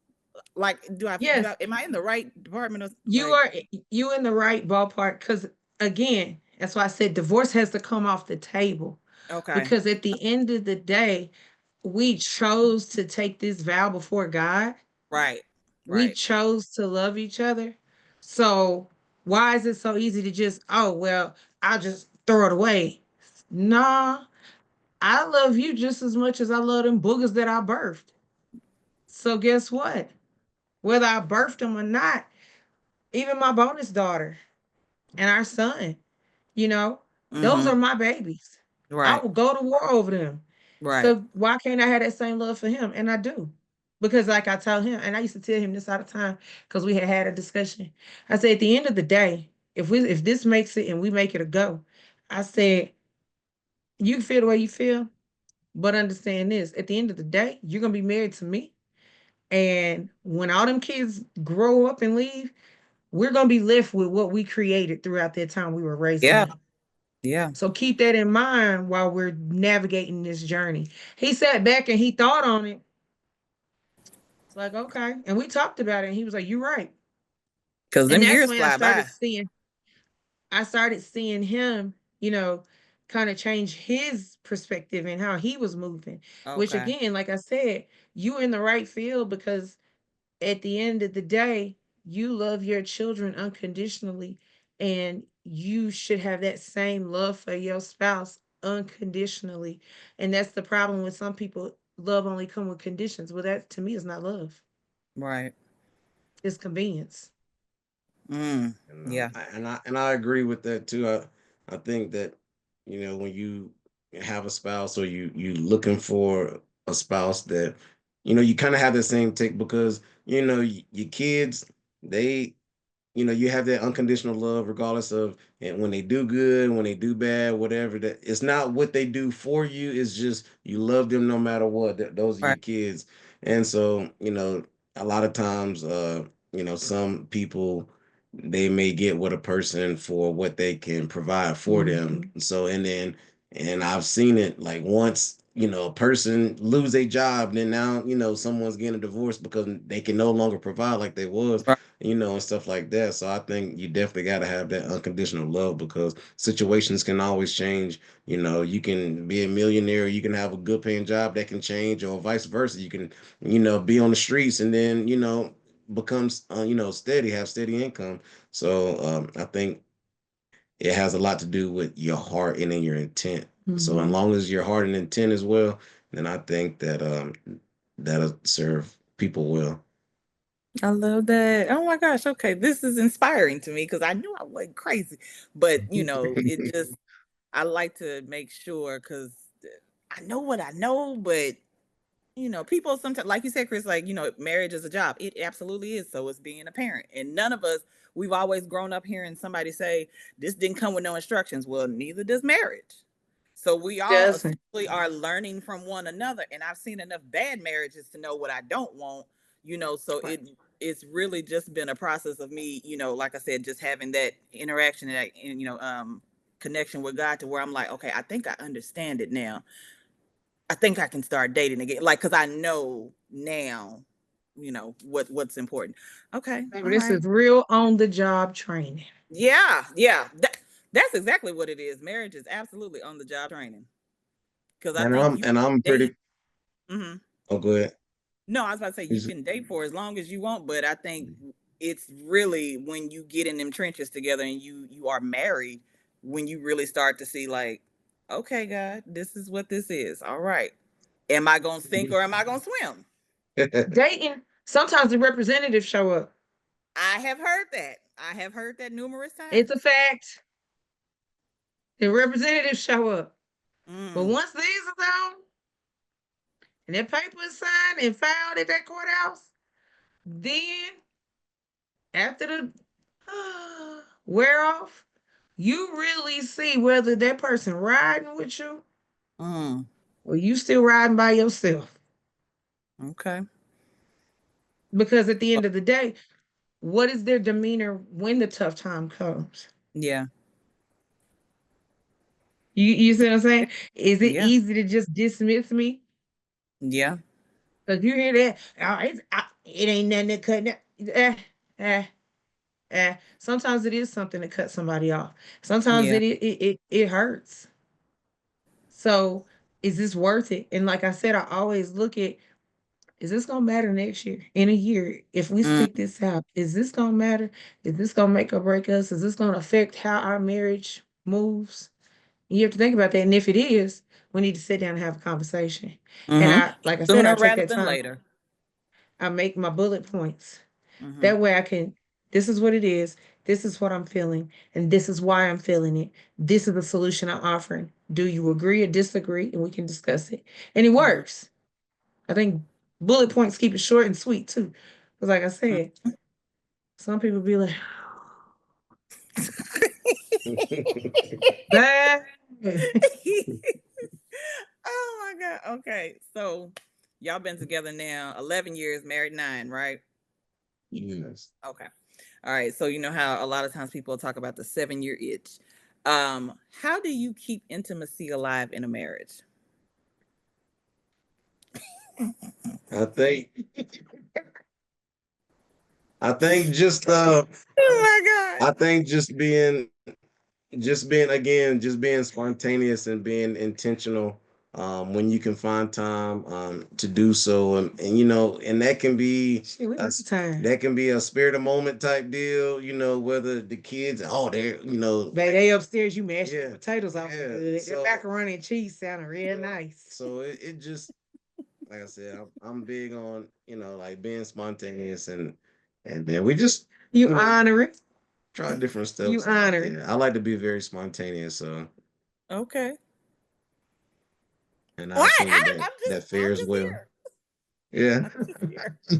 like, Yes, am I in the right department of you like, are you in the right ballpark because again, that's why I said divorce has to come off the table. okay, Because at the end of the day, we chose to take this vow before God. right, We right. chose to love each other. So why is it so easy to just, oh well, I'll just throw it away? Nah, I love you just as much as I love them boogers that I birthed. So guess what? Whether I birthed them or not, even my bonus daughter and our son, you know, those Mm-hmm. are my babies. I Right, will go to war over them. right, So why can't I have that same love for him? And I do. Because like I tell him, and I used to tell him this all the time, because we had a discussion. I said, at the end of the day, if this makes it and we make it a go, I said, you can feel the way you feel, but understand this. At the end of the day, you're gonna be married to me. And when all them kids grow up and leave, we're gonna be left with what we created throughout that time we were raising yeah, them. yeah, So keep that in mind while we're navigating this journey. He sat back and he thought on it. It's like, okay. And we talked about it. And he was like, you're right. because And them that's years when fly by. I started seeing him, kind of change his perspective and how he was moving. Which Okay, again, like I said, you in the right field because at the end of the day, you love your children unconditionally, and you should have that same love for your spouse unconditionally. And that's the problem with some people. Love only come with conditions. Well, that to me is not love. right. It's convenience. Mm, And yeah, I agree with that too. I think that when you have a spouse or you looking for a spouse that you kind of have the same take because your kids they you have that unconditional love regardless of and when they do good, when they do bad, whatever. That it's not what they do for you. It's just you love them no matter what. Those are your right, kids, and so a lot of times, some people they may get with a person for what they can provide for them. Mhm. So and I've seen it like once. A person lose a job, then now someone's getting a divorce because they can no longer provide like they was right, and stuff like that. So I think you definitely got to have that unconditional love because situations can always change. You can be a millionaire, you can have a good paying job that can change, or vice versa. You can, be on the streets and then, becomes, steady, have steady income. So I think it has a lot to do with your heart and then your intent. So as Mhm. long as your heart and intent as well, then I think that that'll serve people well. I love that. Oh my gosh. Okay. This is inspiring to me because I knew I wasn't crazy, but it just, I like to make sure because I know what I know, but people sometimes, like you said, Chris, like, marriage is a job. It absolutely is. So is being a parent. And none of us, we've always grown up hearing somebody say, this didn't come with no instructions. Well, neither does marriage. So we all Doesn't. essentially are learning from one another. And I've seen enough bad marriages to know what I don't want, so Right. it's really just been a process of me, like I said, just having that interaction and connection with God to where I'm like, okay, I think I understand it now. I think I can start dating again. Like, cause I know now, what's important. Okay. Baby, All this right. is real on the job training. Yeah. Yeah. That's exactly what it is. Marriage is absolutely on the job training. Cause I And think I'm you and I'm date. pretty. Hmm. Oh, go ahead. No, I was about to say you can date for as long as you want, but I think it's really when you get in them trenches together and you are married when you really start to see like, okay, God, this is what this is. All right. Am I gonna sink or am I gonna swim? Dating, sometimes the representatives show up. I have heard that. I have heard that numerous It's a times. fact. The representatives show up. But Mm, once these is on and that paper is signed and filed at that courthouse, then after the wear off, you really see whether that person riding with you mm, or you still riding by yourself. okay. Because at the end of the day, what is their demeanor when the tough time comes? Yeah. You see what I'm saying? Is it Yeah. easy to just dismiss me? Yeah. Cause you hear that? Oh, it ain't nothing to cut. Eh, eh, Sometimes it is something to cut somebody off. Sometimes Yeah. it hurts. So is this worth it? And like I said, I always look at, is this gonna matter next year? In a year, if we Mm, stick this out, is this gonna matter? Is this gonna make or break us? Is this gonna affect how our marriage moves? You have to think about that. And if it is, we need to sit down and have a conversation. And mm-hmm. I, like I said, I Sooner take rather that than time. later. I make my bullet points. Mm-hmm. That way I can, this is what it is. This is what I'm feeling. And this is why I'm feeling it. This is the solution I'm offering. Do you agree or disagree? And we can discuss it. And it Mm-hmm. works. I think bullet points keep it short and sweet too. Because like I said, some people be like, bad. Oh my God. Okay. So y'all been together now 11 years, married 9, right? Yes. Okay. All right. So you know how a lot of times people talk about the 7-year itch. How do you keep intimacy alive in a marriage? I think I think just Oh my God. I think just being again, just being spontaneous and being intentional when you can find time to do so, and and that can be Shit, we a got the time. that can be a spirit of moment type deal, whether the kids, oh, they're, Babe, they upstairs, you mashed the yeah, potatoes off yeah. good. That So macaroni and cheese sounded real nice. so it just, like I said, I'm big on, like being spontaneous, and then we just, You you know, honor it. try different You stuff. honor it. Yeah, I like to be very spontaneous, so Okay. and I What? think that that I'm fares just well. here. Yeah. I'm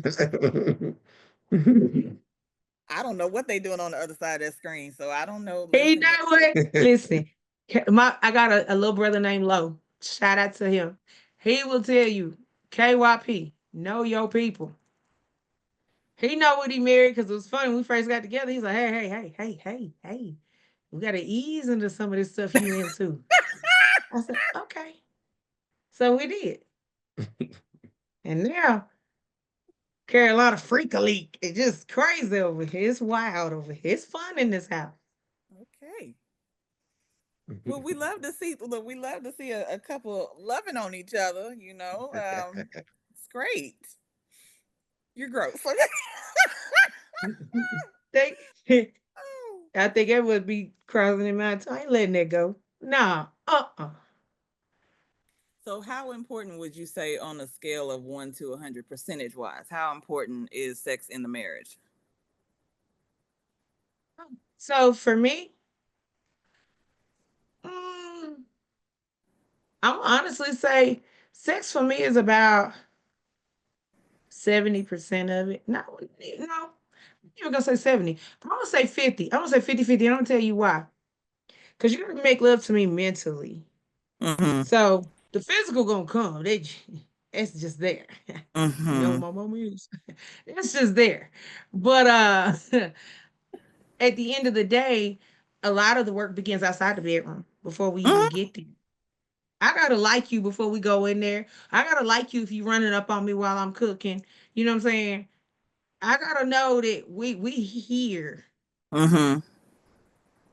just here. I don't know what they doing on the other side of that screen, so I don't know. He Listen, know what? Listen, I got a little brother named Lo. Shout out to him. He will tell you, KYP, know your people. He know what he married because it was funny when we first got together. He's like, hey. We gotta ease into some of this stuff you into. I said, okay. So we did. And now Carolina freak a leak. It's just crazy over here. It's wild over here. It's fun in this house. okay. Well, we love to see a couple loving on each other. It's great. You're gross. They Oh. I think it would be crossing in my tongue. I ain't letting that go. Nah. So, how important would you say on a scale of 1 to 100 percentage wise? How important is sex in the marriage? So for me, mm, I'm honestly say sex for me is about 70% of it. No, you're gonna say 70. I'm gonna say 50. I'm gonna say 50-50. I'm gonna tell you why. Because you're gonna make love to me mentally. Mm-hmm. So the physical gonna come. It's just there. You know what Mm-hmm. my mama is? It's just there. But at the end of the day, a lot of the work begins outside the bedroom before we even Mm-hmm. get there. I gotta like you before we go in there. I gotta like you if you running up on me while I'm cooking. You know what I'm saying? I gotta know that we here Mm-hmm.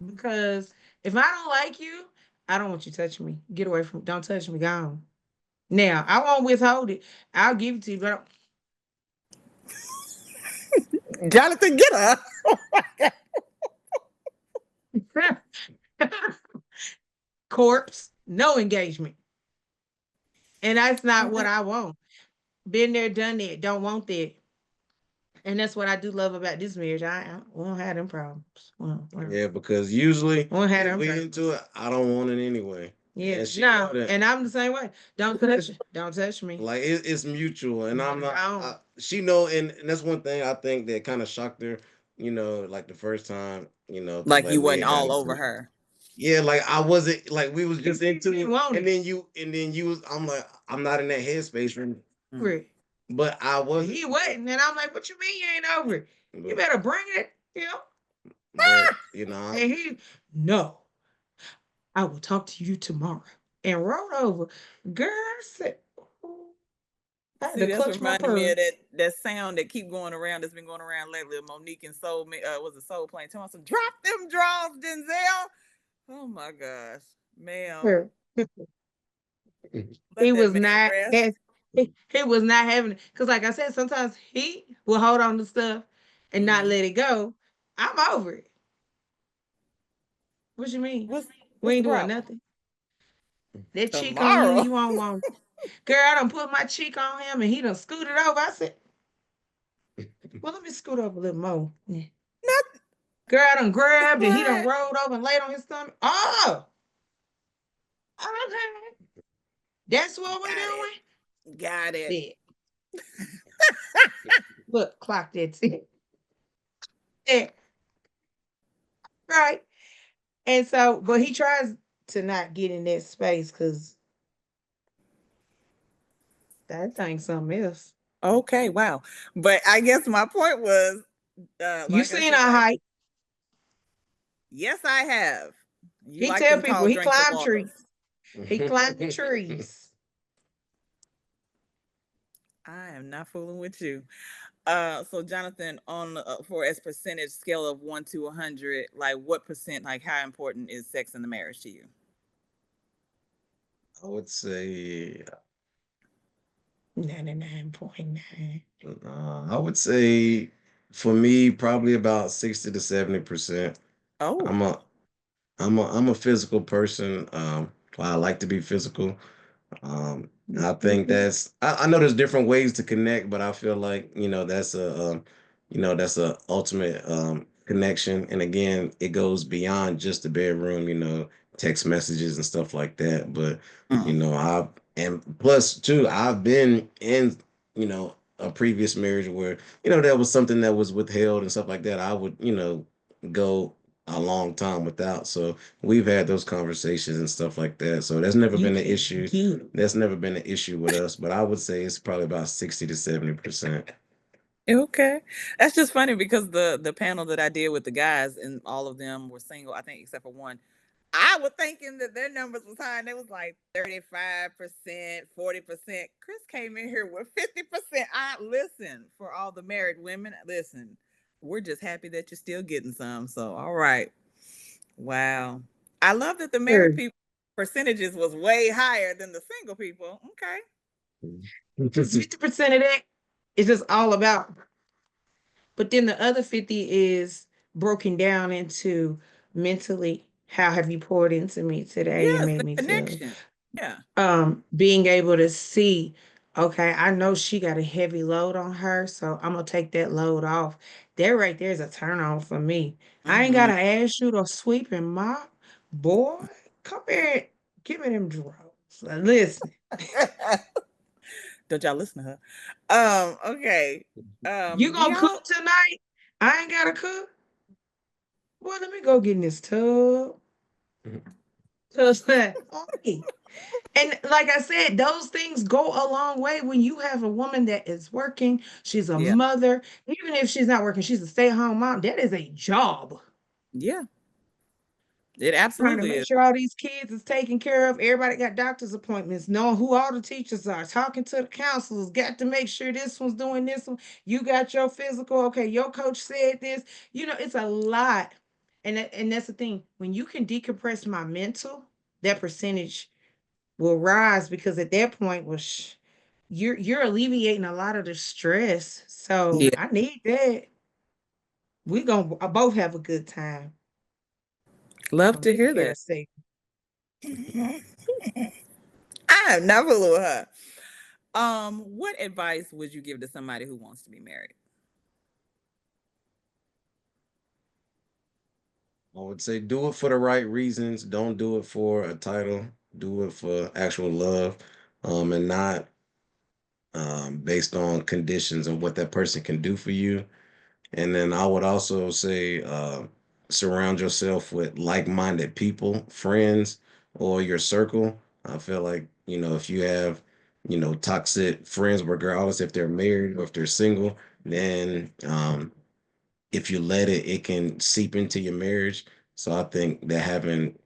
because if I don't like you, I don't want you touching me. Get away from me. Don't touch me. Gone. Now I won't withhold it. I'll give it to you, but Jonathan, get up. corpse, no engagement, and that's not what Okay. I want. Been there, done that. Don't want that. And that's what I do love about this marriage. I won't have them problems. Yeah, because usually Won't have if them we into problems. it, I don't want it anyway, Yeah, and she know no, that. and I'm the same way. Don't touch it. Don't touch me. Like it's mutual, and I'm not. Gone. She know, and that's one thing I think that kind of shocked her. Like the first time, Like like you we wasn't had got all into over it. her. Yeah, like I wasn't, like we was just into Didn't it, want and it. then you was. I'm like, I'm not in that headspace, Mm. Over. but I wasn't. He wasn't, and I'm like, "What you mean you ain't over it? You But better bring it." You know. but And he, no. I will talk to you tomorrow. And rolled over. Girl, I said, "Ooh." I had See, to that's clutch my reminding me pearl. of that sound that keep going around. That's been going around lately. Monique and Soul, was it Soul playing? Telling some drop them draws, Denzel. Oh my gosh, ma'am, Girl, let He that was man not rest. as he was not having it. Because like I said, sometimes he will hold on to stuff and not Mm-hmm. let it go. I'm over it. What you mean? We What's the ain't doing problem? nothing. That cheek on you, Tomorrow. you want. Girl, I done put my cheek on him and he done scooted over. I said, well, let me scoot over a little more. Yeah. Not Girl, I done grabbed and he done what? rolled over and laid on his stomach. Oh, okay. That's what we're Got it. doing? Got it. Yeah. Look, clock that. Yeah, right. And so, but he tries to not get in that space because that thing something else. Okay, wow. But I guess my point was, You like I seen said, our height. yes, I have. You He like tell them people tall he drinks of climbed waters. trees. He climbed the trees. I am not fooling with you. So Jonathan, on for as percentage scale of 1 to 100, like what percent, like how important is sex in the marriage to you? I would say 99.9. I would say for me probably about 60 to 70%. Oh, I'm a I'm a physical person. I like to be physical. I think I know there's different ways to connect, but I feel like that's a ultimate connection. And again, it goes beyond just the bedroom. Text messages and stuff like that. But mm. I and plus too, I've been in a previous marriage where there was something that was withheld and stuff like that. I would go a long time without. So we've had those conversations and stuff like that. So that's never You been an can issue. get it. That's never been an issue with us. But I would say it's probably about 60 to 70%. Okay, that's just funny because the panel that I did with the guys and all of them were single, I think, except for one. I was thinking that their numbers was high, and they was like 35%, 40%. Chris came in here with 50%. I listen for all the married women. Listen, we're just happy that you're still getting some. So, all right, wow. I love that the married Sure. people percentages was way higher than the single people. Okay. 50% of that is just all about. But then the other 50 is broken down into mentally, how have you poured into me today and Yes, made the me feel? connection. Yeah. Being able to see, okay, I know she got a heavy load on her, so I'm gonna take that load off. That right there is a turn on for me. I ain't Mm-hmm. gotta ask you to sweep and mop. Boy, come here, give me them drawers. Listen, Don't y'all listen to her? Okay. you Do gonna y'all cook tonight? I ain't gotta cook. Boy, let me go get in this tub. Cause hey, and like I said, those things go a long way when you have a woman that is working, she's a yeah. mother, even if she's not working, she's a stay-at-home mom. That is a job. Yeah. It Trying to absolutely make is. sure all these kids is taken care of. Everybody got doctor's appointments, knowing who all the teachers are, talking to the counselors, got to make sure this one's doing this one. You got your physical. Okay, your coach said this. It's a lot. And that's the thing. When you can decompress my mental, that percentage will rise because at that point, well, you're alleviating a lot of the stress. So Yeah. I need that. We gonna both have a good time Love on to this hear air that. safe. I have never fooling with her. What advice would you give to somebody who wants to be married? I would say do it for the right reasons. Don't do it for a title. Do it for actual love, and not based on conditions and what that person can do for you. And then I would also say surround yourself with like-minded people, friends, or your circle. I feel like, if you have, toxic friends, regardless if they're married or if they're single, then if you let it, it can seep into your marriage. So I think that having,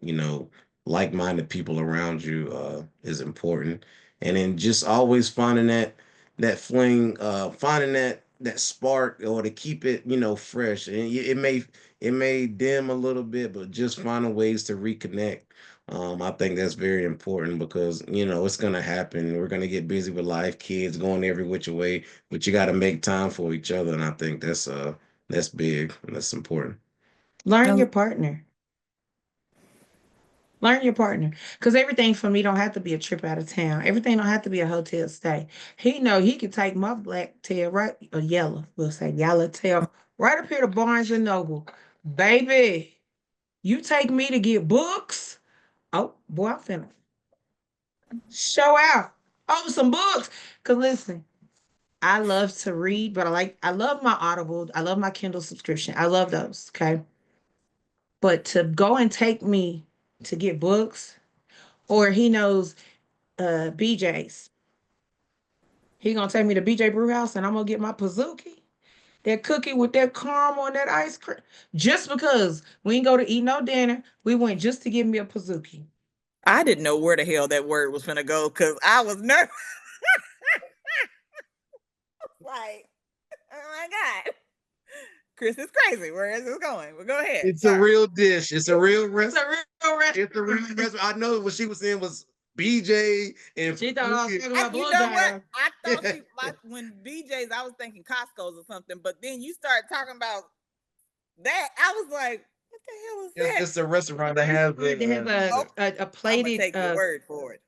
like-minded people around you is important. And then just always finding that fling, finding that spark, or to keep it, fresh. And it may dim a little bit, but just finding ways to reconnect. I think that's very important because it's gonna happen. We're gonna get busy with life, kids going every which way, but you got to make time for each other, and I think that's big and that's important. Learn your Um, partner. Learn your partner. Because everything for me don't have to be a trip out of town. Everything don't have to be a hotel stay. He know he can take my black tail right or yellow. We'll say yellow tail right up here to Barnes and Noble. Baby, you take me to get books. Oh boy, I'm finna show out over some books. Cause listen, I love to read, but I love my Audible. I love my Kindle subscription. I love those. Okay. But to go and take me to get books, or he knows BJ's. He gonna take me to BJ Brew House and I'm gonna get my Pizookie. That cookie with that caramel and that ice cream. Just because we ain't go to eat no dinner, we went just to get me a Pizookie. I didn't know where the hell that word was gonna go because I was nervous. Like, oh my god, Chris is crazy. Where is this going? Well, go ahead. It's a Sorry. real dish. It's a real It's a rest. real It's a real restaurant. restaurant. I know what she was saying was BJ and She thought I was talking about You know what? blowjob. I thought when BJ's, I was thinking Costco's or something, but then you started talking about that. I was like, what the hell is that? it's a restaurant that has They have Oh, a I'm gonna plated take your word for it.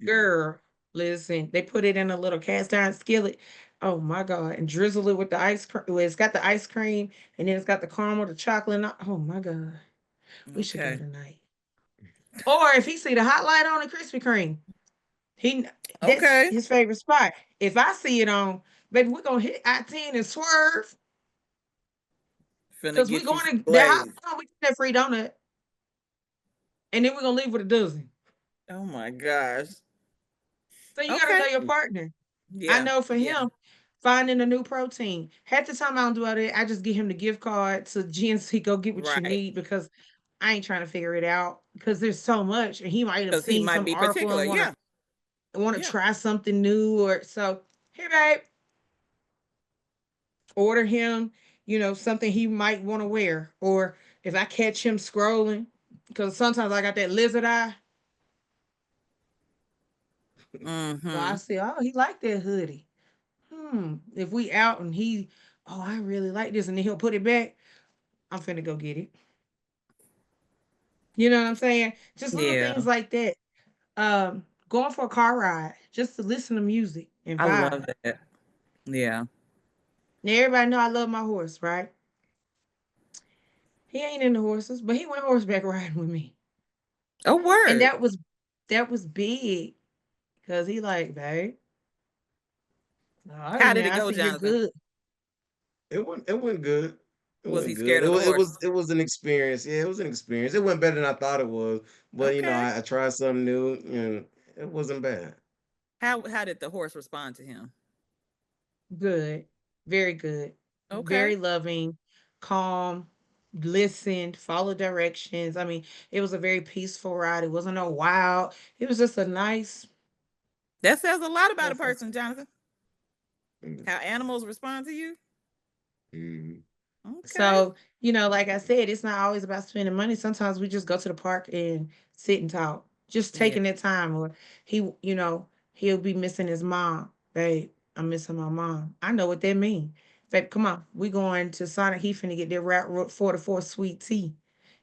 girl. Listen, they put it in a little cast iron skillet. Oh my God. And drizzle it with the ice cream. Well, it's got the ice cream and then it's got the caramel, the chocolate. Oh my God. We should go Okay. tonight. Or if he see the hot light on the Krispy Kreme, he that's Okay. his favorite spot. If I see it on, baby, we're gonna hit I-10 and swerve Finna because we get you some going to that hot glaze. we get that free donut and then we're gonna leave with a dozen. Oh my gosh. So you gotta Okay. know your partner. I Yeah. know for Yeah. him, finding a new protein. Half the time I don't do all that. I just give him the gift card to GNC, go get what you Right. need because I ain't trying to figure it out because there's so much. And he might have Because he seen might some be article particular. and Yeah. wanna Yeah. try something new or so here, babe, order him, something he might want to wear. Or if I catch him scrolling, because sometimes I got that lizard eye. So I Mm-hmm. say, oh, he like that hoodie. If we out and oh, I really like this, and then he'll put it back. I'm finna go get it. You know what I'm saying? Just little Yeah. things like that. Going for a car ride just to listen to music and I love vibe. that. Yeah. Now everybody know I love my horse, right? He ain't into horses, but he went horseback riding with me, Oh, and word. that was big because he like, babe. All right, How did it now I go, see you're Jonathan? good. It went good. It Was he went good. scared of the horse? It was an experience. Yeah, it was an experience. It went better than I thought it was. But Okay. I tried something new and it wasn't bad. How did the horse respond to him? Good, very good, Okay. very loving, calm, listened, followed directions. I mean, it was a very peaceful ride. It wasn't a wild. It was just a nice. That says a lot about a Yes, person, Jonathan. Mm, How animals respond to you. mm, Okay. so, like I said, it's not always about spending money. Sometimes we just go to the park and sit and talk, just Yeah. taking that time. Or he'll be missing his mom. Babe, I'm missing my mom. I know what that means. Babe, come on. We going to Sonic. He finna get that Route 44 sweet tea.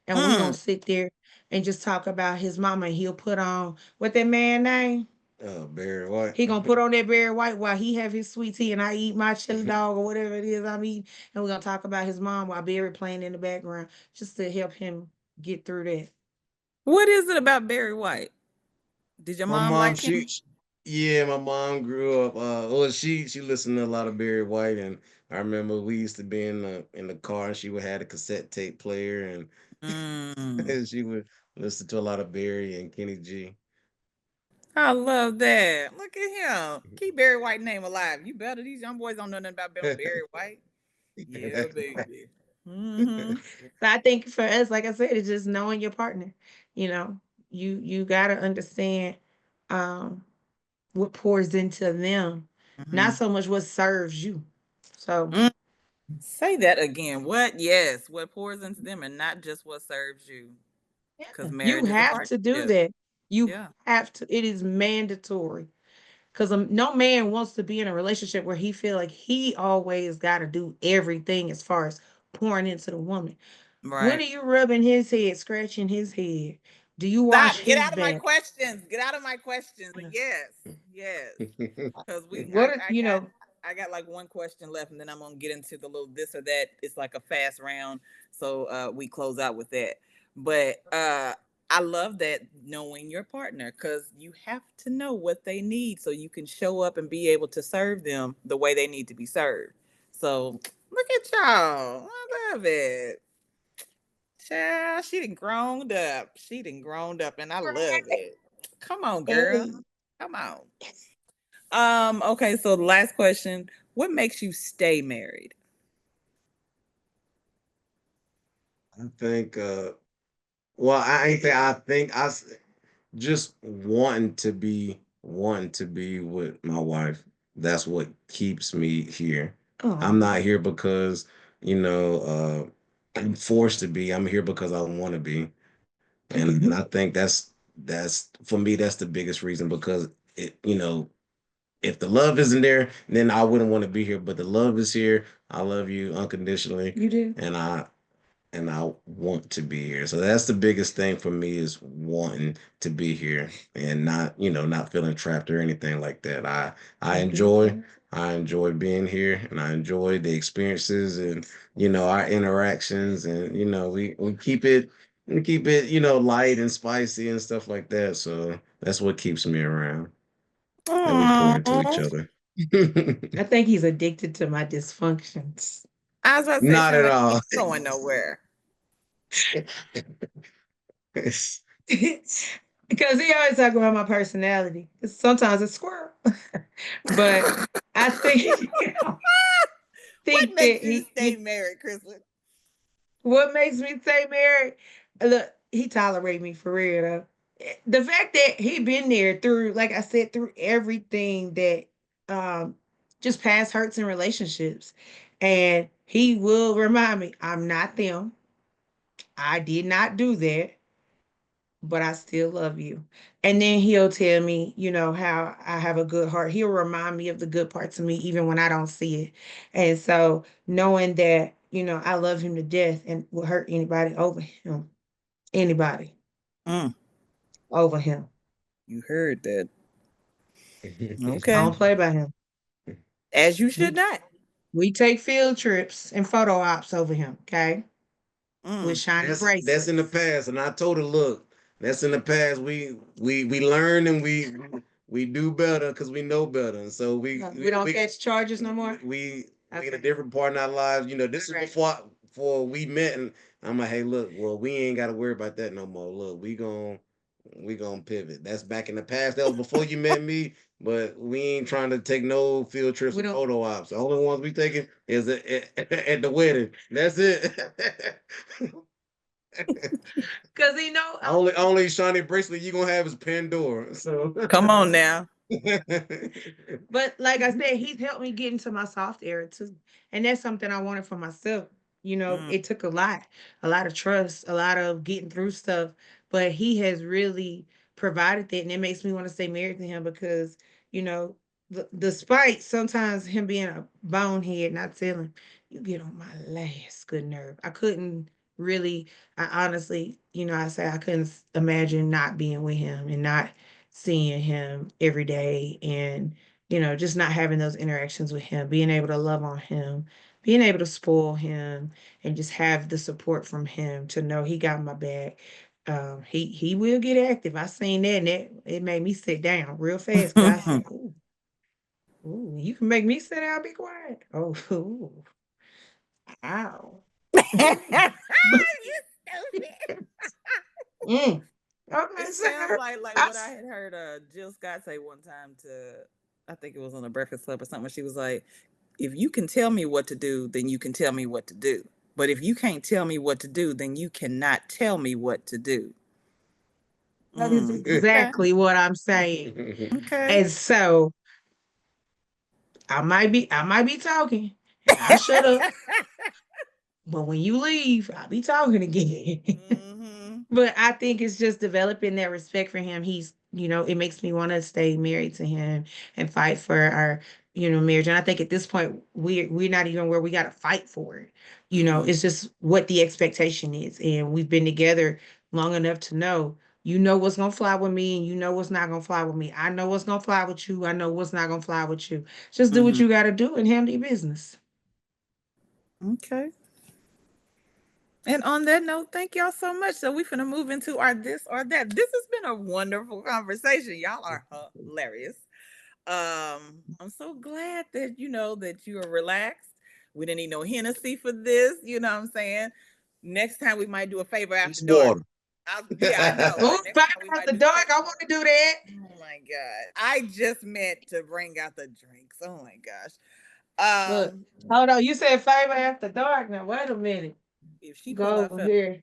And we gonna Mm. sit there and just talk about his mama. And he'll put on what that man name? oh, Barry White. He gonna put on that Barry White while he have his sweet tea and I eat my chili dog or whatever it is I'm eating. And we're gonna talk about his mom while Barry playing in the background just to help him get through that. What is it about Barry White? Did your My mom mom, like him? yeah, my mom grew up. Well, she listened to a lot of Barry White, and I remember we used to be in the car, and she would have a cassette tape player, and, Mm. and she would listen to a lot of Barry and Kenny G. I love that. Look at him. Keep Barry White name alive. You better. These young boys don't know nothing about Barry White. Yeah, baby. Mm-hmm. So I think for us, like I said, it's just knowing your partner, you know. You gotta understand um what pours into them, not Mm-hmm. so much what serves you. So Mm. Say that again. What? Yes. What pours into them and not just what serves you. Because yeah, you marriage is a have to do partnership. that. You Yeah. have to. It is mandatory. Because no man wants to be in a relationship where he feel like he always got to do everything as far as pouring into the woman. When are Right. you rubbing his head, scratching his head? Do you wash Stop. Get his out of my back? questions. Get out of my questions. Yes. Yes. Because What are, I got like one question left, and then I'm gonna get into the little this or that. It's like a fast round, so we close out with that. But I love that knowing your partner because you have to know what they need so you can show up and be able to serve them the way they need to be served. So look at y'all. I love it. Child, she done grown up. She done grown up, and I love it. Come on, girl. hey, Come on. Okay, so the last question. What makes you stay married? I think well, I ain't think I think just wanting to be with my wife. That's what keeps me here. I'm oh, not here because, you know, I'm forced to be. I'm here because I want to be. And I think that's for me that's the biggest reason because it, if the love isn't there, then I wouldn't want to be here, but the love is here. I love you unconditionally you do. and I want to be here. So that's the biggest thing for me is wanting to be here and not, not feeling trapped or anything like that. I That's enjoy beautiful. I enjoy being here and I enjoy the experiences and our interactions and we keep it, light and spicy and stuff like that. So that's what keeps me around. And we pour into each Aww. other. I think he's addicted to my dysfunctions. I was about to say, it Not sounds at like he all. ain't going nowhere. Because he always talk about my personality. Sometimes it's squirrel. But I think What think that makes you stay he married, Chrislyn? what makes me stay married? Look, he tolerate me for real though. The fact that he been there through, like I said, through everything that um just past hurts and relationships. And he will remind me, I'm not them. I did not do that, but I still love you. And then he'll tell me, how I have a good heart. He'll remind me of the good parts of me, even when I don't see it. And so knowing that, I love him to death and will hurt anybody Mm, over him. you heard that. I Okay. don't play by him. As you should We not. we take field trips and photo ops over him, okay? With Mm. shiny That's in the bracelets. past, and I told her, look, that's in the past. We learn and we do better because we know better, and so We don't catch charges no more. we in a Okay. different part in our lives. This is Right. before we met, and I'm like, hey, look, well, we ain't got to worry about that no more. Look, we gonna pivot. That's back in the past. That was before you met me, but we ain't trying to take no field trips We or don't photo ops. The only ones we taking is at the wedding. That's it. because Only shiny bracelet you gonna have is Pandora. So Come on now. but like I said, he's helped me get into my soft area too. And that's something I wanted for myself. Mm. It took a lot of trust, a lot of getting through stuff. But he has really provided that. And it makes me want to stay married to him because, you know, despite sometimes him being a bonehead, not telling, you get on my last good nerve. I couldn't really, I honestly, I say I couldn't imagine not being with him and not seeing him every day and just not having those interactions with him, being able to love on him, being able to spoil him and just have the support from him to know he got my back. He will get active. I seen that and it made me sit down real fast because I said, ooh, ooh, you can make me sit down, be quiet. Oh, ooh, ow. Mm. You stupid. Mm. Okay, It sounds sir. like I what I had heard Jill Scott say one time to, I think it was on the Breakfast Club or something. She was like, if you can tell me what to do, then you can tell me what to do. But if you can't tell me what to do, then you cannot tell me what to do. That is Okay. exactly what I'm saying. Okay. And so I might be talking and I'll shut up. But when you leave, I'll be talking again. Mm-hmm. But I think it's just developing that respect for him. It makes me want to stay married to him and fight for our, marriage. And I think at this point, we're not even where we got to fight for it. Mm-hmm. It's just what the expectation is. And we've been together long enough to know, what's going to fly with me and you know what's not going to fly with me. I know what's going to fly with you. I know what's not going to fly with you. Just do what Mm-hmm. you got to do and handle your business. Okay. And on that note, thank y'all so much. So we finna move into our this or that. This has been a wonderful conversation. Y'all are hilarious. I'm so glad that that you are relaxed. We didn't need no Hennessy for this. You know what I'm saying? Next time we might do a favor It's after dark. water. Yeah, I know. Oh, Next five time we might after do the dark. favor. I want to do that. Oh my god! I just meant to bring out the drinks. Oh my gosh. Look, hold on. You said favor after dark. Now wait a minute. If she pull Go up, over here.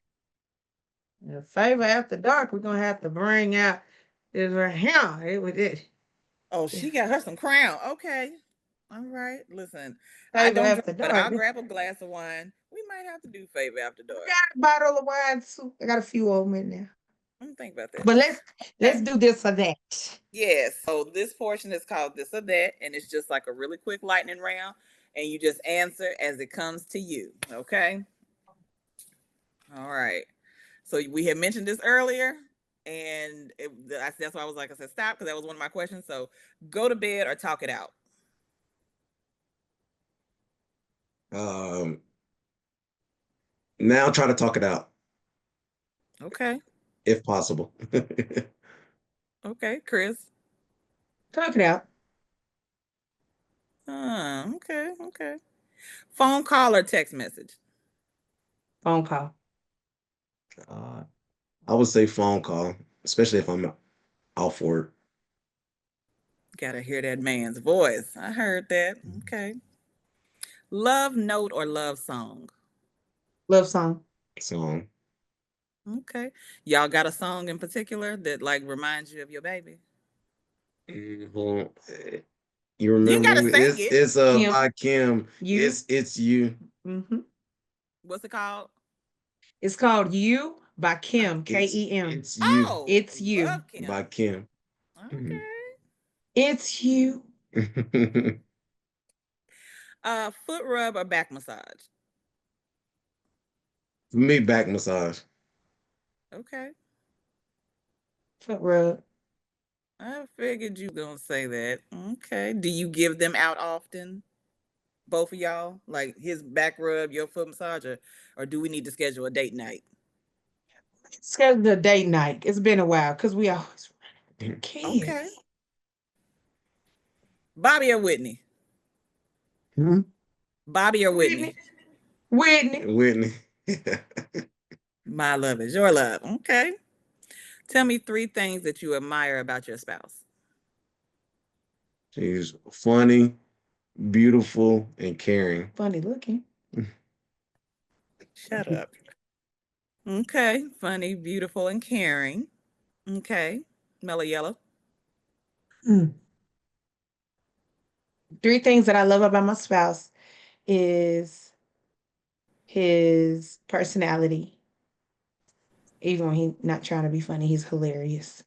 The favor after dark. We're gonna have to bring out this right here. It with it. oh, she got her some crown. Okay. All right. Listen, I Favor don't drink, after but dark. I'll grab a glass of wine. We might have to do favor after We dark. got a bottle of wine too. I got a few of them in there. Let me think about that. But let's Okay. do this or that. Yes. So this portion is called this or that, and it's just like a really quick lightning round, and you just answer as it comes to you. Okay. All right. So we had mentioned this earlier, and that's why I said stop because that was one of my questions. So go to bed or talk it out. um, Now try to talk it out Okay. if possible. Okay, Chris. Talk it out. Okay, okay. Phone call or text message? Phone call. uh, I would say phone call, especially if I'm out for it. Gotta hear that man's voice. I heard that. Okay. Love note or love song? Love song. So, Okay. Y'all got a song in particular that like reminds you of your baby? well, you You ain't remember gotta who sing it. it's Kim. by Kim. You. It's you. Mm-hmm. What's it called? It's called You by Kim. It's Kem. it's you Oh, It's you. love Kim. by Kim. Mhm. Okay. It's you. Foot rub or back massage? For me, back massage. Okay. Foot rub. I figured you gonna say that. Okay. Do you give them out often? Both of y'all? Like his back rub, your foot massage, or do we need to schedule a date night? Schedule a date night. It's been a while because we always running with the Okay. kids. Bobby or Whitney? Hmm? Bobby or Whitney. Whitney? Whitney. Whitney. My love is your love. Okay. Tell me three things that you admire about your spouse. She's funny, beautiful, and caring. Funny looking. Shut up. Okay. Funny, beautiful, and caring. Okay. Mellow yellow. Mm. Three things that I love about my spouse is his personality. Even when he's not trying to be funny, he's hilarious.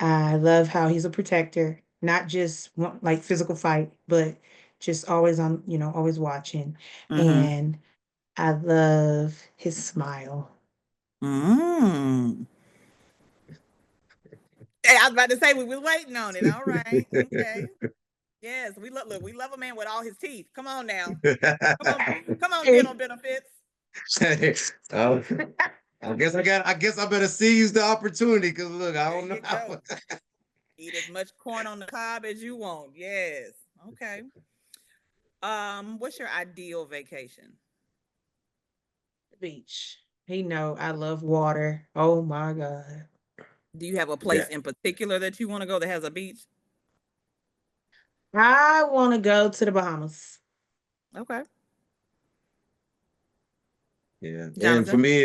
I love how he's a protector, not just like physical fight, but just always on, always watching. Mm-hmm. And I love his smile. Mm. Hey, I was about to say we was waiting on it. All right. Okay. Yes, we look, we love a man with all his teeth. Come on now. Come on, dental Hey, benefits. Oh, I guess I better seize the opportunity because look, I There don't know you how. go. Eat as much corn on the cob as you want. Yes. Okay. What's your ideal vacation? beach. He know I love water. Oh my God. Do you have a Yeah, place in particular that you want to go that has a beach? I want to go to the Bahamas. Okay. yeah. And for Jonathan? me,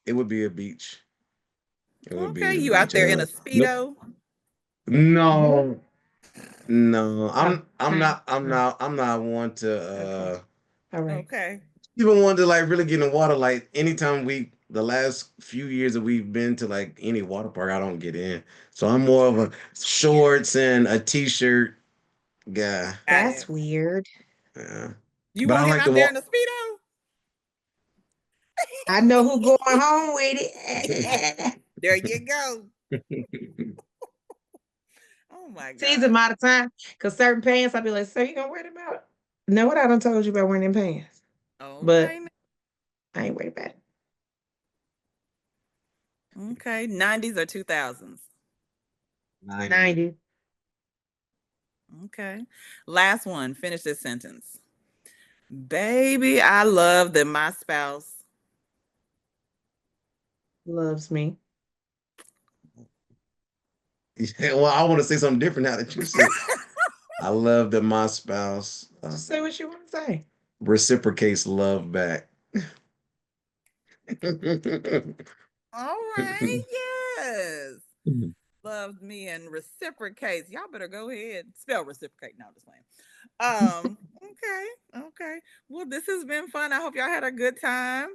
it would be a beach. It would be Okay, the you out beach. there in a Nope. speedo? No, no. Oh, I'm not one to okay. All right. Okay. even want to like really get in the water. Like anytime the last few years that we've been to like any water park, I don't get in. So I'm more of a shorts and a t-shirt guy. Got it. That's weird. Yeah. You But I want him like out to there walk. in a speedo? I know who going home with it. There you go. Oh my Tease him God. all the time. Cause certain pants, I'll be like, "Sir, you gonna wear them out?" No, what I done told you about wearing them pants, but Okay. I ain't worried about it. Okay. 90s or 2000s? 90. 90. Okay. Last one. Finish this sentence. Baby, I love that my spouse. Loves me. Yeah, well, I want to say something different now that you said. I love that my spouse Just say what you want to say. reciprocates love back. All right. Yes. Loves me and reciprocates. Y'all better go ahead. Spell reciprocate. No, just playing. Okay. Okay. Well, this has been fun. I hope y'all had a good time.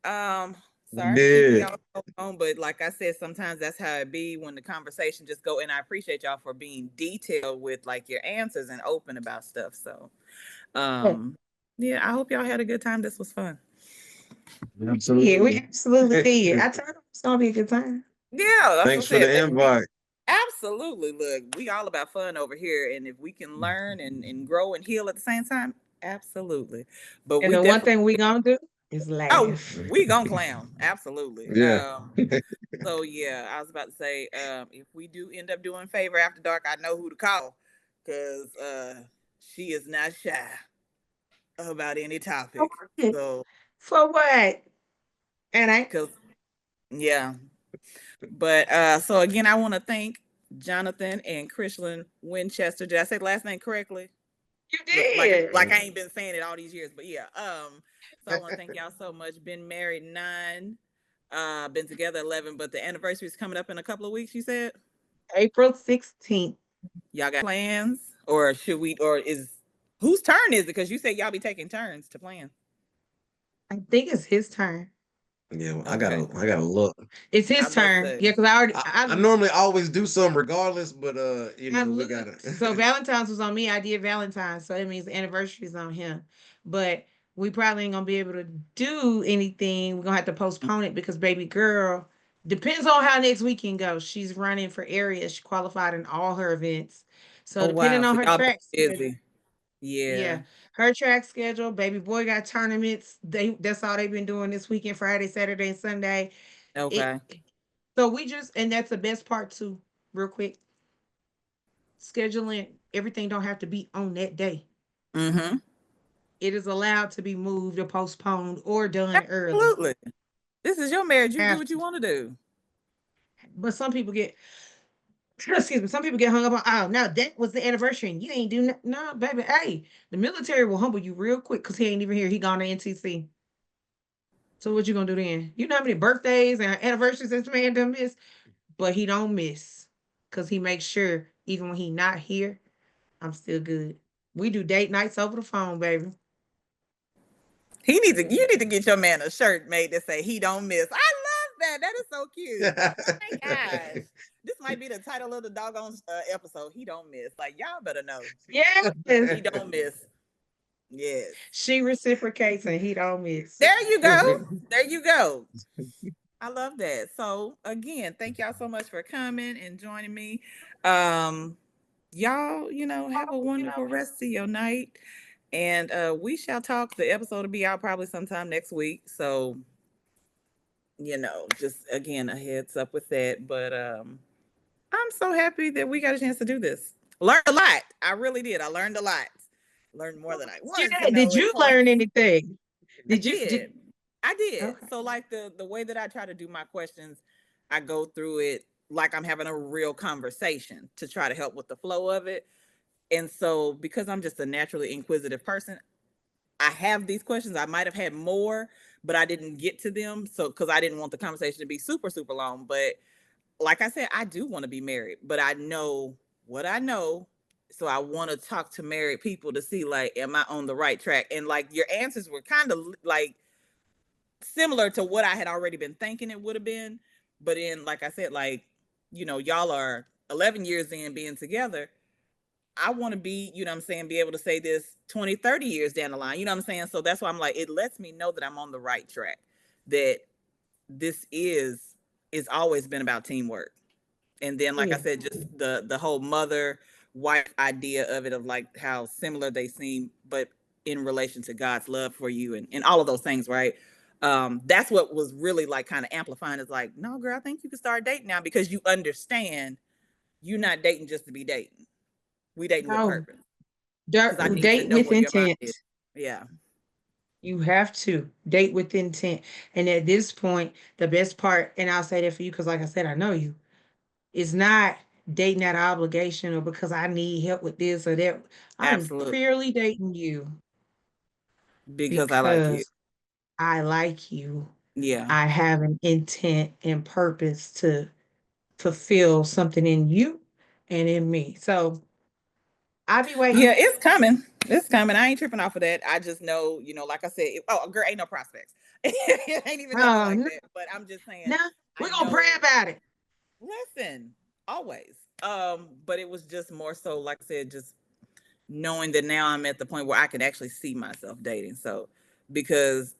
Um, We Sorry to keep did. y'all so long, but like I said, sometimes that's how it be when the conversation just go. And I appreciate y'all for being detailed with like your answers and open about stuff. So, Yeah, um, yeah, I hope y'all had a good time. This was fun. yeah, we Absolutely. absolutely did. I told him it's gonna be a good time. Yeah, that's what Thanks I for said. the invite. Absolutely. Look, we all about fun over here. And if we can learn and grow and heal at the same time, absolutely. But And we the one definitely, thing we gonna do is oh, laugh. we gonna clown. Absolutely. Yeah. So yeah, I was about to say, if we do end up doing favor after dark, I know who to call. Cause she is not shy about any For topic. what? So For what? And I cause yeah. But so again, I want to thank Jonathan and Chrishlyn Winchester. Did I say the last name correctly? you Look, did. like I ain't been saying it all these years, but yeah. So I want to thank y'all so much. Been married 9, been together 11, but the anniversary is coming up in a couple of weeks. You said April 16th. y'all got plans, or should we, or is whose turn is it? Because you said y'all be taking turns to plan. I think it's his turn. Yeah, well, Okay, I gotta look. It's I his was about to turn. say Yeah, because I already I normally always do something regardless, but I we looked. So gotta. Valentine's was on me. I did Valentine's, so it means the anniversary is on him. But we probably ain't gonna be able to do anything. We're gonna have to postpone it because baby girl depends on how next weekend goes. She's running for area. She qualified in all her events. So oh wow, depending on so her y'all been track schedule, busy. Yeah. yeah, her track schedule. Baby boy got tournaments. That's all they've been doing this weekend, Friday, Saturday, and Sunday. It Okay. so we just and that's the best part too. Real quick, scheduling everything don't have to be on that day. Mm-hmm. It is allowed to be moved or postponed or done early Absolutely. This is your marriage. You do what you after. want to do. But some people get excuse me, some people get hung up on, oh no, that was the anniversary and you ain't do no, baby. Hey, the military will humble you real quick because he ain't even here. He gone to NTC. So what you gonna do then? You know how many birthdays and anniversaries this man done miss? But he don't miss. Cause he makes sure even when he not here, I'm still good. We do date nights over the phone, baby. He needs to. You need to get your man a shirt made that say "He don't miss." I love that. That is so cute. Oh my gosh, this might be the title of the doggone episode. He don't miss. Like y'all better know. Yes. He don't miss. Yes. She reciprocates and he don't miss. There you go. There you go. I love that. So again, thank y'all so much for coming and joining me. Um, y'all, have a wonderful rest of your night. And we shall talk. The episode will be out probably sometime next week. So, just again a heads up with that. But I'm so happy that we got a chance to do this. Learned a lot. I really did. I learned a lot. Learned more than I wanted to Did know at you points. learn anything? I Did you did did. I did. okay. So like the way that I try to do my questions, I go through it like I'm having a real conversation to try to help with the flow of it. And so because I'm just a naturally inquisitive person, I have these questions. I might have had more, but I didn't get to them. So because I didn't want the conversation to be super, super long. But like I said, I do want to be married, but I know what I know. So I want to talk to married people to see, like, am I on the right track? And like your answers were kind of like similar to what I had already been thinking it would have been. But then, like I said, like, y'all are 11 years in being together. I want to be, I'm saying, be able to say this 20, 30 years down the line. You know what I'm saying? So that's why I'm like, it lets me know that I'm on the right track. That this is, it's always been about teamwork. And then, like I Yeah. said, just the whole mother wife idea of it, of like how similar they seem, but in relation to God's love for you, and all of those things, right? That's what was really like kind of amplifying, is like, no girl, I think you can start dating now, because you understand you're not dating just to be dating. We dating with No, purpose, because I need to date know with where your mind intent. is. Yeah, You have to date with intent. And at this point, the best part, and I'll say that for you because, like I said, I know you, is not dating out of obligation or because I need help with this or that. I'm absolutely, purely dating you because I like you. because I like you. Yeah, I have an intent and purpose to fulfill something in you and in me. So I'll be yeah, waiting. it's coming. It's coming. I ain't tripping off of that. I just know, like I said, oh, girl, ain't no prospects. It ain't even nothing like No, that. But I'm just saying, no, I we're gonna pray know. about it. Listen, always. But it was just more so, like I said, just knowing that now I'm at the point where I can actually see myself dating. So, because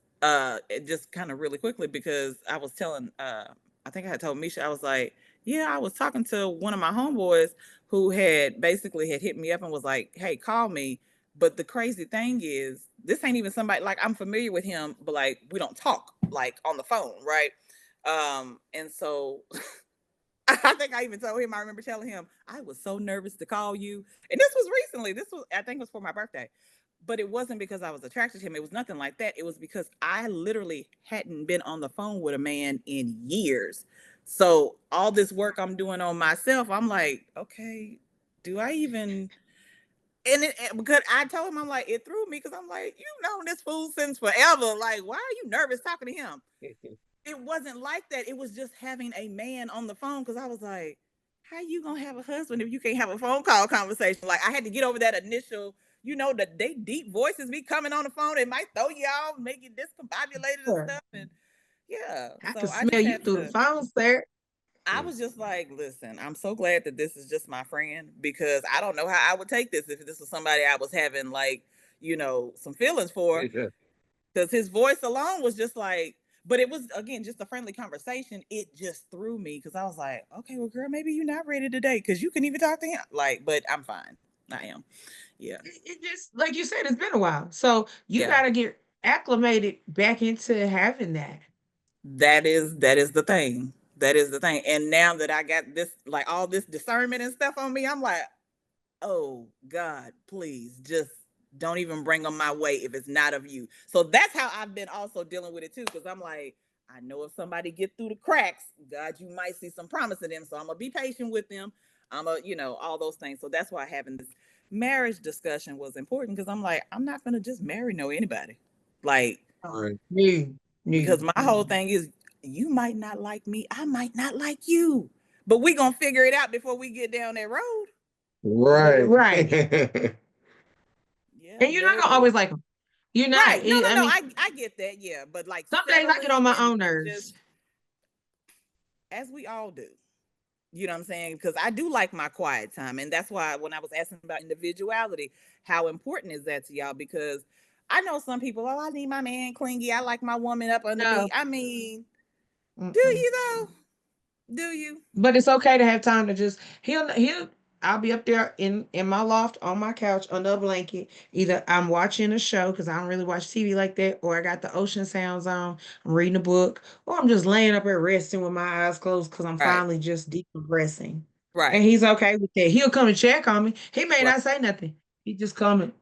it just kind of really quickly, because I was telling I think I had told Misha, I was like, yeah, I was talking to one of my homeboys who had basically had hit me up and was like, hey, call me. But the crazy thing is, this ain't even somebody, like, I'm familiar with him, but like we don't talk like on the phone, right? And so I think I even told him, I remember telling him, I was so nervous to call you. And this was recently. This was, I think it was for my birthday. But it wasn't because I was attracted to him. It was nothing like that. It was because I literally hadn't been on the phone with a man in years. So all this work I'm doing on myself, I'm like, okay, do I even, because I told him, I'm like, it threw me, because I'm like, you've known this fool since forever. Like, why are you nervous talking to him? It wasn't like that. It was just having a man on the phone, because I was like, how you gonna have a husband if you can't have a phone call conversation? Like, I had to get over that initial, that they deep voices be coming on the phone. It might throw you off, make you discombobulated and Sure. stuff. And yeah, I can so I smell just you had through the to, phone, sir. I was just like, listen, I'm so glad that this is just my friend, because I don't know how I would take this if this was somebody I was having, like, some feelings for, Yeah. because his voice alone was just like, but it was, again, just a friendly conversation. It just threw me, because I was like, okay, well, girl, maybe you're not ready today, because you can even talk to him, like, but I'm fine. I am. Yeah. It just like you said, it's been a while. So you Yeah. gotta get acclimated back into having that. That is the thing. That is the thing. And now that I got this, like, all this discernment and stuff on me, I'm like, oh God, please just don't even bring them my way if it's not of you. So that's how I've been also dealing with it too, because I'm like, I know if somebody get through the cracks, God, you might see some promise in them. So I'm gonna be patient with them. I'm a, all those things. So that's why having this marriage discussion was important, because I'm like, I'm not gonna just marry no anybody. Like, Oh, Right. no, because no. my whole thing is, you might not like me, I might not like you. But we gonna figure it out before we get down that road. Right. Right. Yeah, And you're not gonna literally. always like them. You're not. Right. No, no, I no. mean, I get that. Yeah. But like some days I get on settling my and, own just, nerves. as we all do. You know what I'm saying? Because I do like my quiet time. And that's why when I was asking about individuality, how important is that to y'all? Because I know some people, oh, I need my man clingy. I like my woman up under me. No. I mean, do Mm-mm. you though? Do you? But it's okay to have time to just he'll I'll be up there in my loft on my couch under a blanket. Either I'm watching a show because I don't really watch TV like that, or I got the ocean sounds on. I'm reading a book, or I'm just laying up here resting with my eyes closed because I'm Right. finally just decompressing. And Right. he's okay with that. He'll come and check on me. He may Right. not say nothing. He just come and,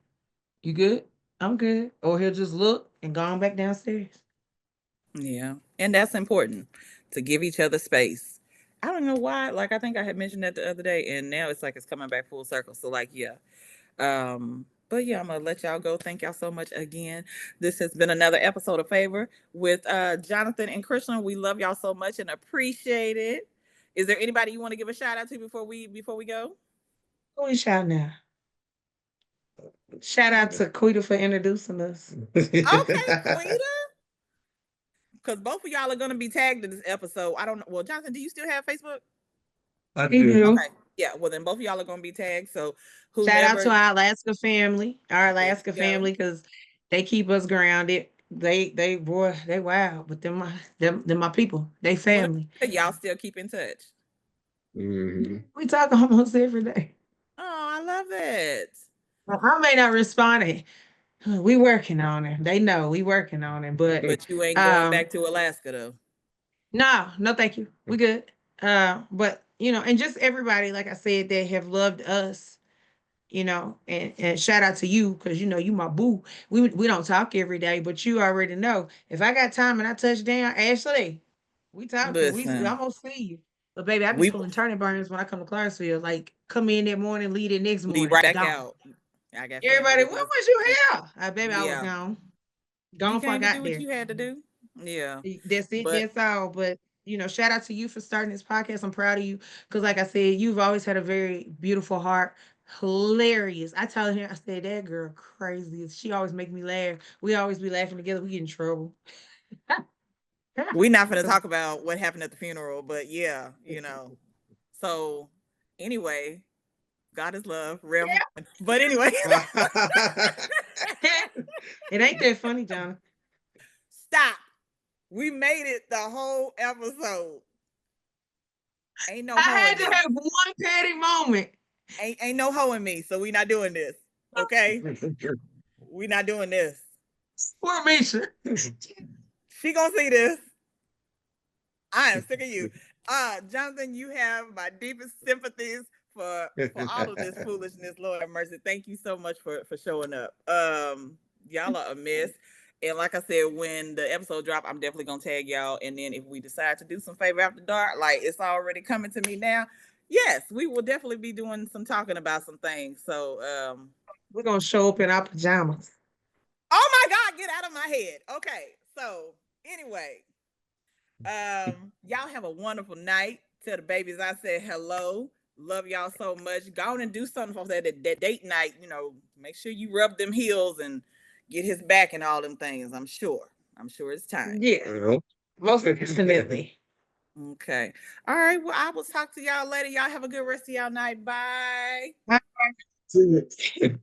you good? I'm good. Or he'll just look and go on back downstairs. Yeah. And that's important, to give each other space. I don't know why. Like, I think I had mentioned that the other day, and now it's like it's coming back full circle. So, like, yeah. But yeah, I'm gonna let y'all go. Thank y'all so much again. This has been another episode of Favor with Jonathan and Chrishlyn. We love y'all so much and appreciate it. Is there anybody you want to give a shout out to before we go? Who we shouting out? Shout out to Quita for introducing us. Okay, Quita. Because both of y'all are gonna be tagged in this episode. I don't know. Well, Jonathan, do you still have Facebook? I He do. do. Okay. Yeah. Well, then both of y'all are gonna be tagged. So Shout out whomever, to our Alaska family, there you go. because they keep us grounded. They boy, they wild, but them my people. They Well, family. y'all still keep in touch. Mhm. We talk almost every day. Oh, I love it. I may not respond. We working on it. They know we working on it, but But you ain't going um, back to Alaska though. no, no, thank you. We good. But and just everybody, like I said, that have loved us, and shout out to you because you my boo. We don't talk every day, but you already know if I got time and I touch down, Ashley, we talking. I'm Listen, gonna see you. But baby, I be we pulling turning burns when I come to Clarksville. Like come in that morning, leave the next leave morning, right back gone. out. I got family Everybody, that when does was the you same here? Baby, I thing. was Yeah, gone. you Gone before I came to do got what there. you had to do. Yeah, That's it. but That's all. But shout out to you for starting this podcast. I'm proud of you because, like I said, you've always had a very beautiful heart. Hilarious. I tell her, I said that girl crazy. She always make me laugh. We always be laughing together. We get in trouble. we're not going to talk about what happened at the funeral. But yeah, So anyway, God is love. Rev Yeah. one. But anyway, It ain't that funny, John. stop. We made it the whole episode. Ain't no I hoe had in to me. have one petty moment. Ain't no hoe in me. So we not doing this. Okay, we not doing this. Poor Misha. She gonna see this. I am sick of you. Jonathan, you have my deepest sympathies for all of this foolishness. Lord have mercy. Thank you so much for showing up. Y'all are a mess. And like I said, when the episode drop, I'm definitely gonna tag y'all. And then if we decide to do some favor after dark, like it's already coming to me now. Yes, we will definitely be doing some talking about some things. So We're gonna show up in our pajamas. oh my God, get out of my head. Okay. So anyway, y'all have a wonderful night. Tell the babies I said hello. Love y'all so much. Go on and do something for that date night. Make sure you rub them heels and get his back and all them things. I'm sure. I'm sure it's time. Yeah, most definitely. Okay. All right. Well, I will talk to y'all later. Y'all have a good rest of y'all night. Bye. Bye. See you.